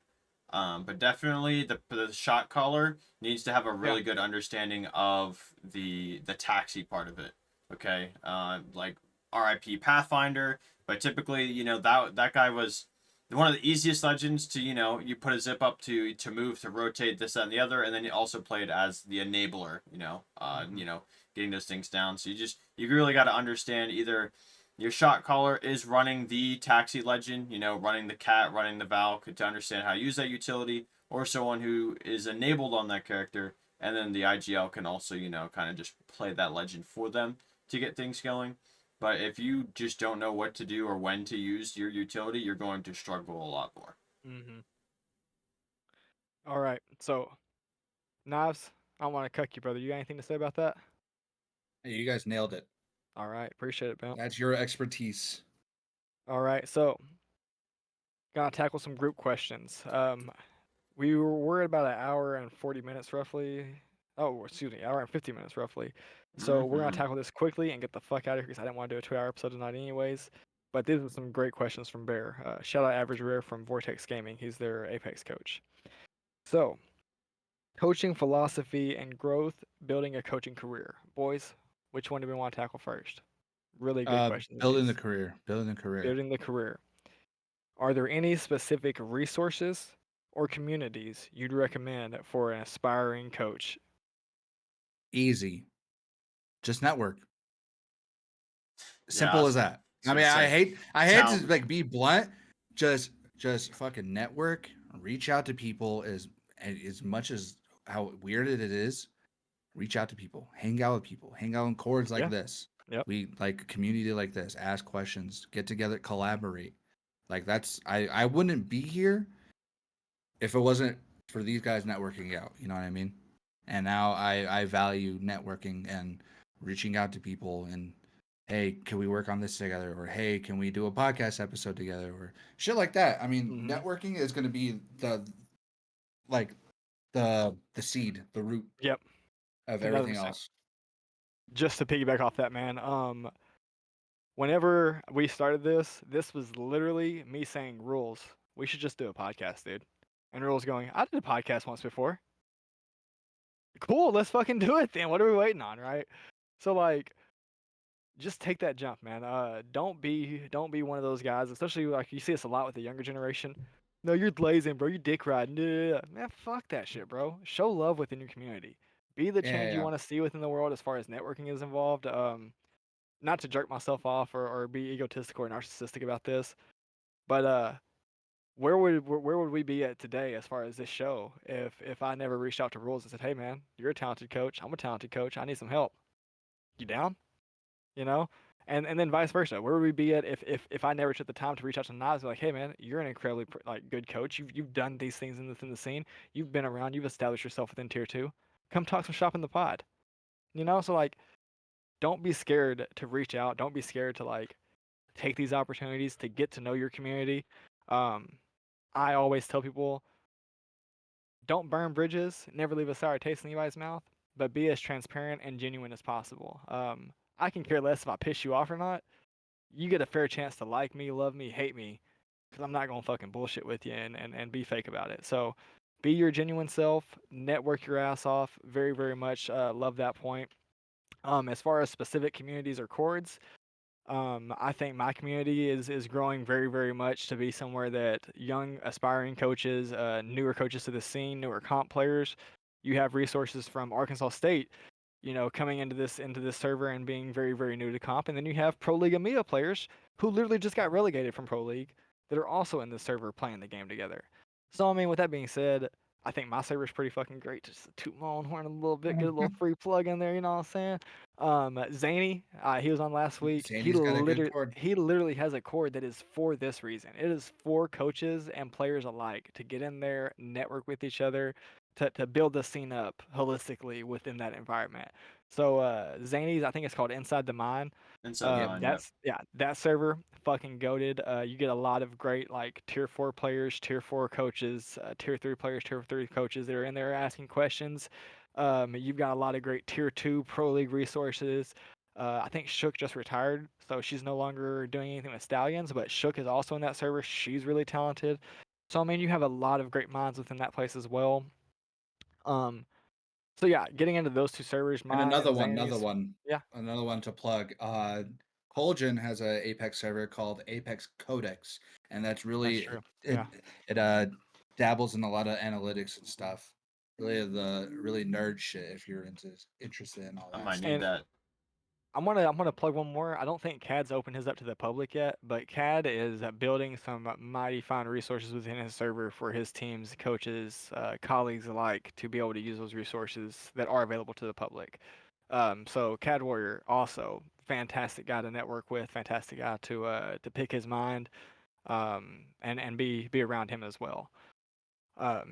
But definitely the shot caller needs to have a really good understanding of the taxi part of it. Okay, like RIP Pathfinder, but typically, that guy was one of the easiest legends to, you put a zip up to move, to rotate, this, that, and the other, and then you also played as the enabler, getting those things down. So you really got to understand either your shot caller is running the taxi legend, running the cat, running the Valk to understand how to use that utility, or someone who is enabled on that character, and then the IGL can also, kind of just play that legend for them to get things going. But if you just don't know what to do or when to use your utility, you're going to struggle a lot more. Mm-hmm. All right, so Knives, I don't want to cuck you, brother. You got anything to say about that? Hey, you guys nailed it. All right, appreciate it, Bill. That's your expertise. All right, so gonna tackle some group questions. We're at about an hour and 40 minutes roughly. Oh, excuse me, hour and 50 minutes roughly. So we're gonna tackle this quickly and get the fuck out of here because I didn't want to do a 2-hour episode tonight anyways. But these are some great questions from Bear. Shout out Average Rare from Vortex Gaming. He's their Apex coach. So, coaching philosophy and growth, building a coaching career. Boys, which one do we want to tackle first? Really good questions. Building the career. Building the career. Building the career. Are there any specific resources or communities you'd recommend for an aspiring coach? Easy. Just network. Simple as that. I mean, I hate to like be blunt. Just fucking network. Reach out to people as much as how weird it is. Reach out to people. Hang out with people. Hang out on chords like this. Yep. We like a community like this. Ask questions. Get together. Collaborate. Like that's I wouldn't be here if it wasn't for these guys networking out. You know what I mean? And now I value networking and reaching out to people and, hey, can we work on this together? Or, hey, can we do a podcast episode together? Or shit like that. I mean, networking is going to be the seed, the root of everything 100%. else. Just to piggyback off that, man. Whenever we started this was literally me saying, Rules, we should just do a podcast, dude. And Rules going, I did a podcast once before. Cool, let's fucking do it then. What are we waiting on, right? So like, just take that jump, man. Don't be one of those guys, especially like you see this a lot with the younger generation. No, you're blazing, bro. You dick riding. Man, fuck that shit, bro. Show love within your community. Be the change you want to see within the world as far as networking is involved. Not to jerk myself off or be egotistical or narcissistic about this, but where would we be at today as far as this show if I never reached out to Rules and said, hey man, you're a talented coach. I'm a talented coach. I need some help. You down? You know? And then vice versa. Where would we be at if I never took the time to reach out to Nas and be like, hey man, you're an incredibly good coach. You've done these things in the scene. You've been around. You've established yourself within tier 2. Come talk some shop in the pod. You know? So like, don't be scared to reach out. Don't be scared to like take these opportunities to get to know your community. I always tell people, don't burn bridges. Never leave a sour taste in anybody's mouth. But be as transparent and genuine as possible. I can care less if I piss you off or not. You get a fair chance to like me, love me, hate me, because I'm not going to fucking bullshit with you and be fake about it. So be your genuine self, network your ass off. Very, very much love that point. As far as specific communities or chords, I think my community is growing very, very much to be somewhere that young aspiring coaches, newer coaches to the scene, newer comp players, you have resources from Arkansas State, coming into this server and being very, very new to comp. And then you have Pro League EMEA players who literally just got relegated from Pro League that are also in this server playing the game together. So, I mean, with that being said, I think my server's pretty fucking great. Just to toot my own horn a little bit, get a little free plug in there. You know what I'm saying? Zany, he was on last week. Sandy's got a good cord. He literally has a cord that is for this reason. It is for coaches and players alike to get in there, network with each other, to build the scene up holistically within that environment. So Zany's, I think it's called Inside the Mind. Inside the Mind, That's that server fucking goated. You get a lot of great like tier 4 players, tier 4 coaches, tier 3 players, tier 3 coaches that are in there asking questions. You've got a lot of great tier 2 pro league resources. I think Shook just retired, so she's no longer doing anything with Stallions, but Shook is also in that server. She's really talented. So I mean, you have a lot of great minds within that place as well. So yeah, getting into those two servers, And mine another and one, Zany's. Yeah. another one to plug. Collegiate has a Apex server called Apex Codex, and that's really true. it. Yeah. It dabbles in a lot of analytics and stuff. Really nerd shit if you're interested in all I that. might Stuff. need And that. I'm gonna plug one more. I don't think CAD's opened his up to the public yet, but CAD is building some mighty fine resources within his server for his teams, coaches, colleagues alike to be able to use those resources that are available to the public. So CAD Warrior also fantastic guy to network with, fantastic guy to pick his mind, and be around him as well,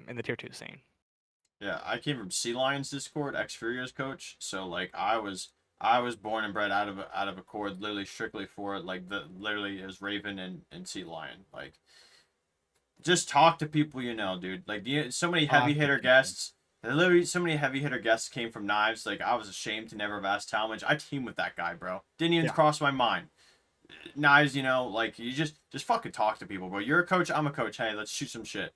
in the tier 2 scene. Yeah, I came from Sea Lions Discord, ex Furious coach. So like I was born and bred out of a cord literally strictly for it. Like the literally is Raven and Sea Lion. Like just talk to people you know, dude. Like so many heavy Talk to hitter people. guests. Literally, so many heavy hitter guests came from Knives. Like I was ashamed to never have asked Talmadge. I team with that guy, bro. Didn't even Yeah. cross my mind. Knives, you know, like you just fucking talk to people, bro. You're a coach. I'm a coach. Hey, let's shoot some shit.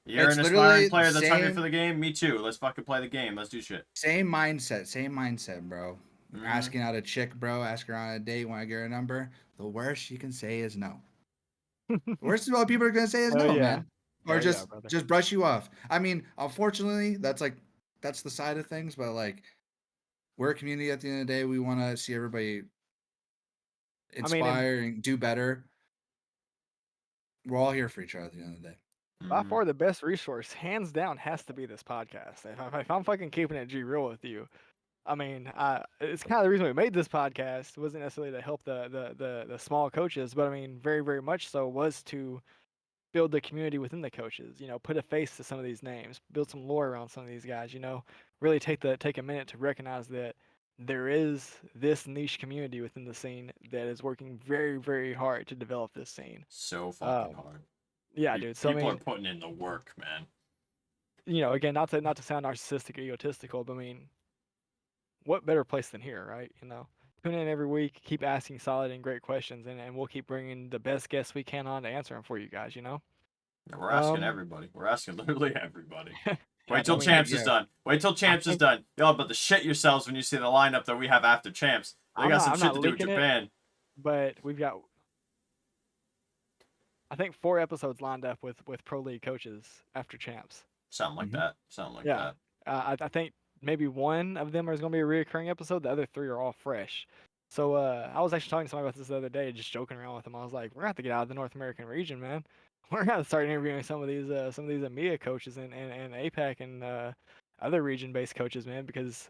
You're It's an literally aspiring the player that's hungry for same the game. Me too. Let's fucking play the game. Let's do shit. same mindset, bro. Mhm. Asking out a chick, bro. Ask her on a date when I get her number. The worst you can say is no. The worst of all people are gonna say is Oh, no, yeah. man, or Oh, yeah, brother. just brush you off. I mean, unfortunately, that's the side of things. But like, we're a community. At the end of the day, we want to see everybody inspire and do better. We're all here for each other at the end of the day. By Mhm. far the best resource, hands down, has to be this podcast. If I'm fucking keeping it G real with you, I mean, it's kind of the reason we made this podcast. It wasn't necessarily to help the small coaches, but I mean, very, very much so was to build the community within the coaches. You know, put a face to some of these names, build some lore around some of these guys. You know, really take a minute to recognize that there is this niche community within the scene that is working very, very hard to develop this scene. So fucking Um, hard. yeah, dude. So I People are mean, putting in the work, man. you know, again, not to sound narcissistic or egotistical, but I mean, what better place than here, right? You know, tune in every week, keep asking solid and great questions, and we'll keep bringing the best guests we can on to answer them for you guys. You know. We're asking everybody. We're asking literally everybody. Yeah, Wait till I mean, Champs yeah. is done. Wait till Champs is think- done. Y'all about to shit yourselves when you see the lineup that we have after Champs. They got some I'm shit not to do with leaking it. Japan. but we've got, I think, 4 episodes lined up with pro league coaches after champs. Something like Mhm. that. Something like Yeah. that. I think maybe one of them is going to be a reoccurring episode. The other 3 are all fresh. So I was actually talking to somebody about this the other day, just joking around with them. I was like, we're gonna have to get out of the North American region, man. We're gonna start interviewing some of these EMEA coaches and APAC and other region-based coaches, man, because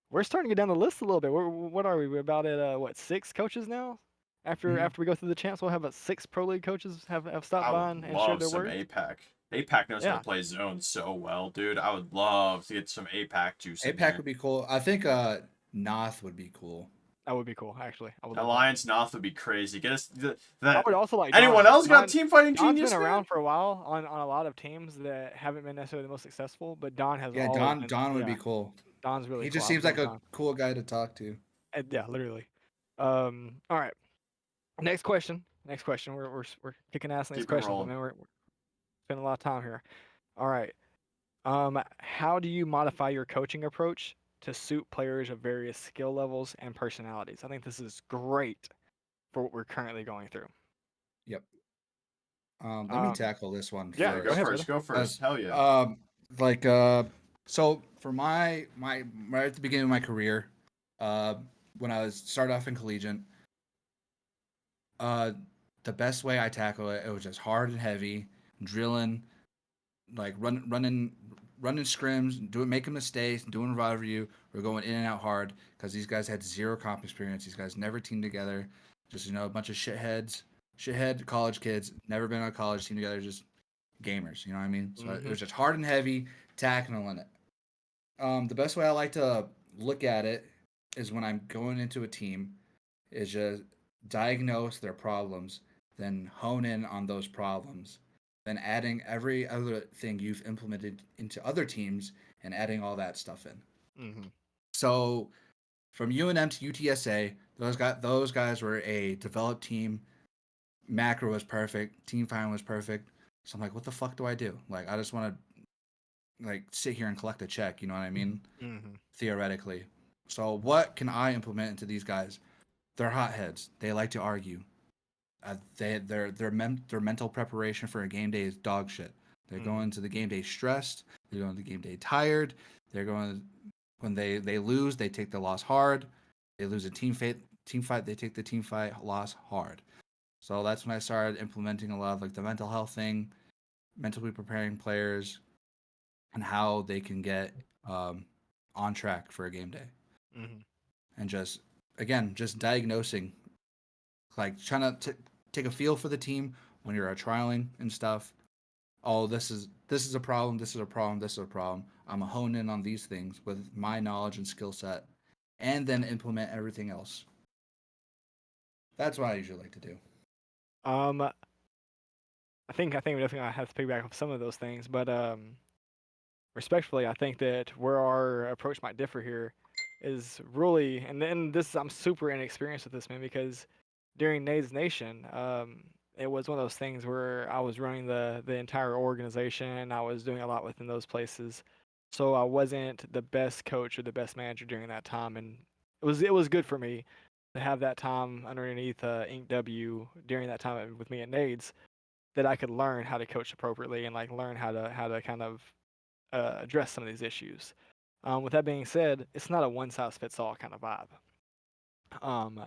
we're starting to get down the list a little bit. What are we? We're about at what, 6 coaches now? After we go through the champs, we'll have 6 pro league coaches have stopped I by would and shared love their some words. APAC. APAC knows how Yeah. to play zone so well, dude. I would love to get some APAC juice in APAC here. would be cool. I think Noth would be cool. That would be cool, actually. I would love Alliance Noth would be crazy. Get us I that. would also like Anyone Don. else got team fighting Don's genius? been man? around for a while on a lot of teams that haven't been necessarily the most successful, but Don has Yeah, always been, Don would be cool. Don's really He cool. just I seems would like love a Don. cool guy to talk to. Yeah, literally. All right. Next question. We're kicking ass in these Keep it questions, but rolling. man, we're spending a lot of time here. All right. How do you modify your coaching approach to suit players of various skill levels and personalities? I think this is great for what we're currently going through. Yep. Let me tackle this one yeah, first. go ahead, brother. Go first. Hell yeah. So for my right at the beginning of my career, when I was started off in collegiate, the best way I tackle it was just hard and heavy, drilling, like running running scrims, making mistakes, doing rival review. We're going in and out hard because these guys had zero comp experience. These guys never teamed together. Just a bunch of shithead college kids, never been on a college team together, just gamers. You know what I mean? So it was just hard and heavy, tackling it. The best way I like to look at it is when I'm going into a team, is just diagnose their problems, then hone in on those problems, then adding every other thing you've implemented into other teams and adding all that stuff in. Mm-hmm. So from UNM to UTSA, those guys were a developed team. Macro was perfect. Team find was perfect. So I'm like, what the fuck do I do? Like, I just want to sit here and collect a check. You know what I mean? Mm-hmm. Theoretically. So what can I implement into these guys? They're hotheads. They like to argue. Their mental preparation for a game day is dog shit. They're going to the game day stressed. They're going to the game day tired. They're going when they lose, they take the loss hard. They lose a team fight, they take the team fight loss hard. So that's when I started implementing a lot of the mental health thing, mentally preparing players, and how they can get on track for a game day. Mm-hmm. And just diagnosing, trying to take a feel for the team when you're trialing and stuff. Oh, this is a problem. This is a problem. This is a problem. I'm gonna hone in on these things with my knowledge and skill set, and then implement everything else. That's what I usually like to do. I think we definitely gonna have to piggyback off some of those things, but respectfully, I think that where our approach might differ here is really, and then this I'm super inexperienced with this, man, because during Nade's Nation, it was one of those things where I was running the entire organization. I was doing a lot within those places, so I wasn't the best coach or the best manager during that time, and it was good for me to have that time underneath Inc W during that time with me at Nade's, that I could learn how to coach appropriately and learn how to kind of address some of these issues. With that being said, it's not a one size fits all kind of vibe. Um,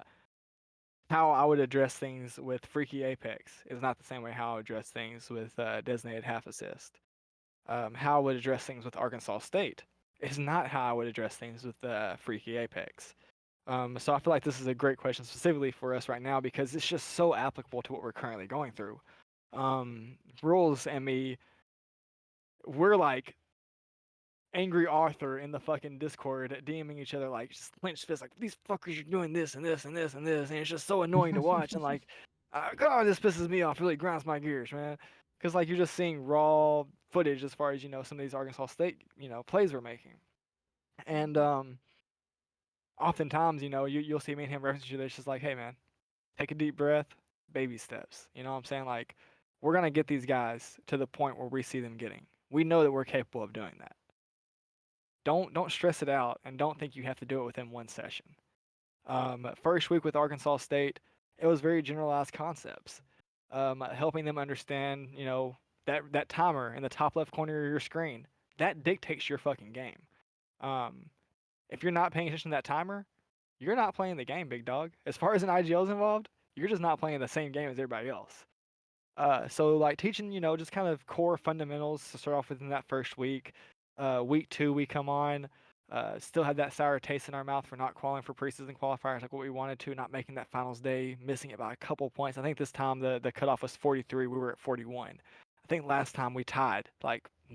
how I would address things with Freaky Apex is not the same way how I would address things with Designated Half Assist. How I would address things with Arkansas State is not how I would address things with Freaky Apex. So I feel like this is a great question specifically for us right now because it's just so applicable to what we're currently going through. Rules and me, we're like angry Arthur in the fucking Discord DMing each other just clenched fists these fuckers are doing this and this and this and this and it's just so annoying to watch and God, this pisses me off, really grinds my gears, man. Because you're just seeing raw footage as far as some of these Arkansas State plays we're making, and oftentimes you'll see me and him reference each other. It's just hey man, take a deep breath, baby steps. You know what I'm saying? We're gonna get these guys to the point where we see them getting. We know that we're capable of doing that. Don't stress it out and don't think you have to do it within one session. First week with Arkansas State, it was very generalized concepts, helping them understand, that timer in the top left corner of your screen that dictates your fucking game. If you're not paying attention to that timer, you're not playing the game, big dog. As far as an IGL is involved, you're just not playing the same game as everybody else. So teaching, just kind of core fundamentals to start off with in that first week. Week 2, we come on, still had that sour taste in our mouth for not qualifying for preseason qualifiers like what we wanted to, not making that finals day, missing it by a couple points. I think this time the cutoff was 43. We were at 41. I think last time we tied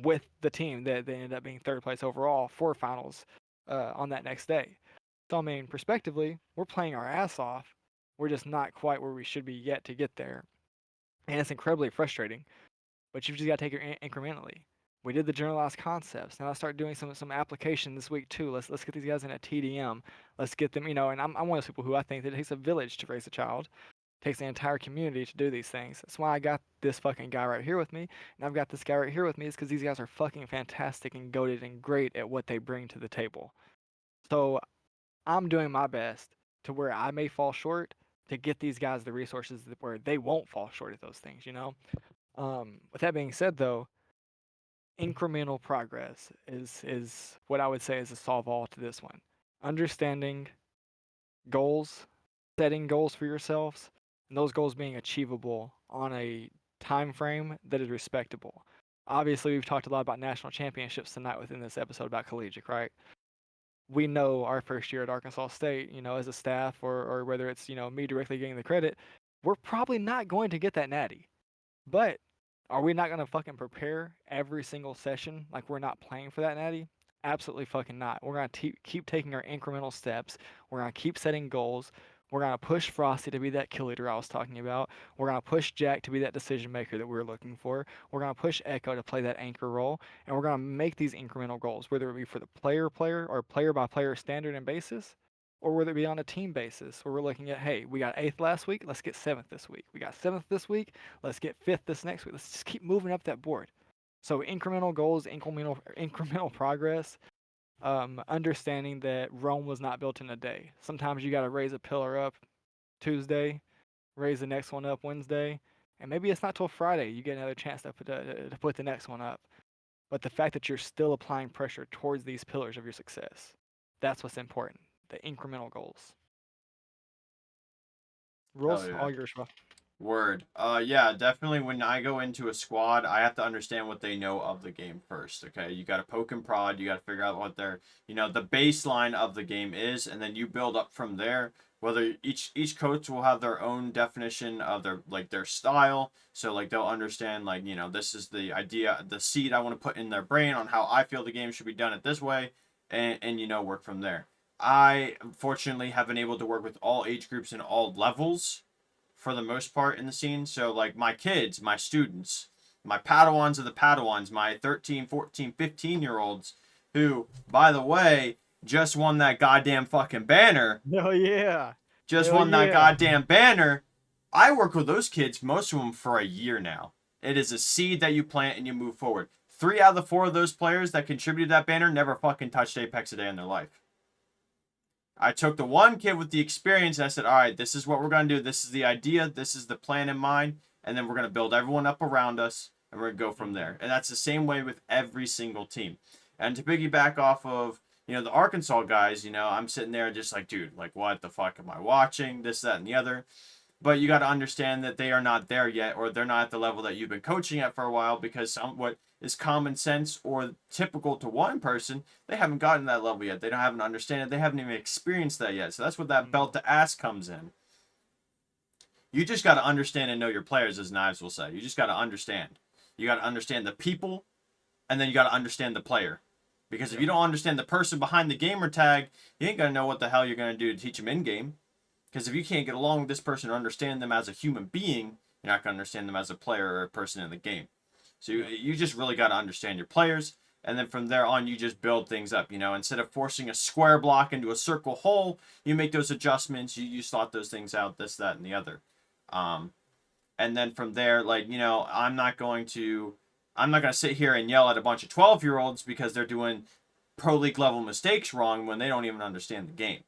with the team that they ended up being third place overall for finals on that next day. So I mean, prospectively, we're playing our ass off. We're just not quite where we should be yet to get there. And it's incredibly frustrating, but you've just got to take it incrementally. We did the generalized concepts. Now let's start doing some application this week too. Let's get these guys in a TDM. Let's get them, and I'm one of those people who I think that it takes a village to raise a child. It takes the entire community to do these things. That's why I got this fucking guy right here with me, and I've got this guy right here with me is because these guys are fucking fantastic and goated and great at what they bring to the table. So I'm doing my best to where I may fall short to get these guys the resources where they won't fall short at those things, With that being said, though, incremental progress is what I would say is a solve all to this one. Understanding goals, setting goals for yourselves, and those goals being achievable on a time frame that is respectable. obviously we've talked a lot about national championships tonight within this episode about collegiate, right? We know our first year at Arkansas State, as a staff or whether it's, me directly getting the credit, we're probably not going to get that natty. But are we not going to fucking prepare every single session like we're not playing for that natty? Absolutely fucking not. We're going to keep taking our incremental steps. We're going to keep setting goals. We're going to push Frosty to be that kill leader I was talking about. We're going to push Jack to be that decision maker that we were looking for. We're going to push Echo to play that anchor role. And we're going to make these incremental goals, whether it be for the player or player by player standard and basis, or whether it be on a team basis where we're looking at, hey, we got 8th last week, let's get 7th this week. We got 7th this week, let's get 5th this next week. Let's just keep moving up that board. So incremental goals, incremental progress, understanding that Rome was not built in a day. Sometimes you got to raise a pillar up Tuesday, raise the next one up Wednesday, and maybe it's not till Friday you get another chance to put the next one up. But the fact that you're still applying pressure towards these pillars of your success, that's what's important. The incremental goals. Rules, yeah. all yours, bro. Word. Yeah, definitely when I go into a squad, I have to understand what they know of the game first, okay? You got to poke and prod, you got to figure out what their, the baseline of the game is, and then you build up from there. Whether each coach will have their own definition of their style, so like they'll understand this is the idea, the seed I want to put in their brain on how I feel the game should be done it this way, and work from there. I fortunately have been able to work with all age groups and all levels for the most part in the scene. So like my kids, my students, my Padawans of the Padawans, my 13, 14, 15-year-olds who, by the way, just won that goddamn fucking banner. Hell yeah. Just Hell won that yeah. goddamn banner. I work with those kids, most of them for a year now. It is a seed that you plant and you move forward. 3 out of the 4 of those players that contributed to that banner never fucking touched Apex a day in their life. I took the one kid with the experience and I said, all right, this is what we're going to do. This is the idea. This is the plan in mind. And then we're going to build everyone up around us and we're going to go from there. And that's the same way with every single team. And to piggyback off of, the Arkansas guys, I'm sitting there just like, dude, like, what the fuck am I watching? This, that, and the other. But you got to understand that they are not there yet, or they're not at the level that you've been coaching at for a while, because what is common sense or typical to one person, they haven't gotten that level yet. They don't have an understanding. They haven't even experienced that yet. So that's what that belt to ass comes in. You just got to understand and know your players, as Knives will say. You just got to understand. You got to understand the people, and then you got to understand the player. Because if you don't understand the person behind the gamer tag, you ain't going to know what the hell you're going to do to teach them in-game. Because if you can't get along with this person or understand them as a human being, you're not going to understand them as a player or a person in the game. So you just really got to understand your players. And then from there on, you just build things up. Instead of forcing a square block into a circle hole, you make those adjustments. You slot those things out, this, that, and the other. And then from there, I'm not going to sit here and yell at a bunch of 12-year-olds because they're doing pro league level mistakes wrong when they don't even understand the game.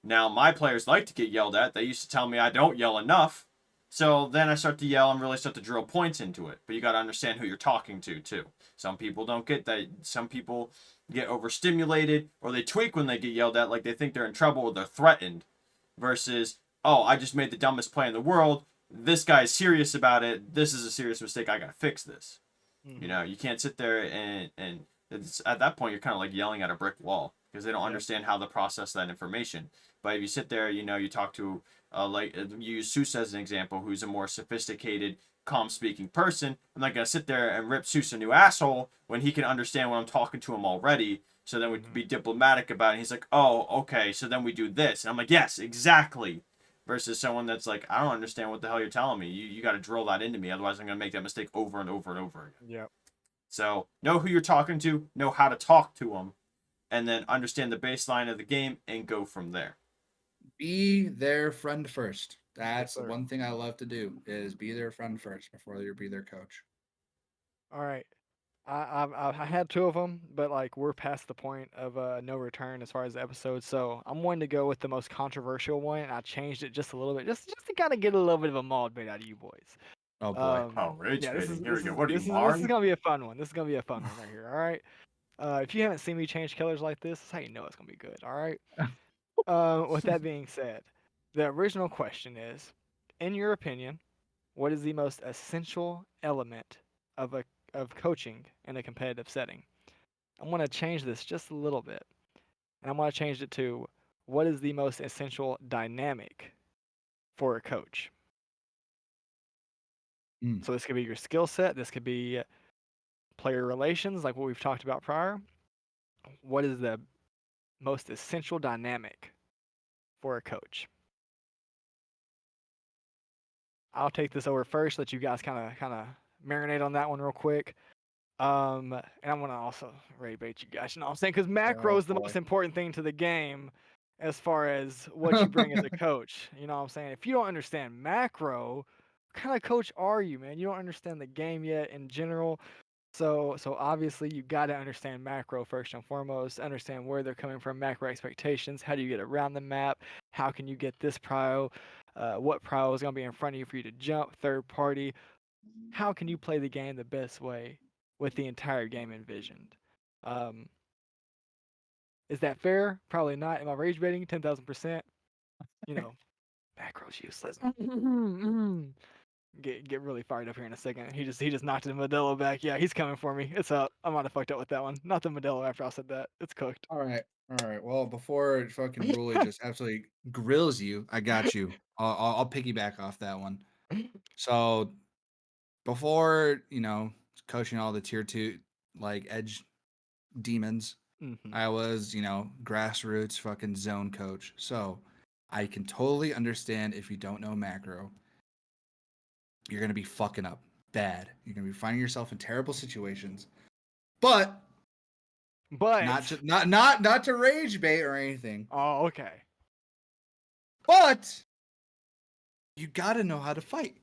Now, my players like to get yelled at. They used to tell me I don't yell enough. So then I start to yell and really start to drill points into it. But you got to understand who you're talking to, too. Some people don't get that. Some people get overstimulated or they tweak when they get yelled at, like they think they're in trouble or they're threatened. Versus, oh, I just made the dumbest play in the world. This guy's serious about it. This is a serious mistake. I got to fix this. You can't sit there and it's, at that point, you're kind of like yelling at a brick wall because they don't understand how to process that information. But if you sit there, you talk to, you use Seuss as an example, who's a more sophisticated, calm-speaking person. I'm not going to sit there and rip Seuss a new asshole when he can understand when I'm talking to him already. So then we'd be diplomatic about it. He's like, oh, okay, so then we do this. And I'm like, yes, exactly. Versus someone that's like, I don't understand what the hell you're telling me. You got to drill that into me. Otherwise, I'm going to make that mistake over and over and over again. Yep. So know who you're talking to, know how to talk to them, and then understand the baseline of the game and go from there. Be their friend first. That's sir. one thing I love to do is be their friend first before you be their coach. All right. I had 2 of them, but like we're past the point of no return as far as the episode. So I'm going to go with the most controversial one, and I changed it just a little bit, just to kind of get a little bit of a mauled bait out of you boys. Oh boy. Rage Yeah, baiting. Here we go. What are this you, is this is Marn? gonna be a fun one. This is gonna be a fun one right here. All right. If you haven't seen me change killers like this, that's how you know it's gonna be good. All right. With that being said, the original question is, in your opinion, what is the most essential element of of coaching in a competitive setting. I want to change this just a little bit, and I want to change it to what is the most essential dynamic for a coach. Mm. So this could be your skill set. This could be player relations, like what we've talked about prior. What is the most essential dynamic for a coach? I'll take this over first. Let you guys kind of marinate on that one real quick. And I'm gonna also rate bait you guys. You know what I'm saying? Because macro Oh is the boy. most important thing to the game, as far as what you bring as a coach. You know what I'm saying? If you don't understand macro, what kind of coach are you, man? You don't understand the game yet in general. So obviously you got to understand macro first and foremost. Understand where they're coming from, macro expectations. How do you get around the map? How can you get this prio? What prio is gonna be in front of you for you to jump? Third party. How can you play the game the best way with the entire game envisioned? Um, is that fair? Probably not. Am I rage baiting? 10,000%. You know, macro's useless. Get really fired up here in a second. He just knocked the Modelo back. Yeah, he's coming for me. It's up. I might have fucked up with that one. Not the Modelo after I said that. It's cooked. All right. All right. Well, before fucking Ruley just absolutely grills you, I got you. I'll piggyback off that one. So before coaching all the tier 2 like edge demons, Mm-hmm. I was grassroots fucking zone coach. So I can totally understand if you don't know macro, you're gonna be fucking up bad. You're gonna be finding yourself in terrible situations. But not But to not to rage bait or anything. oh, okay. But you gotta know how to fight.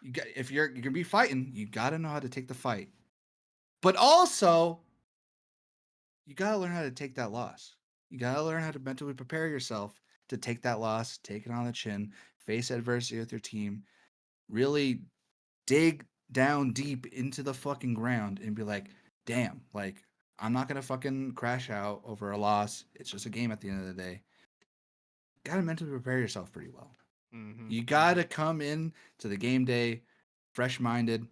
If you're gonna be fighting, you gotta know how to take the fight. But also, you gotta learn how to take that loss. You gotta learn how to mentally prepare yourself to take that loss, take it on the chin, face adversity with your team, really dig down deep into the fucking ground and be like, damn, like I'm not gonna fucking crash out over a loss. It's just a game at the end of the day. Gotta mentally prepare yourself pretty well. Mm-hmm. You gotta come in to the game day fresh minded,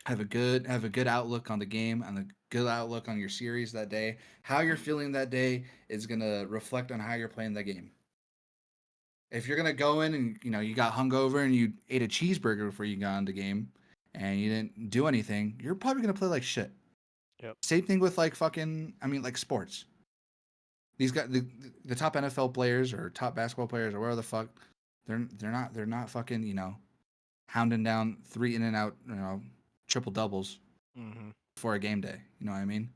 have a good outlook on the game and a good outlook on your series that day. How you're feeling that day is gonna reflect on how you're playing the game. If you're gonna go in and you got hungover and you ate a cheeseburger before you got on the game and you didn't do anything, you're probably gonna play like shit. Yep. Same thing with like like sports. These guys, the top NFL players or top basketball players or whatever the fuck, they're not fucking hounding down 3 in and out triple doubles Mm-hmm. for a game day. You know what I mean?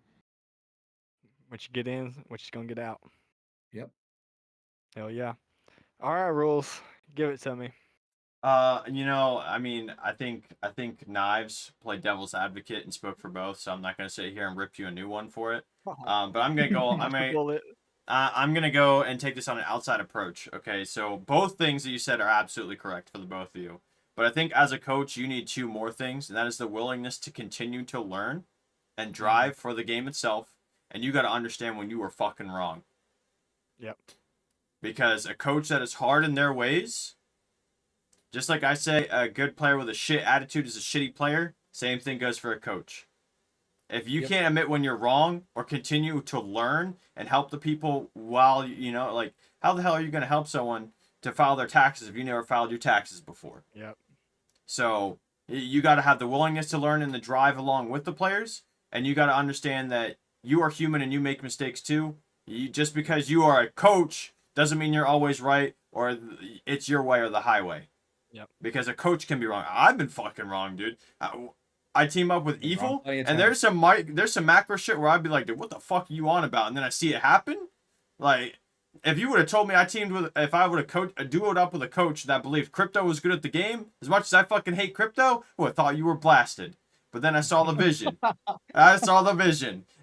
What you get in, what you gonna get out. Yep. Hell yeah. All right, rules. Give it to me. I mean, I think Knives played devil's advocate and spoke for both, so I'm not gonna sit here and rip you a new one for it. But I'm gonna go. Dodge the bullet. I'm gonna go and take this on an outside approach. Okay, so both things that you said are absolutely correct for the both of you. But I think as a coach, you need two more things, and that is the willingness to continue to learn and drive for the game itself. And you got to understand when you were fucking wrong. Yep. Because a coach that is hard in their ways, just like I say, a good player with a shit attitude is a shitty player. Same thing goes for a coach. If you can't admit when you're wrong or continue to learn and help the people while, like, how the hell are you going to help someone to file their taxes if you never filed your taxes before? Yep. So you got to have the willingness to learn and the drive along with the players. And you got to understand that you are human and you make mistakes too. Just because you are a coach doesn't mean you're always right or it's your way or the highway. Yep. Because a coach can be wrong. I've been fucking wrong, dude. I team up with Evil, plenty of and there's some macro shit where I'd be like, dude, what the fuck are you on about? And then I see it happen. Like, if you would have told me if I would have duoed up with a coach that believed crypto was good at the game, as much as I fucking hate crypto, I would have thought you were blasted. But then I saw the vision.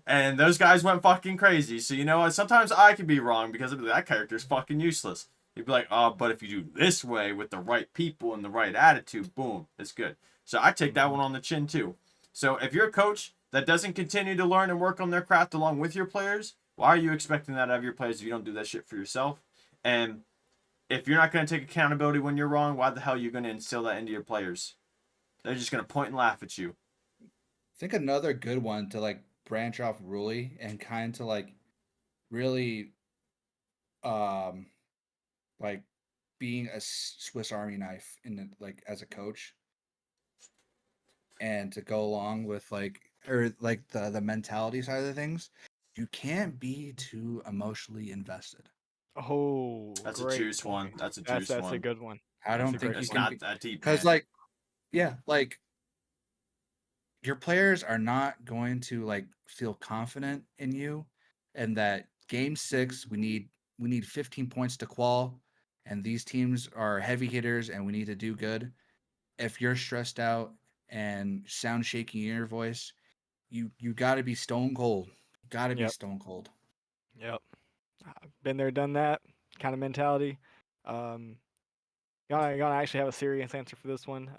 And those guys went fucking crazy. So, you know what? Sometimes I can be wrong because that character's fucking useless. You'd be like, oh, but if you do this way with the right people and the right attitude, boom, it's good. So I take that one on the chin too. So if you're a coach that doesn't continue to learn and work on their craft along with your players, why are you expecting that out of your players if you don't do that shit for yourself? And if you're not going to take accountability when you're wrong, why the hell are you going to instill that into your players? They're just going to point and laugh at you. think another good one to like branch off Ruli and kind to like really um like being a Swiss Army knife in the, like as a coach, and to go along with like or like the mentality side of the things, you can't be too emotionally invested. Oh, That's a great juice point. one. That's a That's juice that's a one. good one. I That's a don't great think you It's can point. be not that deep, because man. like yeah, like your players are not going to like feel confident in you, and that game 6 we need 15 points to qual, and these teams are heavy hitters and we need to do good. If you're stressed out and sound shaky in your voice, you got to be stone cold. Got to be Yep. stone cold. Yep. Been there, done that kind of mentality. Um, gonna actually have a serious answer for this one.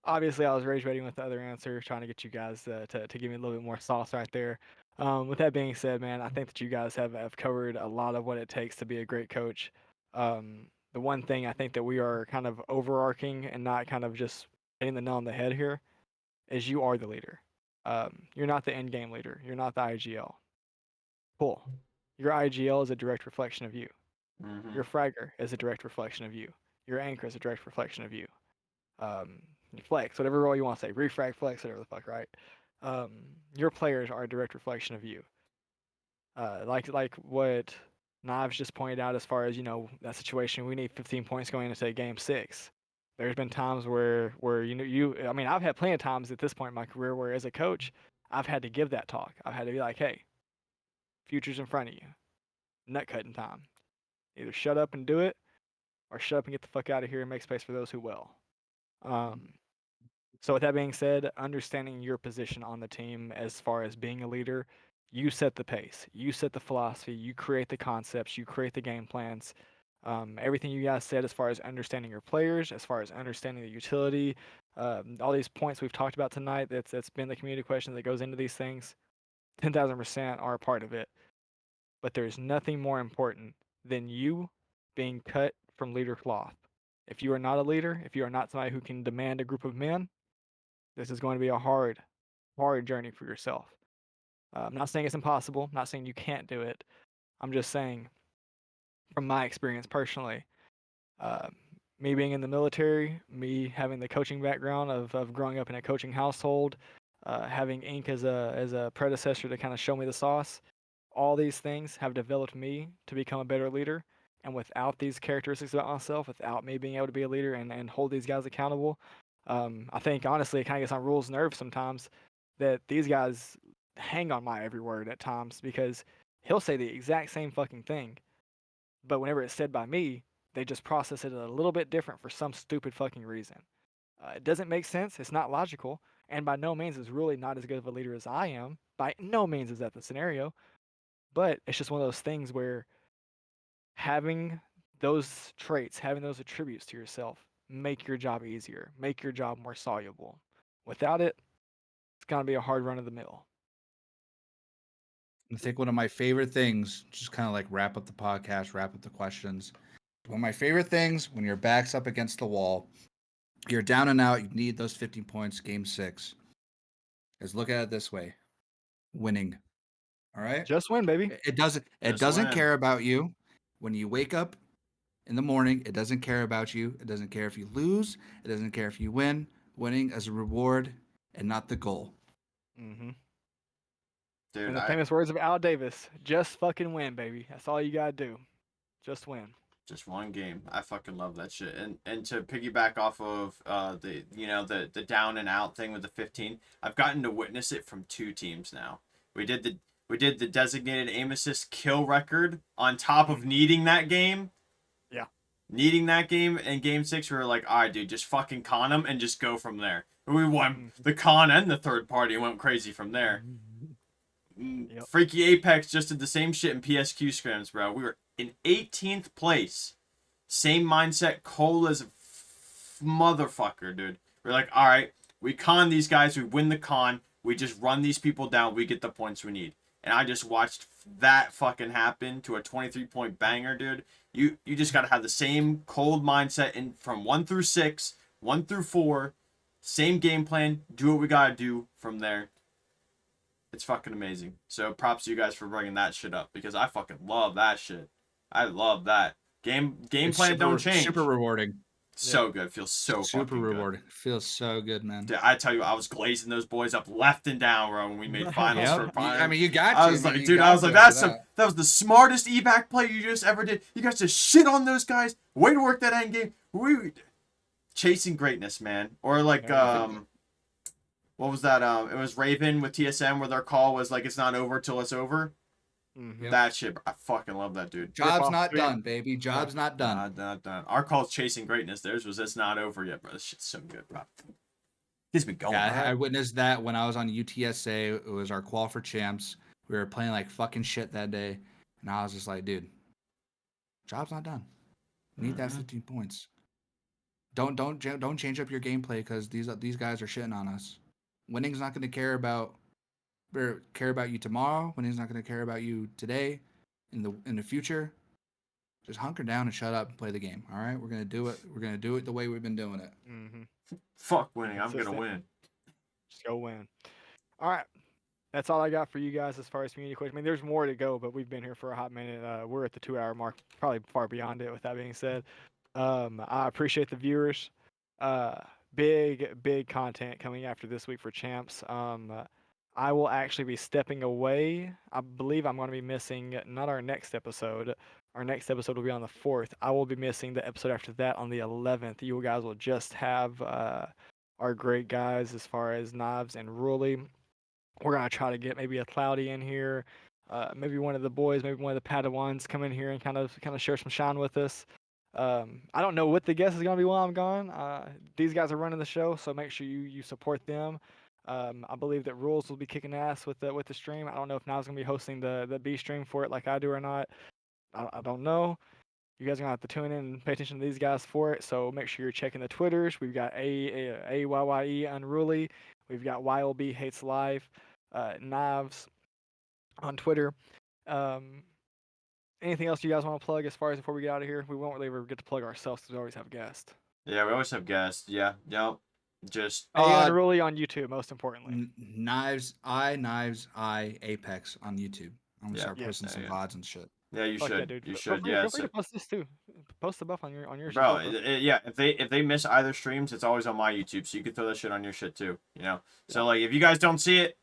Obviously, I was rage baiting with the other answer, trying to get you guys to give me a little bit more sauce right there. With that being said, man, I think that you guys have covered a lot of what it takes to be a great coach. The one thing I think that we are kind of overarching and not kind of just hitting the nail on the head here is you are the leader. You're not the end game leader. You're not the IGL. Cool. Your IGL is a direct reflection of you. Mm-hmm. Your fragger is a direct reflection of you. Your anchor is a direct reflection of you. Um, flex, whatever role you want to say, refrag, flex, whatever the fuck, right? Um, your players are a direct reflection of you. Like what Knives just pointed out, as far as that situation, we need 15 points going into game 6. There's been times where I mean, I've had plenty of times at this point in my career where, as a coach, I've had to give that talk. I've had to be like, hey, future's in front of you, nut cutting time. Either shut up and do it, or shut up and get the fuck out of here and make space for those who will. Um, So with that being said, understanding your position on the team as far as being a leader, you set the pace, you set the philosophy, you create the concepts, you create the game plans. Everything you guys said as far as understanding your players, as far as understanding the utility, all these points we've talked about tonight, that's been the community question that goes into these things, 10,000% are a part of it. But there's nothing more important than you being cut from leader cloth. If you are not a leader, if you are not somebody who can demand a group of men, this is going to be a hard journey for yourself. I'm not saying it's impossible. I'm not saying you can't do it. I'm just saying, from my experience personally, uh, me being in the military, me having the coaching background of growing up in a coaching household, having Ink as a predecessor to kind of show me the sauce, all these things have developed me to become a better leader. And without these characteristics about myself, without me being able to be a leader and hold these guys accountable, I think honestly it kind of gets on Rule's nerves sometimes that these guys hang on my every word at times because he'll say the exact same fucking thing, but whenever it's said by me, they just process it a little bit different for some stupid fucking reason. It doesn't make sense. It's not logical, and by no means is really not as good of a leader as I am. By no means is that the scenario, but it's just one of those things where having those traits, having those attributes to yourself, make your job easier, make your job more soluble. Without it, it's gonna be a hard run of the mill. I think one of my favorite things, just kind of like wrap up the podcast, wrap up the questions. One of my favorite things when your back's up against the wall, you're down and out, you need those 15 points, game 6, is look at it this way: winning. All right? Just win, baby. It Just doesn't win. care about you. When you wake up in the morning, it doesn't care about you. It doesn't care if you lose. It doesn't care if you win. Winning is a reward and not the goal. Mm-hmm. Dude, In the I famous words of Al Davis, just fucking win, baby. That's all you gotta do. Just win. just one game. I fucking love that shit. And to piggyback off of the the down and out thing with the 15, I've gotten to witness it from two teams now. We did the designated aim assist kill record on top of needing that game. Yeah. Needing that game in game 6, we were like, all right, dude, just fucking con them and just go from there. And we won the con and the third party and went crazy from there. Yep. Freaky Apex just did the same shit in PSQ scrims, bro. We were in 18th place. Same mindset, cold as a motherfucker, dude. We're like, all right, we con these guys, we win the con, we just run these people down, we get the points we need. And I just watched that fucking happen to a 23-point banger, dude. You just gotta have the same cold mindset in from 1 through 6, 1 through 4, same game plan, do what we gotta do from there. It's fucking amazing. So props to you guys for bringing that shit up because I fucking love that shit. I love that. Game It's plan don't change. Super rewarding. So good. Feels so Super fucking rewarding. Feels so good, man. good. Dude, I tell you, I was glazing those boys up left and down, bro, when we made finals Yep. for finals. I mean, you got I to. was man. like, You dude, got I was to like, after that was the smartest evac play you just ever did. You guys just shit on those guys. Way to work that end game. We chasing greatness, man. Or like, what was that? It was Raven with TSM where their call was like, it's not over till it's over. Mhm. That shit, I fucking love that, dude. Job's off not stream. done, baby. Job's not done. Not done. Our call's chasing greatness. Theirs was it's not over yet, bro. This shit's so good, bro. Gets me going. Yeah, I witnessed that when I was on UTSA. It was our qual for champs. We were playing like fucking shit that day, and I was just like, dude, job's not done. We need that 15 points. Don't change up your gameplay because these guys are shitting on us. Winning's not going to care about you tomorrow. Winning's not going to care about you today, in the future. Just hunker down and shut up and play the game. All right, we're gonna do it. We're gonna do it the way we've been doing it. Fuck winning. I'm Consistent. gonna win. Just go win. All right. That's all I got for you guys as far as community questions. I mean, there's more to go, but we've been here for a hot minute. We're at the 2-hour mark, probably far beyond it. With that being said, I appreciate the viewers. Big content coming after this week for champs. I will actually be stepping away. I believe I'm going to be missing not our next episode. Our next episode will be on the 4th. I will be missing the episode after that on the 11th. You guys will just have our great guys as far as Knives and Ruley. We're going to try to get maybe a Cloudy in here. Maybe one of the boys, maybe one of the Padawans come in here and kind of share some shine with us. I don't know what the guest is going to be while I'm gone. These guys are running the show, so make sure you support them. I believe that Rules will be kicking ass with the stream. I don't know if Now's going to be hosting the B stream for it like I do or not. I don't know. You guys are going to have to tune in and pay attention to these guys for it, so make sure you're checking the Twitters. We've got AYYE Unruly. We've got YLB Hates Life. Knives on Twitter. Anything else you guys want to plug as far as before we get out of here? We won't really ever get to plug ourselves because we always have guests. Yeah, we always have guests. Yeah, yep. Just Unruly on YouTube, most importantly. Knives I Apex on YouTube. I'm gonna start posting some VODs and shit. yeah, you Fuck should. yeah, dude. You Feel should. free, Yeah. feel free to post this too. Post the buff on your Bro, shit. yeah. If they miss either streams, it's always on my YouTube, so you can throw that shit on your shit too. You know. So like, if you guys don't see it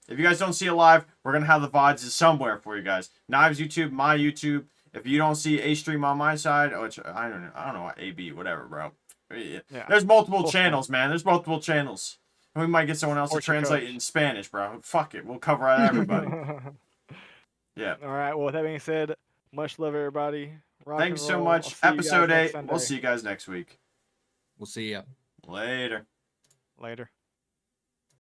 live, we're gonna have the VODs somewhere for you guys. Knives YouTube, my YouTube. If you don't see a stream on my side, which I don't know what AB, whatever, bro. Yeah. There's multiple channels, man. There's multiple channels. And we might get someone else to translate it in Spanish, bro. Fuck it, we'll cover out everybody. Yeah. All right. Well, with that being said, much love, everybody. Rock Thanks and so roll. much. I'll see you guys Episode next 8. We'll Sunday. see you guys next week. We'll see ya. Later. Later.